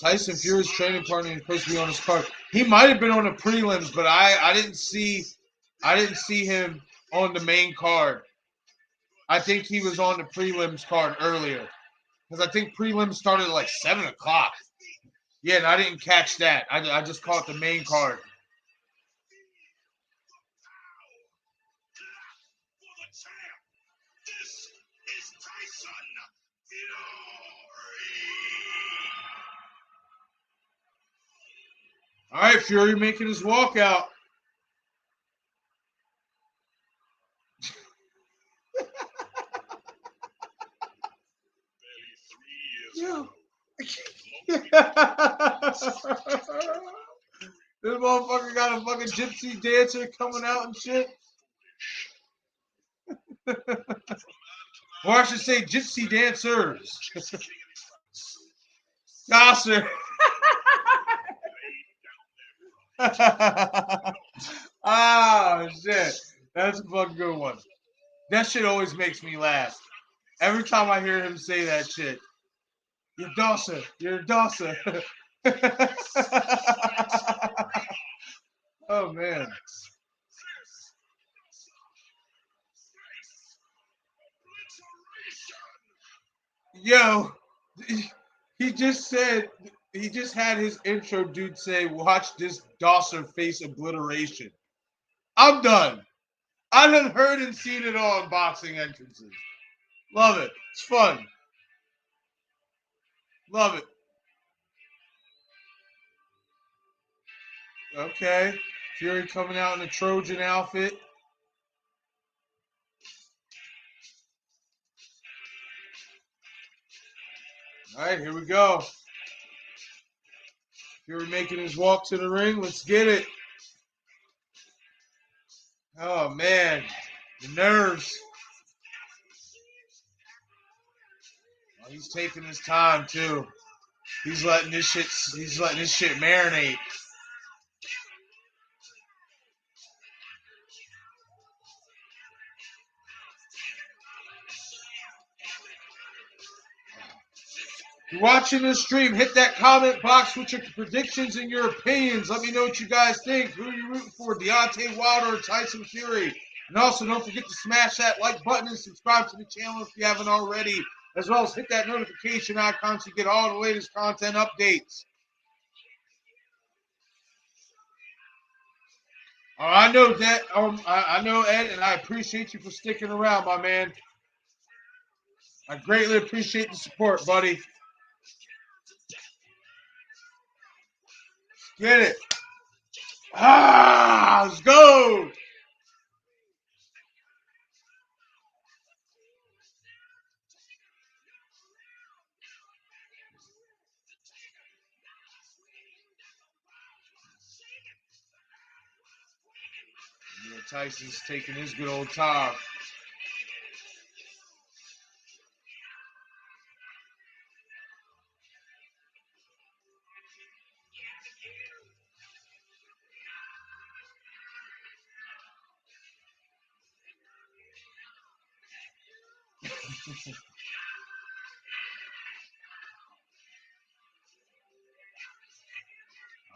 Tyson Fury's training partner is supposed to be on his card. He might have been on the prelims, but I didn't see him on the main card. I think he was on the prelims card earlier because I think prelims started at like 7 o'clock. Yeah, and I didn't catch that. I just caught the main card. All right, Fury making his walkout. Yeah. This motherfucker got a fucking gypsy dancer coming out and shit. Or I should say gypsy dancers. Dosser. Ah, shit. That's a fucking good one. That shit always makes me laugh. Every time I hear him say that shit. You're Dosser. You're a Dosser. Oh, man. Yo, he just had his intro dude say, watch this Dosser face obliteration. I'm done. I done heard and seen it all in boxing entrances. Love it. It's fun. Love it. Okay. Fury coming out in a Trojan outfit. All right, here we go. Fury making his walk to the ring. Let's get it. Oh, man. The nerves. Oh, he's taking his time, too. He's letting this shit marinate. If you're watching this stream, hit that comment box with your predictions and your opinions. Let me know what you guys think. Who are you rooting for, Deontay Wilder or Tyson Fury? And also, don't forget to smash that like button and subscribe to the channel if you haven't already, as well as hit that notification icon so you get all the latest content updates. I know that. I know, Ed, and I appreciate you for sticking around, my man. I greatly appreciate the support, buddy. Get it. Let's go. Tyson's taking his good old time.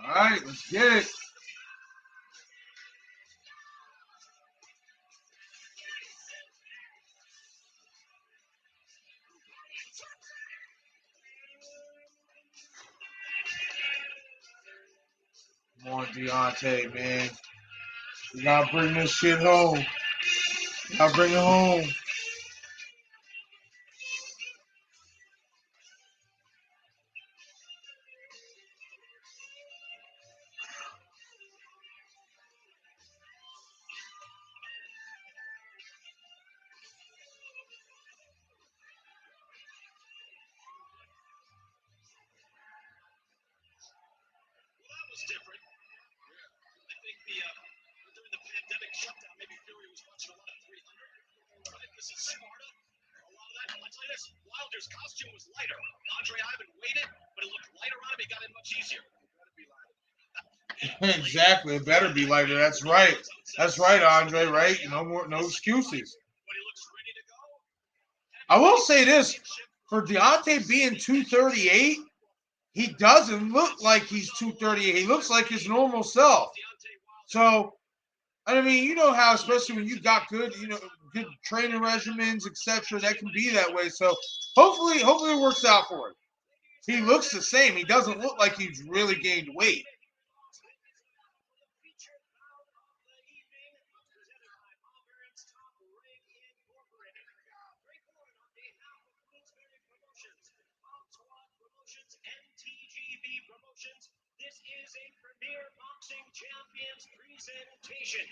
All right, let's get it. Come on, Deontay, man. You gotta bring this shit home. You gotta bring it home. Was different. I think during the pandemic shutdown, maybe Fury was watching a lot of 300. Right? This is Sparta. A lot of that. I'll tell you this: Wilder's costume was lighter. Andre Ivan waited, but it looked lighter on him. He got in much easier. Exactly. It better be lighter. That's right. That's right, Andre. Right? No excuses. I will say this: for Deontay being 238, he doesn't look like he's 238. He looks like his normal self. So, I mean, you know how, especially when you got good, good training regimens, etc., that can be that way. So, hopefully it works out for him. He looks the same. He doesn't look like he's really gained weight. This is a Premier Boxing Champions presentation.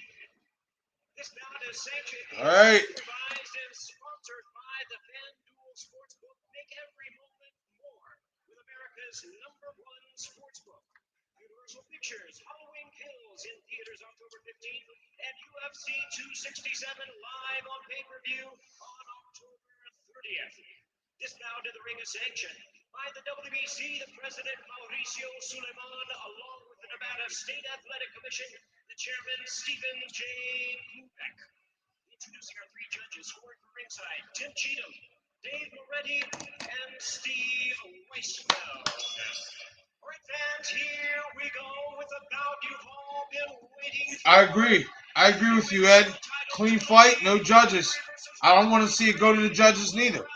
This bout is sanctioned, All right. supervised, and sponsored by the FanDuel Sportsbook. Make every moment more with America's #1 sportsbook. Universal Pictures, Halloween Kills in theaters October 15th, and UFC 267 live on pay-per-view on October 30th. This bout in the ring is sanctioned by the WBC, the President Mauricio Suleiman, along with the Nevada State Athletic Commission, the Chairman Stephen J. Blubeck. Introducing our 3 judges scoring from ringside: Tim Cheatham, Dave Moretti, and Steve Weisfeld. All right, fans, here we go with the bout you've all been waiting for. I agree with you, Ed. Clean fight, no judges. I don't want to see it go to the judges neither.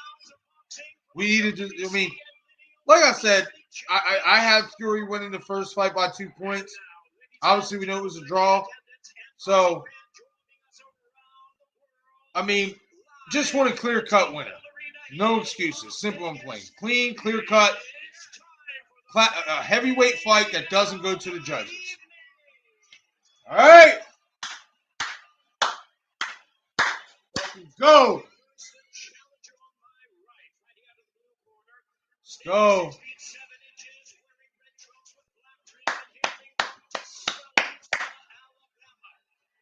We needed to. I mean, like I said, I have Fury winning the first fight by 2 points. Obviously, we know it was a draw. So, I mean, just want a clear-cut winner. No excuses. Simple and plain. Clean, clear-cut, a heavyweight fight that doesn't go to the judges. All right. Let's go. Let's go.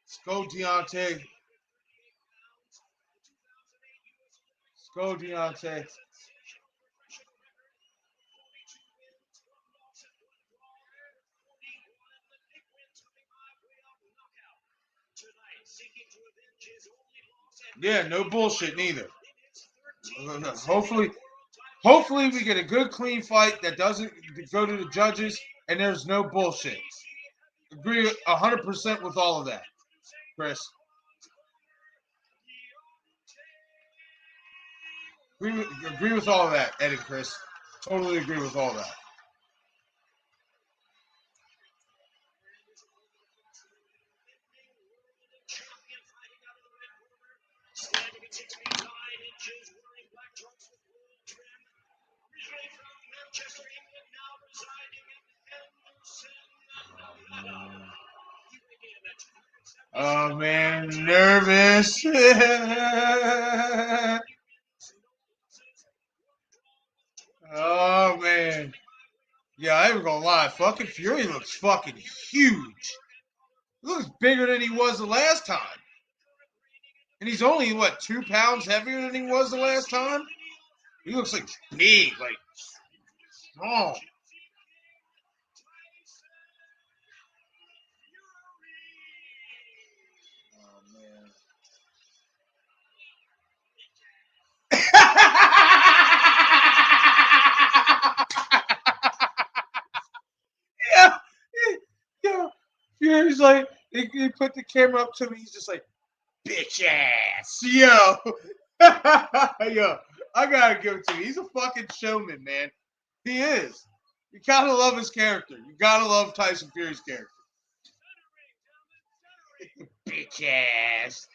Let's go, Deontay. Let's go, Deontay. Yeah, no bullshit neither. Hopefully we get a good clean fight that doesn't go to the judges and there's no bullshit. Agree 100% with all of that, Chris. Agree with all of that, Ed and Chris. Totally agree with all that. Standing at 6 feet 9 inches, wearing black trunks with gold trim. Originally from Manchester, England, now residing in Henderson, Nevada. Oh man, nervous. Oh man. Yeah, I ain't gonna lie. Fucking Fury looks fucking huge. He looks bigger than he was the last time. And he's only, 2 pounds heavier than he was the last time? He looks like big, like strong. Oh, man. Yeah. Yeah. Fury's like, he put the camera up to me. He's just like, bitch ass. Yo. Yo. I gotta give it to you. He's a fucking showman, man. He is. You gotta love his character. You gotta love Tyson Fury's character. Bitch ass.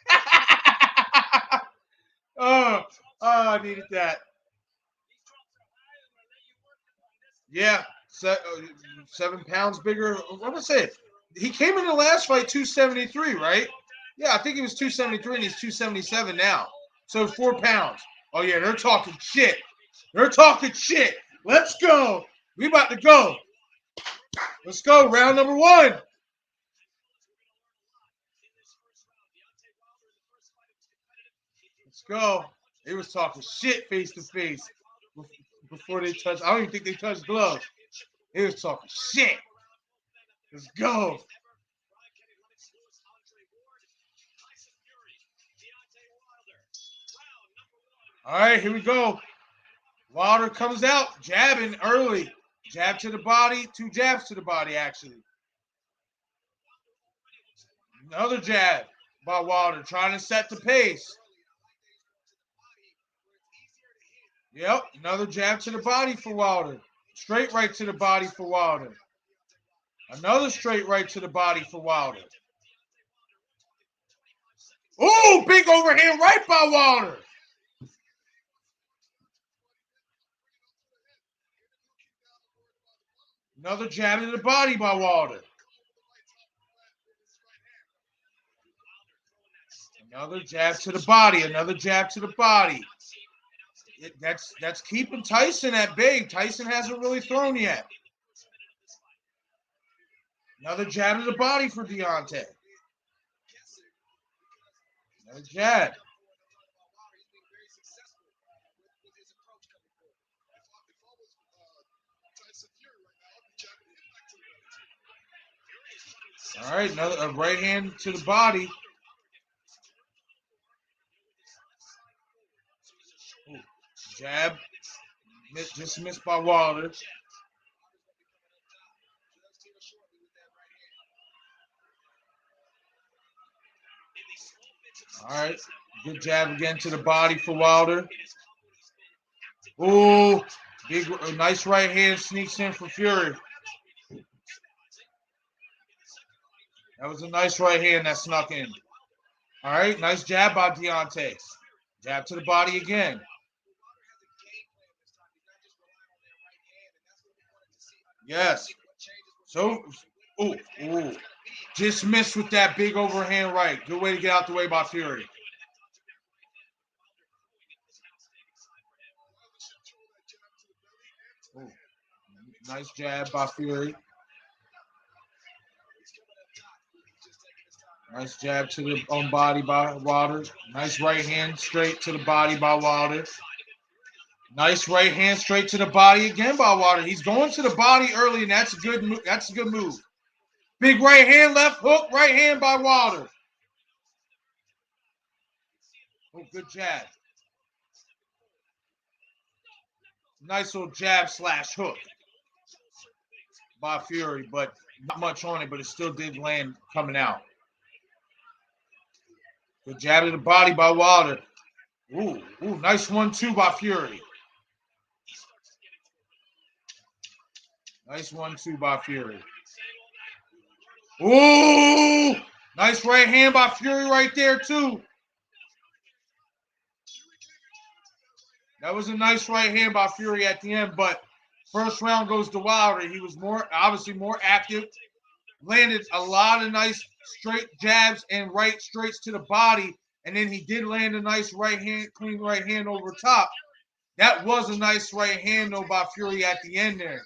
Oh, I needed that. Yeah, 7 pounds bigger. What did I say? He came in the last fight 273, right? Yeah, I think he was 273 and he's 277 now. So 4 pounds. Oh yeah, they're talking shit. They're talking shit. Let's go. We about to go. Let's go. Round number 1. Let's go. They was talking shit face to face before they touched. I don't even think they touched gloves. They was talking shit. Let's go. All right, here we go. Wilder comes out, jabbing early. Jab to the body, 2 jabs to the body, actually. Another jab by Wilder, trying to set the pace. Yep, another jab to the body for Wilder. Straight right to the body for Wilder. Another straight right to the body for Wilder. Ooh, big overhand right by Wilder. Another jab to the body by Wilder. Another jab to the body. Another jab to the body. That's keeping Tyson at bay. Tyson hasn't really thrown yet. Another jab to the body for Deontay. Another jab. All right, another right hand to the body. Ooh, jab. Just missed by Wilder. All right, good jab again to the body for Wilder. Ooh, nice right hand sneaks in for Fury. That was a nice right hand that snuck in. All right, nice jab by Deontay. Jab to the body again. Yes. So, ooh. Just missed with that big overhand right. Good way to get out the way by Fury. Ooh. Nice jab by Fury. Nice jab to the body by Wilder. Nice right hand straight to the body by Wilder. Nice right hand straight to the body again by Wilder. He's going to the body early, and that's a good move. That's a good move. Big right hand, left hook, right hand by Wilder. Oh, good jab. Nice little jab / hook by Fury, but not much on it, but it still did land coming out. Good jab to the body by Wilder. Ooh, nice 1-2 by Fury. Nice 1-2 by Fury. Ooh, nice right hand by Fury right there, too. That was a nice right hand by Fury at the end, but first round goes to Wilder. He was obviously more active, landed a lot of nice straight jabs and right straights to the body, and then he did land a nice right hand, clean right hand over top. That was a nice right hand, though, by Fury at the end there.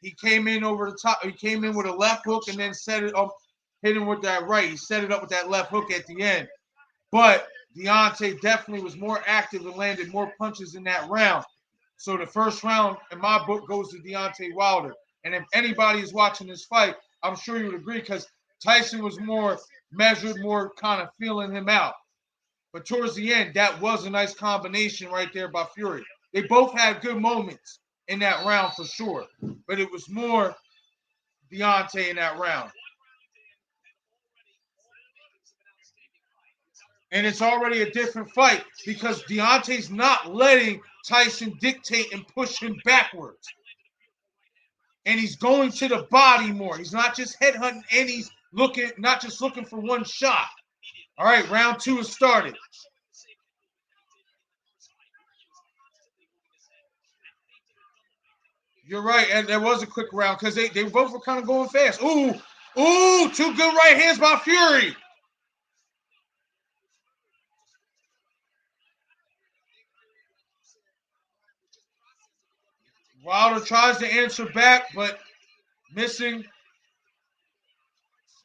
He came in over the top. He came in with a left hook and then set it up, hit him with that right. He set it up with that left hook at the end. But Deontay definitely was more active and landed more punches in that round. So the first round, in my book, goes to Deontay Wilder. And if anybody is watching this fight, I'm sure you would agree because Tyson was more measured, more kind of feeling him out. But towards the end, that was a nice combination right there by Fury. They both had good moments in that round for sure. But it was more Deontay in that round. And it's already a different fight because Deontay's not letting Tyson dictate and push him backwards. And he's going to the body more. He's not just headhunting, and he's not just looking for one shot. All right, round 2 has started. You're right, and there was a quick round because they both were kind of going fast. Ooh, 2 good right hands by Fury. Wilder tries to answer back, but missing.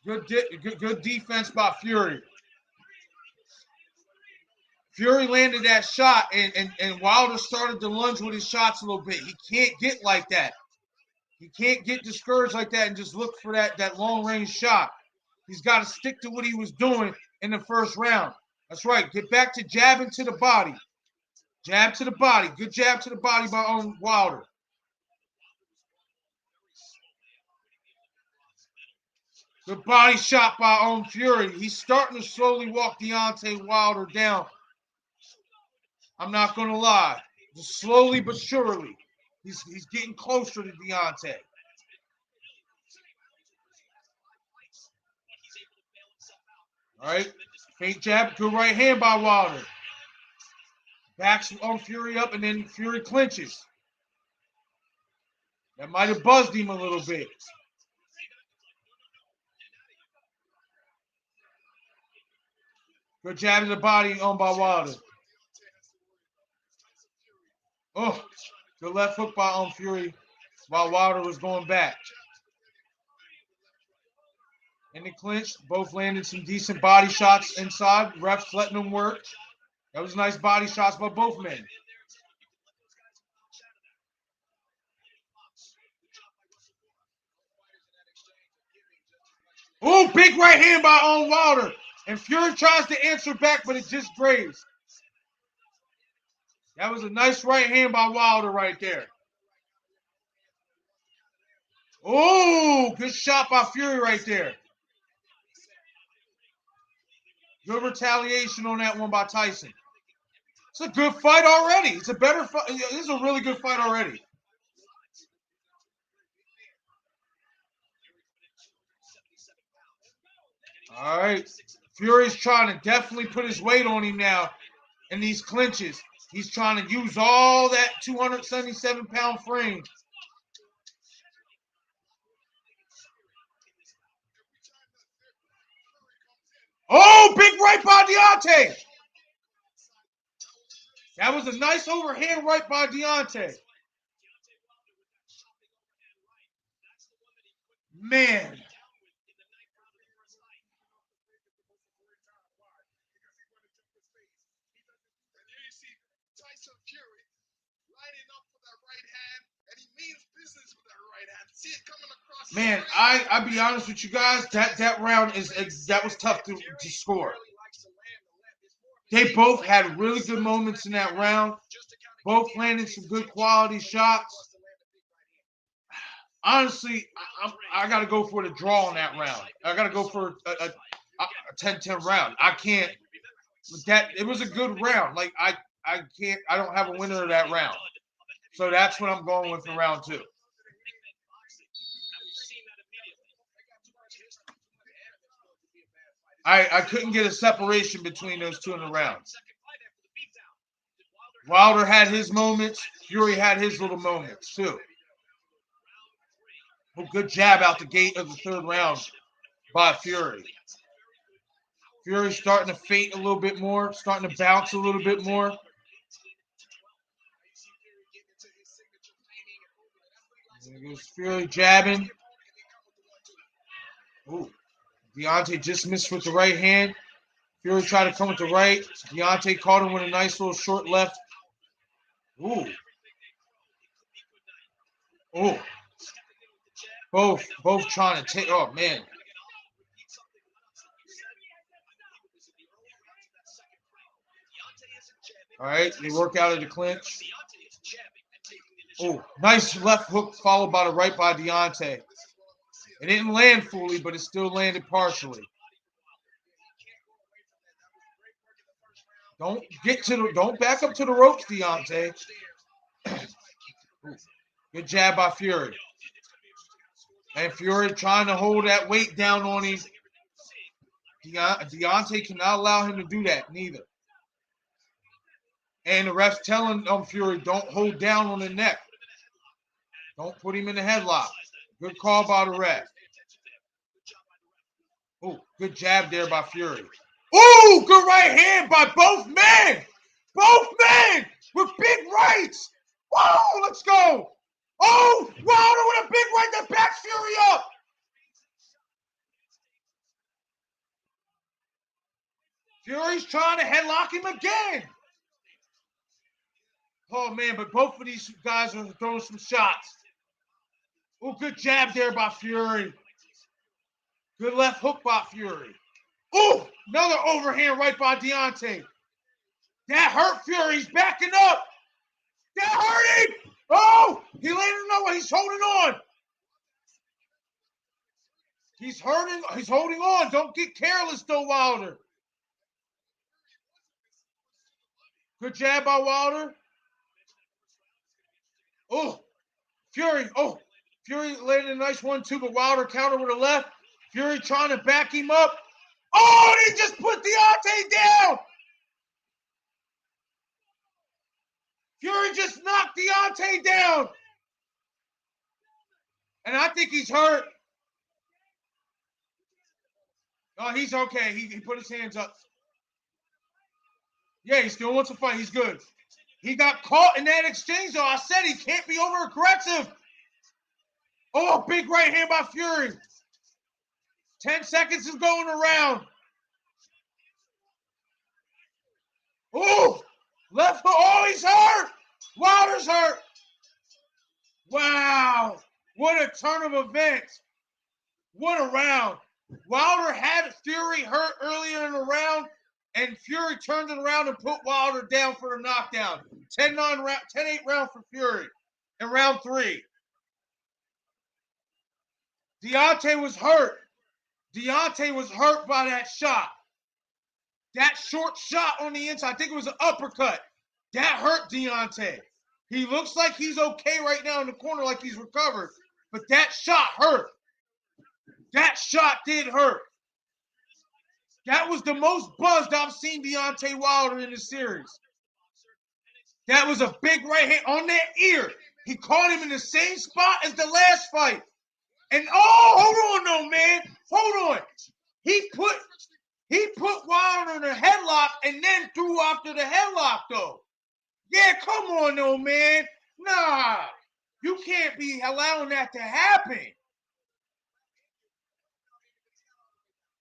Good defense by Fury. Fury landed that shot, and Wilder started to lunge with his shots a little bit. He can't get like that. He can't get discouraged like that and just look for that long-range shot. He's got to stick to what he was doing in the first round. That's right. Get back to jabbing to the body. Jab to the body. Good jab to the body by Wilder. Good body shot by Fury. He's starting to slowly walk Deontay Wilder down. I'm not going to lie. Just slowly but surely. He's getting closer to Deontay. All right. Fake jab. Good right hand by Wilder. Backs Fury up, and then Fury clinches. That might have buzzed him a little bit. Good jab to the body by Wilder. Oh, good left hook by Fury while Wilder was going back. In the clinch, both landed some decent body shots inside. Refs letting them work. That was nice body shots by both men. Oh, big right hand by Wilder. And Fury tries to answer back, but it just grazed. That was a nice right hand by Wilder right there. Oh, good shot by Fury right there. Good retaliation on that one by Tyson. It's a good fight already. It's a better fight. This is a really good fight already. All right. Fury's trying to definitely put his weight on him now in these clinches. He's trying to use all that 277-pound frame. Oh, big right by Deontay. That was a nice overhand right by Deontay. Man. Man, I'll be honest with you guys. That round that was tough to score. They both had really good moments in that round. Both landed some good quality shots. Honestly, I got to go for the draw on that round. I got to go for a 10-10 round. I can't. It was a good round. Like I can't. I don't have a winner of that round. So that's what I'm going with in round two. I couldn't get a separation between those two in the rounds. Wilder had his moments. Fury had his little moments too. A good jab out the gate of the third round by Fury. Fury's starting to feint a little bit more, starting to bounce a little bit more. There goes Fury jabbing. Ooh. Deontay just missed with the right hand. Fury tried to come with the right. Deontay caught him with a nice little short left. Ooh. Ooh. Both trying to take. Oh, man. All right. They work out of the clinch. Oh, nice left hook followed by the right by Deontay. It didn't land fully, but it still landed partially. Don't back up to the ropes, Deontay. Good jab by Fury. And Fury trying to hold that weight down on him. Deontay cannot allow him to do that, neither. And the ref's telling Fury, don't hold down on the neck. Don't put him in the headlock. Good call by the ref. Oh, good jab there by Fury. Oh, good right hand by both men. Both men with big rights. Whoa, let's go. Oh, Wilder with a big right that backs Fury up. Fury's trying to headlock him again. Oh, man, but both of these guys are throwing some shots. Oh, good jab there by Fury. Good left hook by Fury. Oh, another overhand right by Deontay. That hurt Fury. He's backing up. That hurt him. Oh, he landed another. He's holding on. He's hurting. He's holding on. Don't get careless, though, Wilder. Good jab by Wilder. Oh, Fury. Oh, Fury landed a nice 1-2, but Wilder countered with a left. Fury trying to back him up. Oh, and he just put Deontay down. Fury just knocked Deontay down. And I think he's hurt. Oh, he's okay. He put his hands up. Yeah, he still wants to fight. He's good. He got caught in that exchange, though. I said he can't be over-aggressive. Oh, big right hand by Fury. 10 seconds is going around. Oh, left hook. Oh, he's hurt. Wilder's hurt. Wow. What a turn of events. What a round. Wilder had Fury hurt earlier in the round, and Fury turned it around and put Wilder down for the knockdown. 10-8 round for Fury in round 3. Deontay was hurt. Deontay was hurt by that shot. That short shot on the inside, I think it was an uppercut. That hurt Deontay. He looks like he's okay right now in the corner, like he's recovered. But that shot hurt. That shot did hurt. That was the most buzzed I've seen Deontay Wilder in the series. That was a big right hand on that ear. He caught him in the same spot as the last fight. And hold on though, man. Hold on. He put Wilder in a headlock and then threw after the headlock though. Yeah, come on though, man. Nah. You can't be allowing that to happen.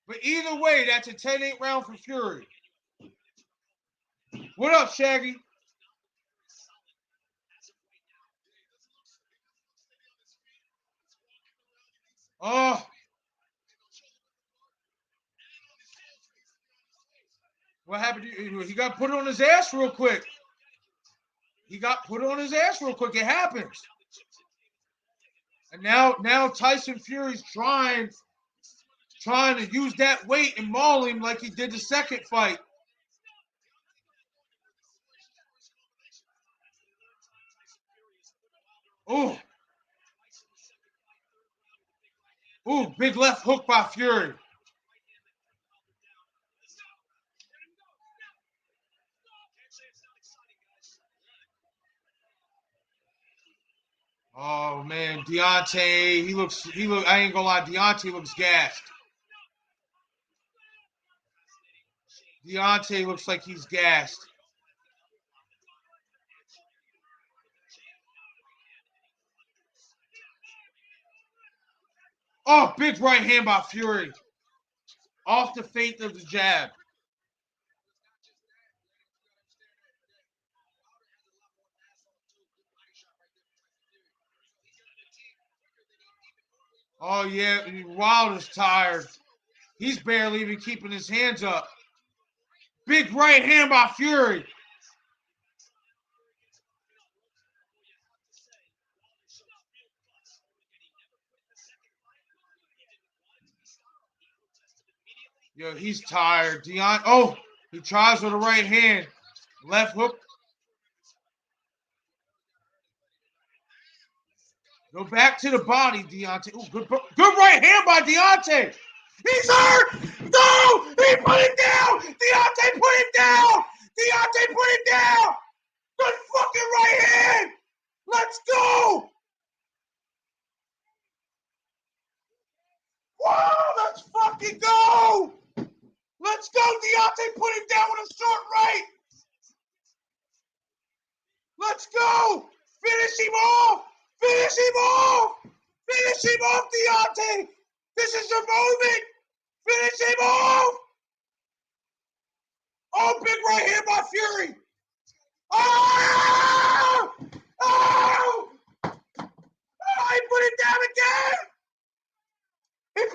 But either way, that's a 10-8 round for Fury. What up, Shaggy? Oh. What happened? He got put on his ass real quick. He got put on his ass real quick. It happens. And now Tyson Fury's trying to use that weight and maul him like he did the second fight. Ooh. Ooh, big left hook by Fury. Oh man, Deontay, he look, I ain't gonna lie, Deontay looks gassed. Deontay looks like he's gassed. Oh, big right hand by Fury. Off the feint of the jab. Oh, yeah, Wilder's tired. He's barely even keeping his hands up. Big right hand by Fury. Yo, he's tired. Oh, he tries with a right hand. Left hook. Go back to the body, Deontay. Ooh, good right hand by Deontay. He's hurt. No, he put it down. Deontay put it down. Deontay put it down. Good fucking right hand. Let's go. Wow, let's fucking go. Let's go. Deontay put him down with a short right. Let's go. Finish him off. Finish him off! Finish him off, Deontay! This is your moment! Finish him off! Oh, big right hand by Fury! Oh! Oh! Oh, he put it down again!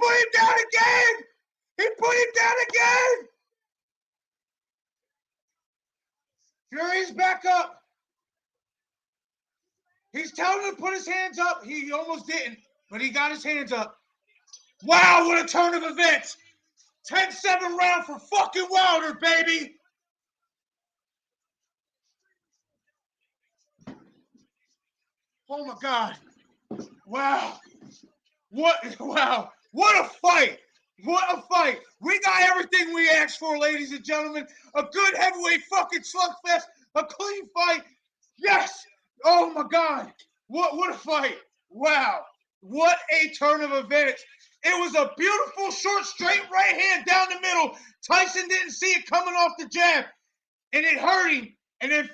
put him down again! He put him down again! Fury's back up. He's telling him to put his hands up. He almost didn't, but he got his hands up. Wow, what a turn of events. 10-7 round for fucking Wilder, baby. Oh, my God. Wow. What a fight. What a fight. We got everything we asked for, ladies and gentlemen. A good heavyweight fucking slugfest. A clean fight. Yes. Oh, my God. What a fight. Wow. What a turn of events. It was a beautiful, short, straight right hand down the middle. Tyson didn't see it coming off the jab, and it hurt him. And then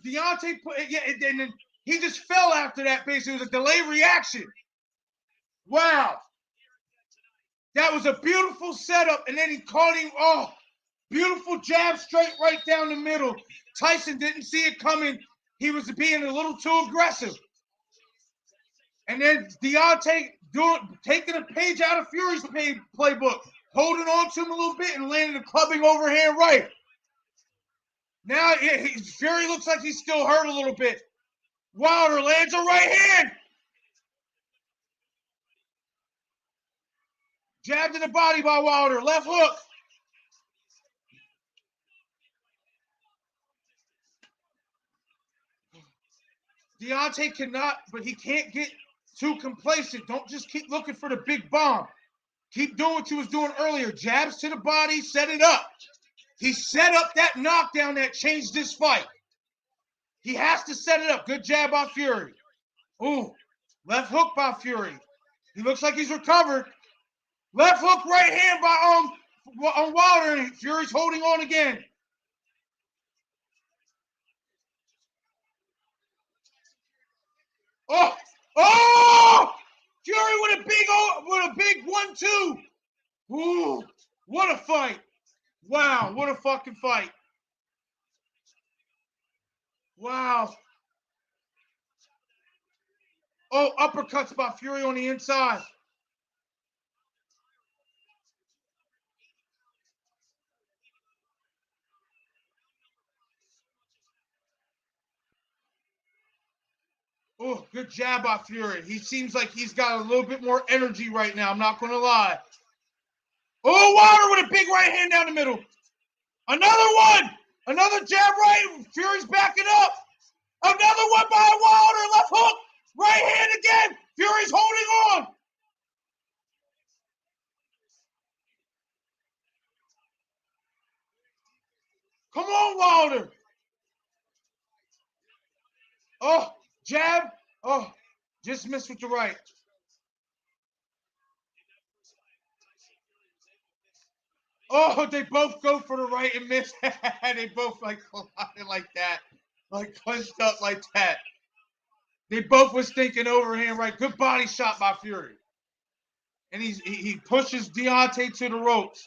Deontay and then he just fell after that. Basically, it was a delayed reaction. Wow. That was a beautiful setup, and then he caught him. Oh, beautiful jab straight right down the middle. Tyson didn't see it coming. He was being a little too aggressive. And then Deontay taking a page out of Fury's playbook, holding on to him a little bit and landing a clubbing overhand right. Now Fury looks like he's still hurt a little bit. Wilder lands a right hand. Jabbed in the body by Wilder. Left hook. Deontay cannot, but he can't get too complacent. Don't just keep looking for the big bomb. Keep doing what you was doing earlier. Jabs to the body, set it up. He set up that knockdown that changed this fight. He has to set it up. Good jab by Fury. Ooh, left hook by Fury. He looks like he's recovered. Left hook, right hand by Wilder, and Fury's holding on again. Oh! Fury with a big 1-2. Ooh, what a fight! Wow, what a fucking fight! Wow. Oh, uppercuts by Fury on the inside. Oh, good jab by Fury. He seems like he's got a little bit more energy right now. I'm not going to lie. Oh, Wilder with a big right hand down the middle. Another one. Another jab right. Fury's backing up. Another one by Wilder. Left hook. Right hand again. Fury's holding on. Come on, Wilder. Oh, jab. Oh, just missed with the right. Oh, they both go for the right and miss. They both like collided like that. Like clenched up like that. They both was thinking overhand right. Good body shot by Fury. And he pushes Deontay to the ropes.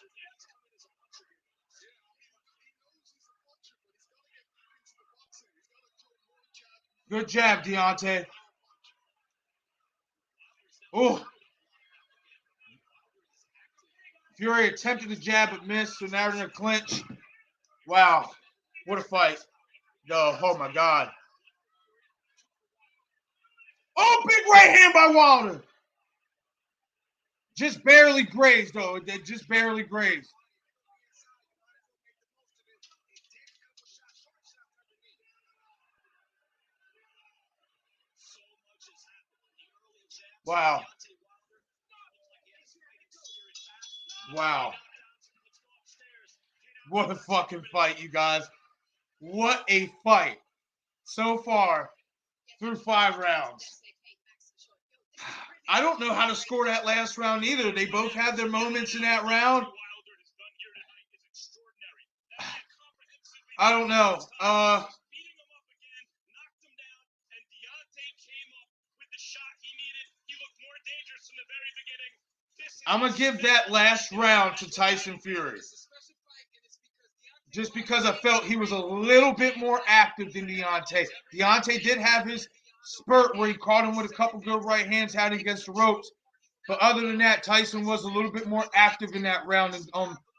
Good jab, Deontay. Oh. Fury attempted to jab but missed, so now they're in a clinch. Wow. What a fight. Oh my God. Oh, big right hand by Wilder. Just barely grazed, though. They just barely grazed. Wow. Wow. What a fucking fight, you guys. What a fight. So far, through 5 rounds. I don't know how to score that last round either. They both had their moments in that round. I don't know. I'm going to give that last round to Tyson Fury. Just because I felt he was a little bit more active than Deontay. Deontay did have his spurt where he caught him with a couple good right hands, had him against the ropes. But other than that, Tyson was a little bit more active in that round than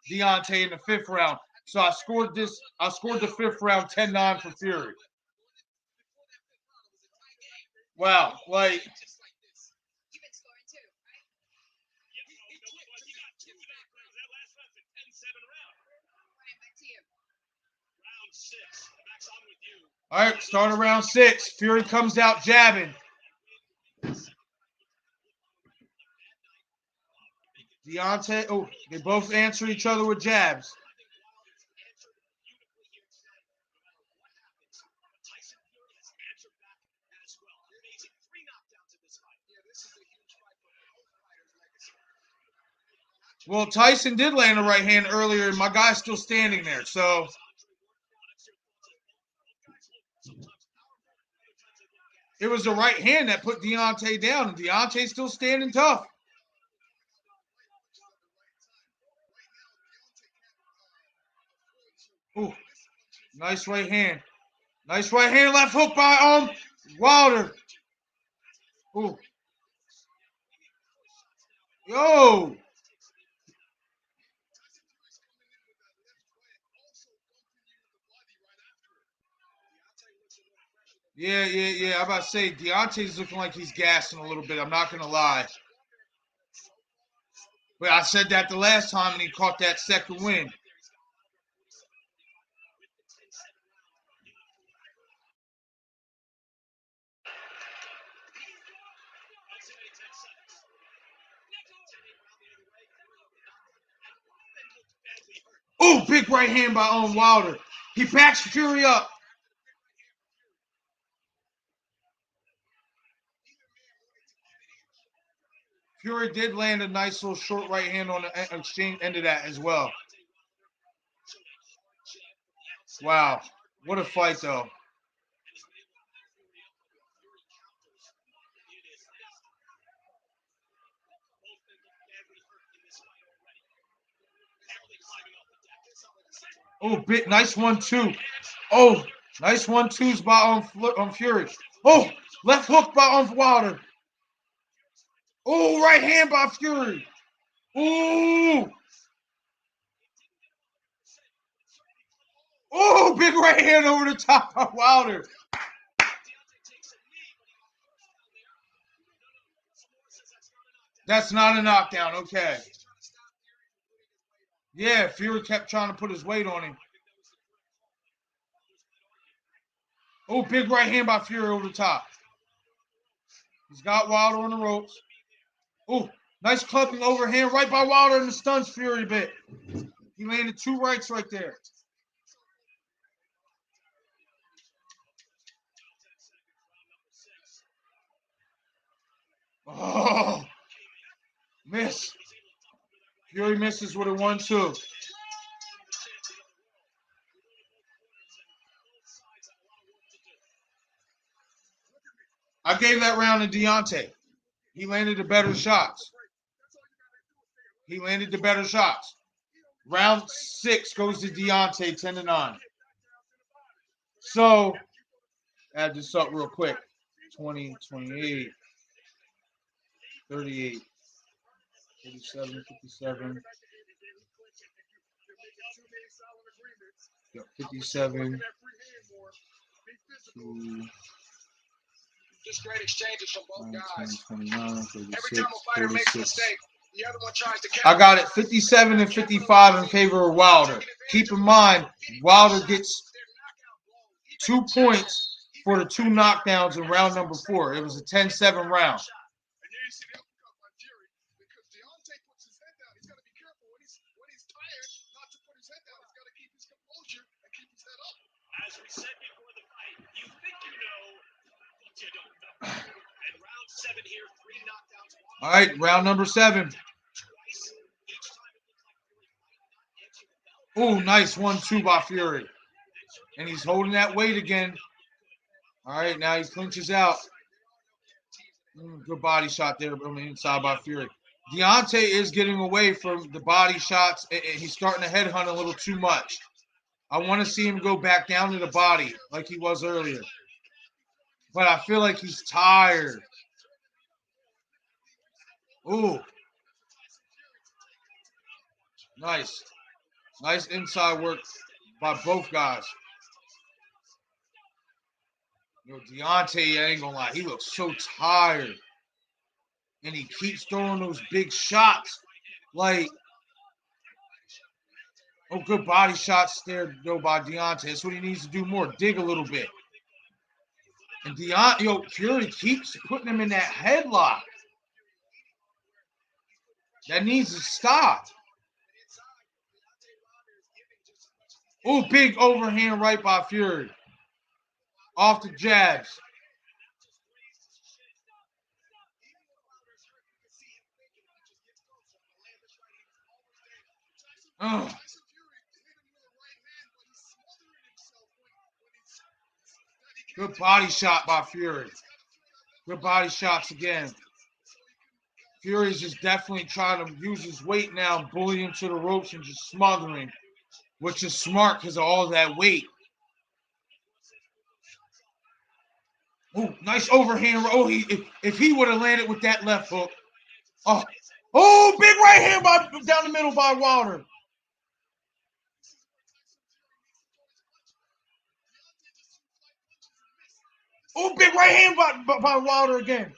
Deontay in the 5th round. So I scored the 5th round 10-9 for Fury. Wow, like You've been scoring too, right? Ryan, back to you. Round 6. Max, I'm with you. all right, start of round 6. Fury comes out jabbing. Deontay, oh, they both answer each other with jabs. Well, Tyson did land a right hand earlier, and my guy's still standing there. So it was the right hand that put Deontay down, and Deontay's still standing tough. Ooh, nice right hand. Nice right hand, left hook by Wilder. Ooh. Yo. Yeah. I'm about to say, Deontay's looking like he's gassing a little bit. I'm not going to lie. But I said that the last time, and he caught that second win. Oh, big right hand by Wilder. He backs Fury up. Fury did land a nice little short right hand on the exchange end of that as well. Wow. What a fight, though. Oh, bit nice 1-2. Oh, nice 1-2s by Fury. Oh, left hook by Wilder. Oh, right hand by Fury. Ooh. Oh, big right hand over the top by Wilder. That's not a knockdown. Okay. Yeah, Fury kept trying to put his weight on him. Oh, big right hand by Fury over the top. He's got Wilder on the ropes. Oh, nice clubbing overhand right by Wilder and the stuns Fury a bit. He landed 2 rights right there. Oh, miss. Fury misses with a 1-2. I gave that round to Deontay. He landed the better shots. Round 6 goes to Deontay, 10-9. So, add this up real quick. 20, 28, 38, 47, 57. 57. Just great exchanges from both 19, guys. 29, 36, Every time a fighter makes a 36. mistake, the other one tries to catch. I got it 57 and 55 in favor of Wilder. Keep in mind, Wilder gets 2 points for the 2 knockdowns in round number 4. It was a 10-7 round. And you see the uppercut by Fury because Deontay puts his head down. He's got to be careful when he's tired not to put his head down. He's got to keep his composure and keep his head up. As we said before the fight, you think you know, but you don't know. And round 7 here, 3 knockdowns. All right, round number 7. Oh, nice 1-2 by Fury. And he's holding that weight again. All right, now he clinches out. Good body shot there on the inside by Fury. Deontay is getting away from the body shots, and he's starting to headhunt a little too much. I want to see him go back down to the body like he was earlier. But I feel like he's tired. Ooh. Nice. Nice inside work by both guys. Yo, Deontay, I ain't gonna lie, he looks so tired. And he keeps throwing those big shots. Like, oh, good body shots there, though, by Deontay. That's what he needs to do more. Dig a little bit. And Fury keeps putting him in that headlock. That needs to stop. Oh, big overhand right by Fury. Off the jabs. Oh. Good body shot by Fury. Good body shots again. Fury's just definitely trying to use his weight now, bully him to the ropes and just smother him, which is smart because of all that weight. Oh, nice overhand. Oh, if he would have landed with that left hook. Oh, big right hand down the middle by Wilder. Oh, big right hand by Wilder again.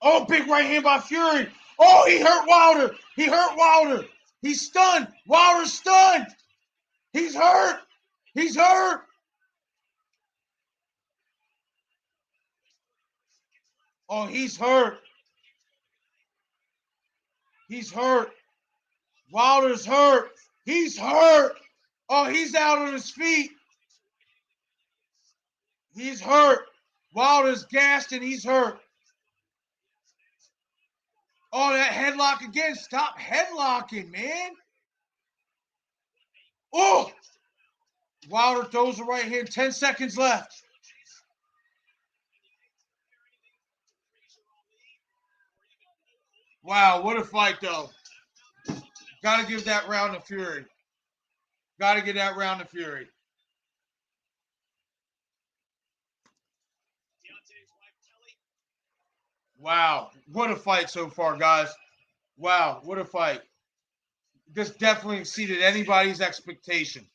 Oh, big right hand by Fury. Oh, he hurt Wilder. He hurt Wilder. He's stunned. Wilder's stunned. He's hurt. He's hurt. Oh, he's hurt. He's hurt. Wilder's hurt. He's hurt. Oh, he's out on his feet. He's hurt. Wilder's gassed and he's hurt. Oh, that headlock again. Stop headlocking, man. Oh! Wilder throws the right hand. 10 seconds left. Wow, what a fight, though. Got to give that round to Fury. Got to give that round to Fury. Wow, what a fight so far, guys. Wow, what a fight. This definitely exceeded anybody's expectation.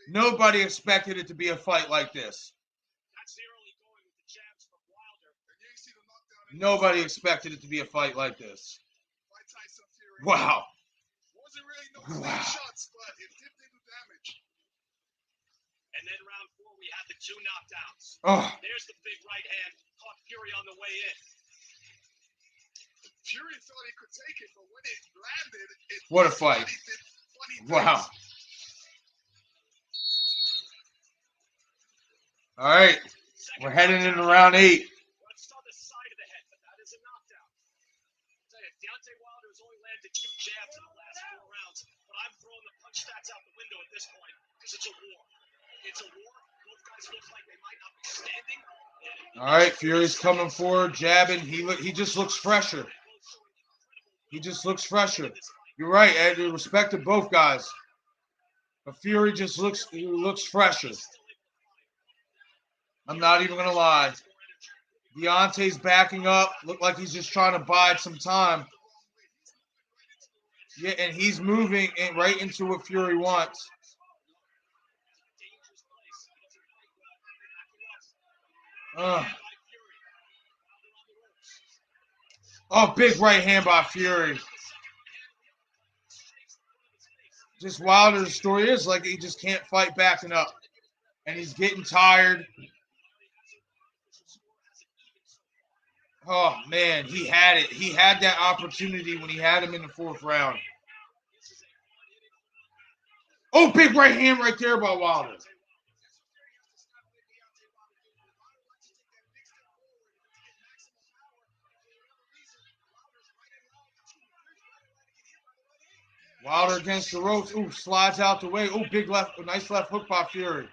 Nobody expected it to be a fight like this. Nobody expected it to be a fight like this. Wow. Wow. And then round 4, we had the 2 knockdowns. Oh. There's the big right hand. Caught Fury on the way in. Fury thought he could take it, but when it landed, what a fight. Wow. All right. We're heading into round 8. Let's start the side of the head, but that is a knockdown. Deontay Wilder has only landed 2 jabs in the last 4 rounds, but I'm throwing the punch stats out the window at this point because it's a war. It's a war. Both guys look like they might not be standing. All right, Fury's coming forward, jabbing. He just looks fresher. He just looks fresher. You're right, Ed. Respect to both guys. But Fury just looks fresher. I'm not even gonna lie. Deontay's backing up. Look like he's just trying to bide some time. Yeah, and he's moving right into what Fury wants. Oh, big right hand by Fury. Just Wilder's story is like he just can't fight backing up. And he's getting tired. Oh, man, he had it. He had that opportunity when he had him in the 4th round. Oh, big right hand right there by Wilder. Wilder against the ropes. Ooh, slides out the way. Ooh, nice left hook by Fury.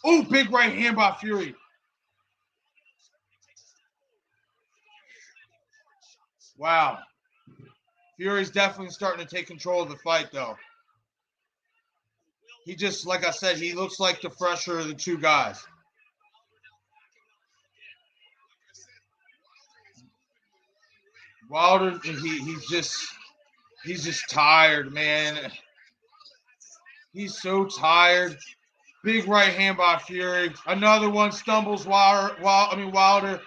Ooh, big right hand by Fury. Wow. Fury's definitely starting to take control of the fight, though. He just, like I said, he looks like the fresher of the 2 guys. Wilder, he's just tired, man. He's so tired. Big right hand by Fury. Another one stumbles. Wilder.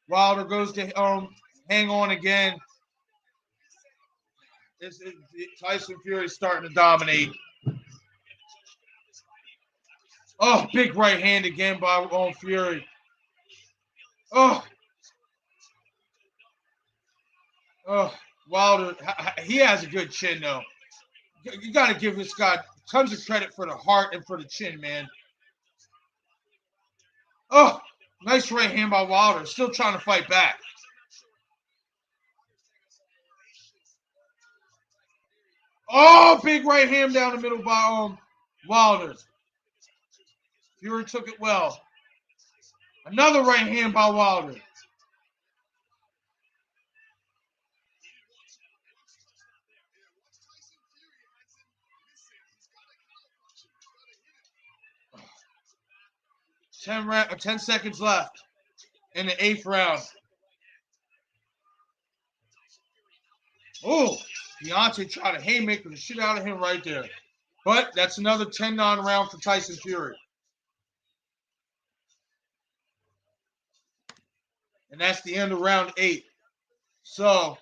Wilder goes to hang on again. Tyson Fury starting to dominate. Oh, big right hand again by Fury. Oh, Wilder. He has a good chin though. You got to give this guy tons of credit for the heart and for the chin, man. Oh, nice right hand by Wilder. Still trying to fight back. Oh, big right hand down the middle by Wilder. Fury took it well. Another right hand by Wilder. Oh. 10 seconds left in the 8th round. Oh, Deontay tried to haymaker the shit out of him right there. But that's another 10-9 round for Tyson Fury. And that's the end of round 8. So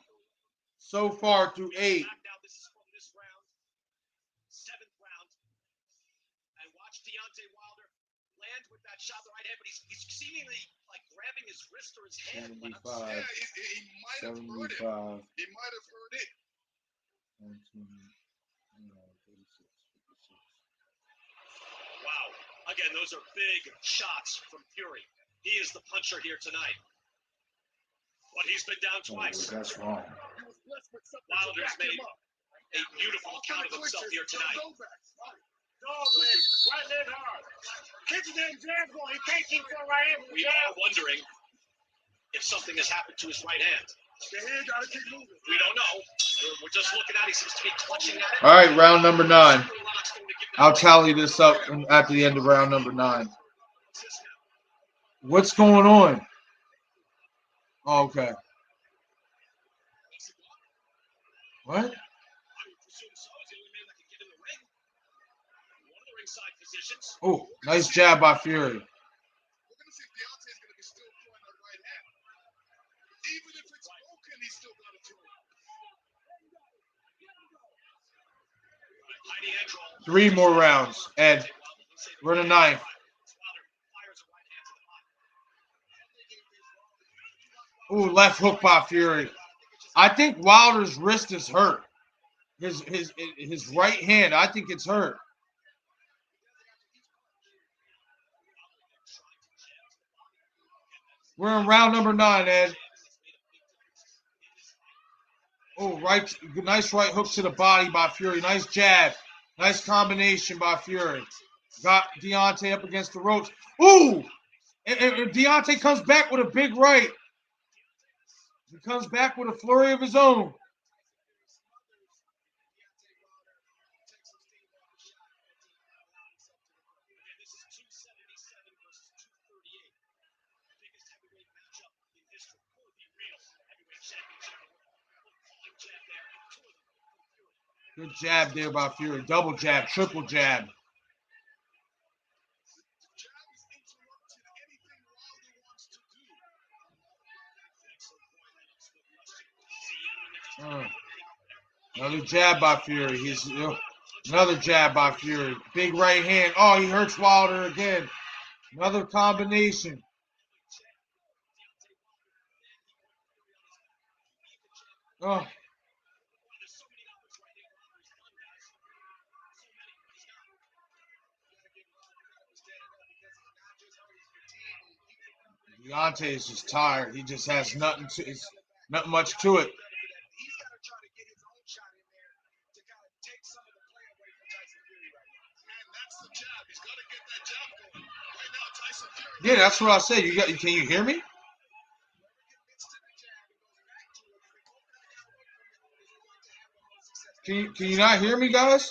far through 8. This is from this round, 7th round. And watch Deontay Wilder land with that shot, the right hand, but he's seemingly like grabbing his wrist or his hand. 75. Yeah, he might have heard it. 75. He might have heard it. 19, 36, 56. Wow. Again, those are big shots from Fury. He is the puncher here tonight. But he's been down twice. That's wrong. Wilder's made a beautiful account of himself here tonight. Dog right leg hard. Catch the damn jab ball. He can't keep going right hand. We are wondering if something has happened to his right hand. The hand gotta keep moving. We don't know. We're just looking at it. He seems to be clutching at it. All right, round number 9. I'll tally this up at the end of round number 9. What's going on? Oh, okay. What? Oh, nice jab by Fury. We're going to see if Deontay's going to be still throwing that right hand. Even if it's broken, he's still got to throw it. 3 more rounds, Ed. We're in the 9th. Ooh, left hook by Fury. I think Wilder's wrist is hurt. His right hand, I think it's hurt. We're in round number 9, Ed. Oh, nice right hook to the body by Fury. Nice jab. Nice combination by Fury. Got Deontay up against the ropes. Ooh! And Deontay comes back with a big right. He comes back with a flurry of his own. Good jab there by Fury. Double jab, triple jab. Another jab by Fury. Another jab by Fury. Big right hand. Oh, he hurts Wilder again. Another combination. Oh. Deontay is just tired. He just has nothing much to it. He's got to try to get his own shot in there to kind of take some of the play away from Tyson Fury right now. And that's the jab. He's got to get that jab going. Right now, Tyson Fury. Yeah, that's what I said. Can you hear me? Can you not hear me, guys?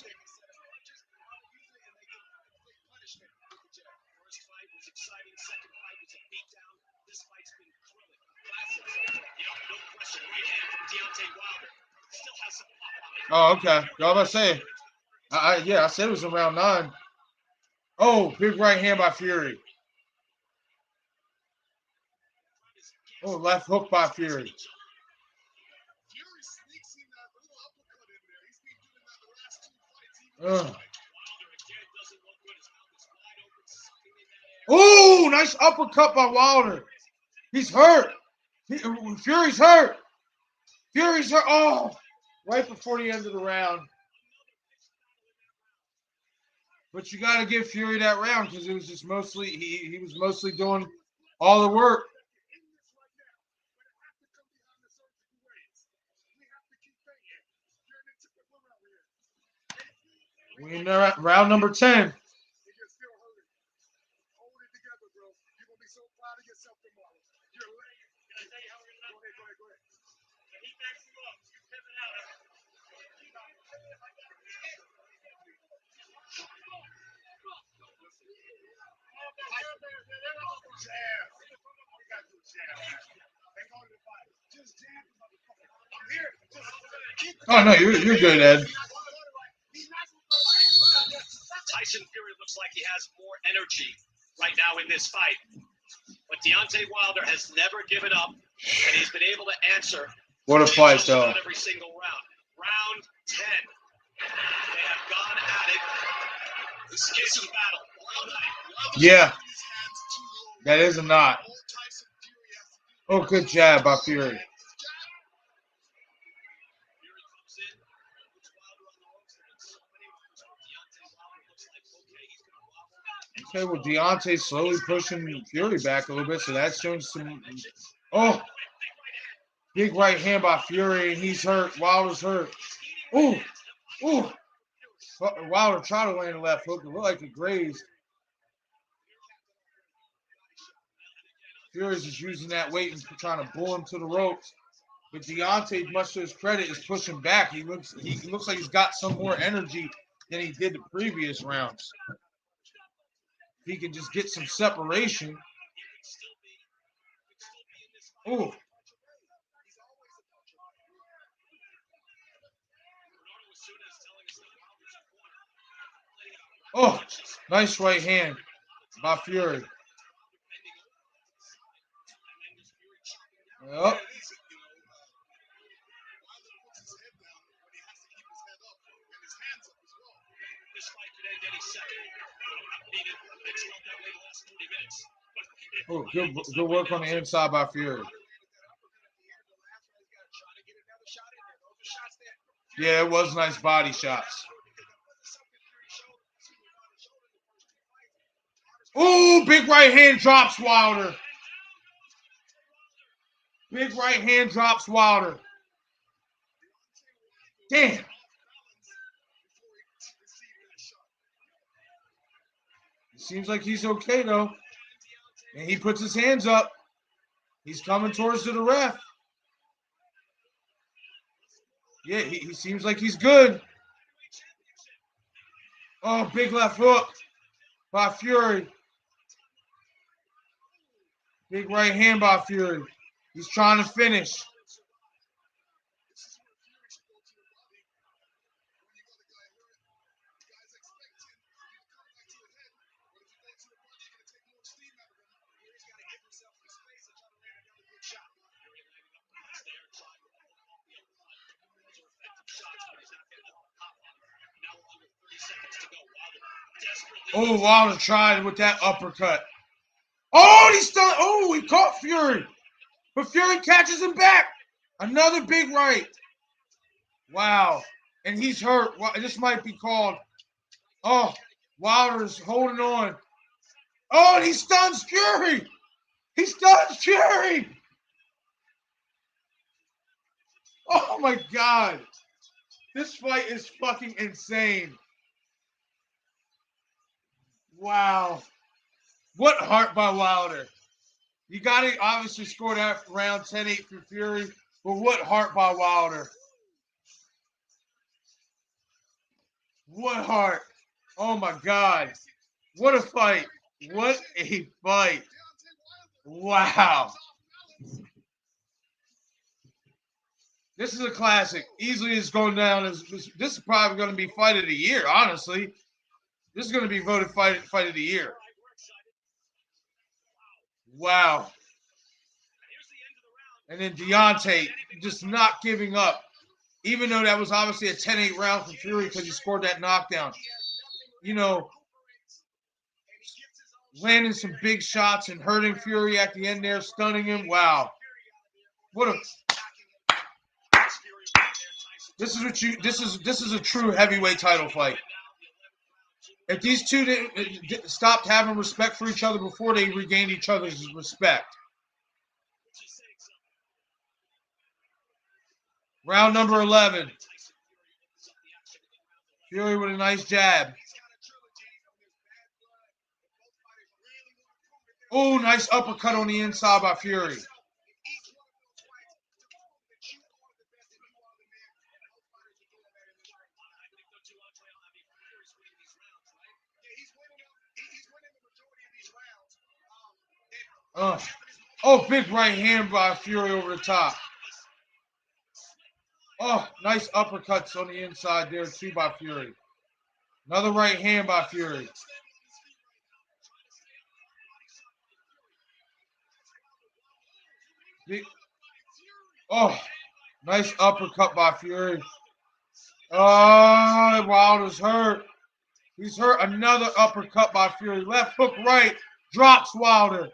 Oh, okay. I was about to say. Yeah, I said it was around 9. Oh, big right hand by Fury. Oh, left hook by Fury. Fury sneaks in that little uppercut in there. He's been doing that the last 2 fights. Ugh. Oh, nice uppercut by Wilder. He's hurt. Fury's hurt. Fury's hurt. Oh, right before the end of the round. But you got to give Fury that round because it was just mostly he was mostly doing all the work. We in there at round number 10. Oh no, you're good, Ed. Tyson Fury looks like he has more energy right now in this fight. But Deontay Wilder has never given up, and he's been able to answer. What a fight, though. Every single round. Round 10. They have gone at it. This is a battle. Yeah. That is a knot. Oh, good jab by Fury. Okay, well, Deontay's slowly pushing Fury back a little bit, so that's showing some. Oh, big right hand by Fury, and he's hurt. Wilder's hurt. Ooh, ooh. Wilder tried to land a left hook. It looked like it grazed. Fury's just using that weight and trying to pull him to the ropes. But Deontay, much to his credit, is pushing back. He looks like he's got some more energy than he did the previous rounds. If he can just get some separation. Ooh. Oh, nice right hand by Fury. Yep. Oh, good work on the inside by Fury. Yeah, it was nice body shots. Oh, big right hand drops Wilder. Big right hand drops Wilder. Damn. It seems like he's okay, though. And he puts his hands up. He's coming towards the ref. Yeah, he seems like he's good. Oh, big left hook by Fury. Big right hand by Fury. He's trying to finish. Oh, Wilder tried with that uppercut. Oh, he's done. Oh, he caught Fury. But Fury catches him back. Another big right. Wow. And he's hurt. This might be called. Oh, Wilder's holding on. Oh, and he stuns Fury. He stuns Fury. Oh, my God. This fight is fucking insane. Wow. What heart by Wilder. You got to obviously score that round 10-8 for Fury, but what heart by Wilder. What heart. Oh, my God. What a fight. What a fight. Wow. This is a classic. Easily is going down as this is probably going to be fight of the year. Honestly, this is going to be voted fight of the year. Wow. And then Deontay just not giving up, even though that was obviously a 10-8 round for Fury because he scored that knockdown. You know, landing some big shots and hurting Fury at the end there, stunning him. Wow. What a This is a true heavyweight title fight. If these two stopped having respect for each other before, they regained each other's respect. Round number 11. Fury with a nice jab. Oh, nice uppercut on the inside by Fury. Oh, big right hand by Fury over the top. Oh, nice uppercuts on the inside there too by Fury. Another right hand by Fury. Oh, nice uppercut by Fury. Oh, Wilder's hurt. He's hurt. Another uppercut by Fury. Left hook right. Drops Wilder.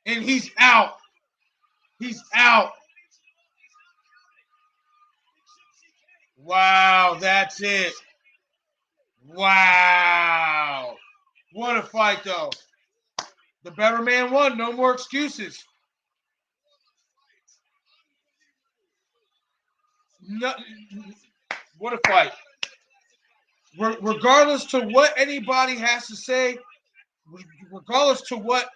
And he's out. He's out. Wow, that's it. Wow. What a fight, though. The better man won. No more excuses. No, what a fight. Regardless to what anybody has to say, regardless to what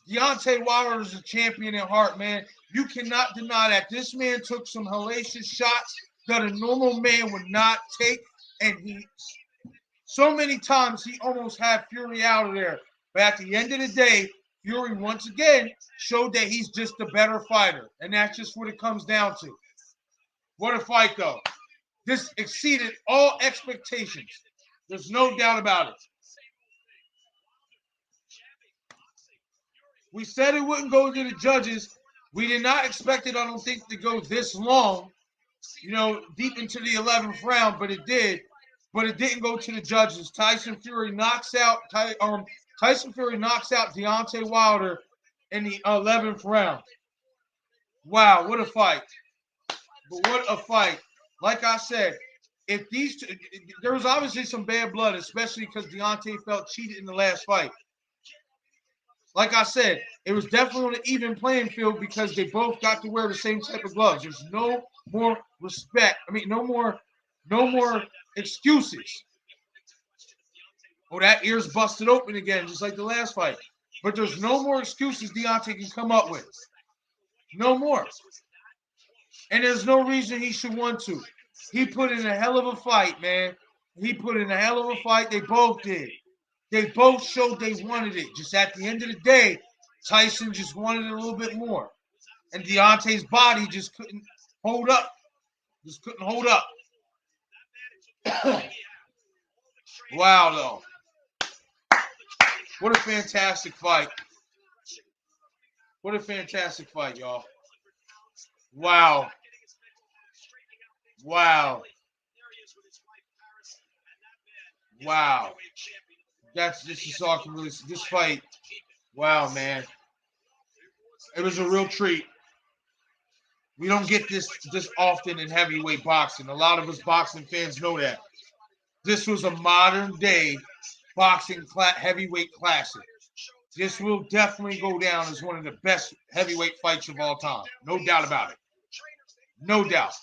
Deontay Wilder is a champion at heart, man. You cannot deny that. This man took some hellacious shots that a normal man would not take. And so many times he almost had Fury out of there. But at the end of the day, Fury once again showed that he's just a better fighter. And that's just what it comes down to. What a fight, though. This exceeded all expectations. There's no doubt about it. We said it wouldn't go to the judges. We did not expect it, I don't think, to go this long, deep into the 11th round, but it did. But it didn't go to the judges. Tyson Fury knocks out Deontay Wilder in the 11th round. Wow, what a fight. But what a fight. Like I said, if these two, there was obviously some bad blood, especially because Deontay felt cheated in the last fight. Like I said, it was definitely on an even playing field because they both got to wear the same type of gloves. There's no more respect. No more excuses. Oh, that ear's busted open again, just like the last fight. But there's no more excuses Deontay can come up with. No more. And there's no reason he should want to. He put in a hell of a fight, man. He put in a hell of a fight. They both did. They both showed they wanted it. Just at the end of the day, Tyson just wanted it a little bit more. And Deontay's body just couldn't hold up. Just couldn't hold up. Wow, though. What a fantastic fight. What a fantastic fight, y'all. Wow. Wow. Wow. This is all I can really see. This fight. Wow, man. It was a real treat. We don't get this often in heavyweight boxing. A lot of us boxing fans know that. This was a modern day boxing heavyweight classic. This will definitely go down as one of the best heavyweight fights of all time. No doubt about it. No doubt.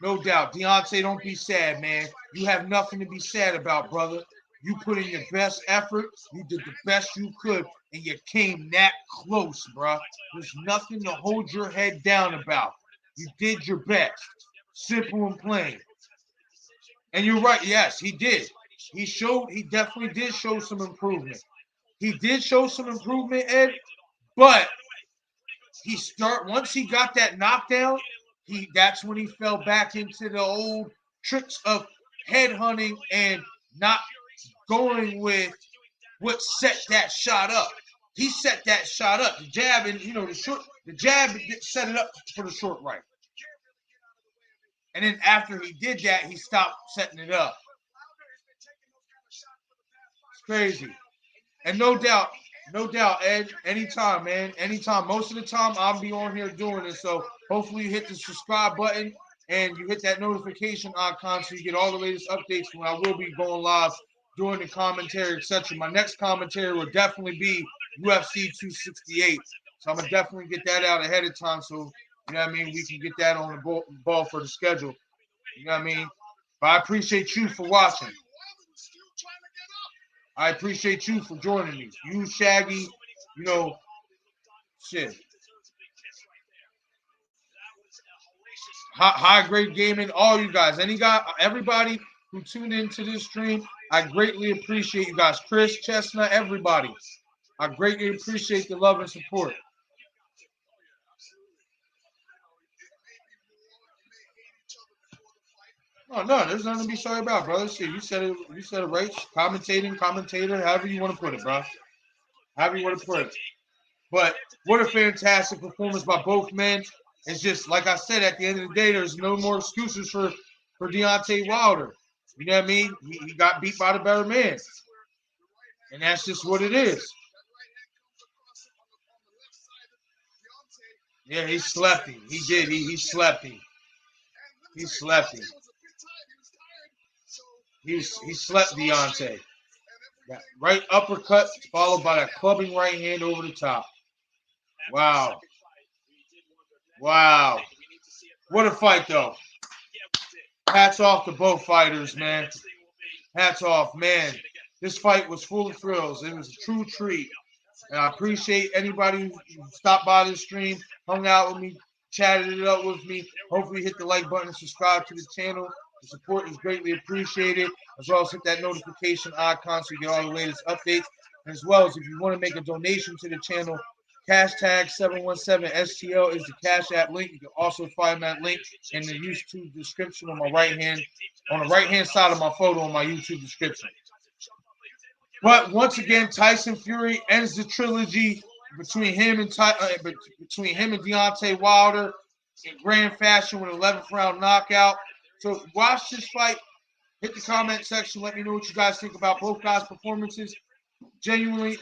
No doubt. Deontay, don't be sad, man. You have nothing to be sad about, brother. You put in your best effort. You did the best you could, and you came that close, bro. There's nothing to hold your head down about. You did your best. Simple and plain. And you're right. Yes, he did. He definitely did show some improvement. He did show some improvement, Ed, but once he got that knockdown, that's when he fell back into the old tricks of headhunting and not going with what set that shot up. He set that shot up. The jab and the jab set it up for the short right. And then after he did that, he stopped setting it up. It's crazy. And no doubt, Ed, anytime, man. Anytime. Most of the time, I'll be on here doing it. So hopefully you hit the subscribe button and you hit that notification icon so you get all the latest updates when I will be going live doing the commentary, etc. My next commentary will definitely be UFC 268. So I'm going to definitely get that out ahead of time so, you know what I mean, we can get that on the ball for the schedule. You know what I mean? But I appreciate you for watching. I appreciate you for joining me. You, Shaggy, shit. High grade gaming, all you guys. Everybody who tuned into this stream, I greatly appreciate you guys. Chris, Chestnut, everybody. I greatly appreciate the love and support. No, there's nothing to be sorry about, brother. Shit, you said it right. Commentator, however you want to put it, bro. However you want to put it. But what a fantastic performance by both men. It's just, like I said, at the end of the day, there's no more excuses for Deontay Wilder. You know what I mean? He got beat by the better man. And that's just what it is. Yeah, he slept him. He did. He slept him. He slept him. He slept Deontay. That right uppercut followed by that clubbing right hand over the top. Wow. What a fight, though. Hats off to both fighters, man. Hats off, man. This fight was full of thrills. It was a true treat. And I appreciate anybody who stopped by the stream, hung out with me, chatted it up with me. Hopefully hit the like button and subscribe to the channel. The support is greatly appreciated. As well as hit that notification icon so you get all the latest updates. As well as if you want to make a donation to the channel, hashtag 717STL is the Cash App link. You can also find that link in the YouTube description on the right hand side of my photo on my YouTube description. But once again, Tyson Fury ends the trilogy between him and Deontay Wilder in grand fashion with an 11th round knockout. So watch this fight. Hit the comment section. Let me know what you guys think about both guys' performances. Genuinely,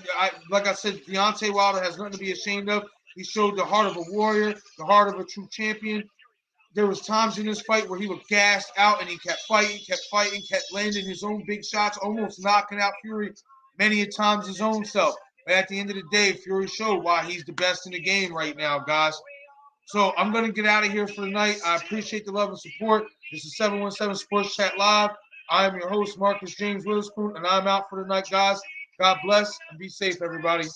like I said, Deontay Wilder has nothing to be ashamed of. He showed the heart of a warrior, the heart of a true champion. There was times in this fight where he was gassed out and he kept fighting, kept landing his own big shots, almost knocking out Fury many a times his own self. But at the end of the day, Fury showed why he's the best in the game right now, guys. So I'm going to get out of here for the night. I appreciate the love and support. This is 717 Sports Chat Live. I am your host, Marcus James Witherspoon, and I'm out for the night, guys. God bless and be safe, everybody.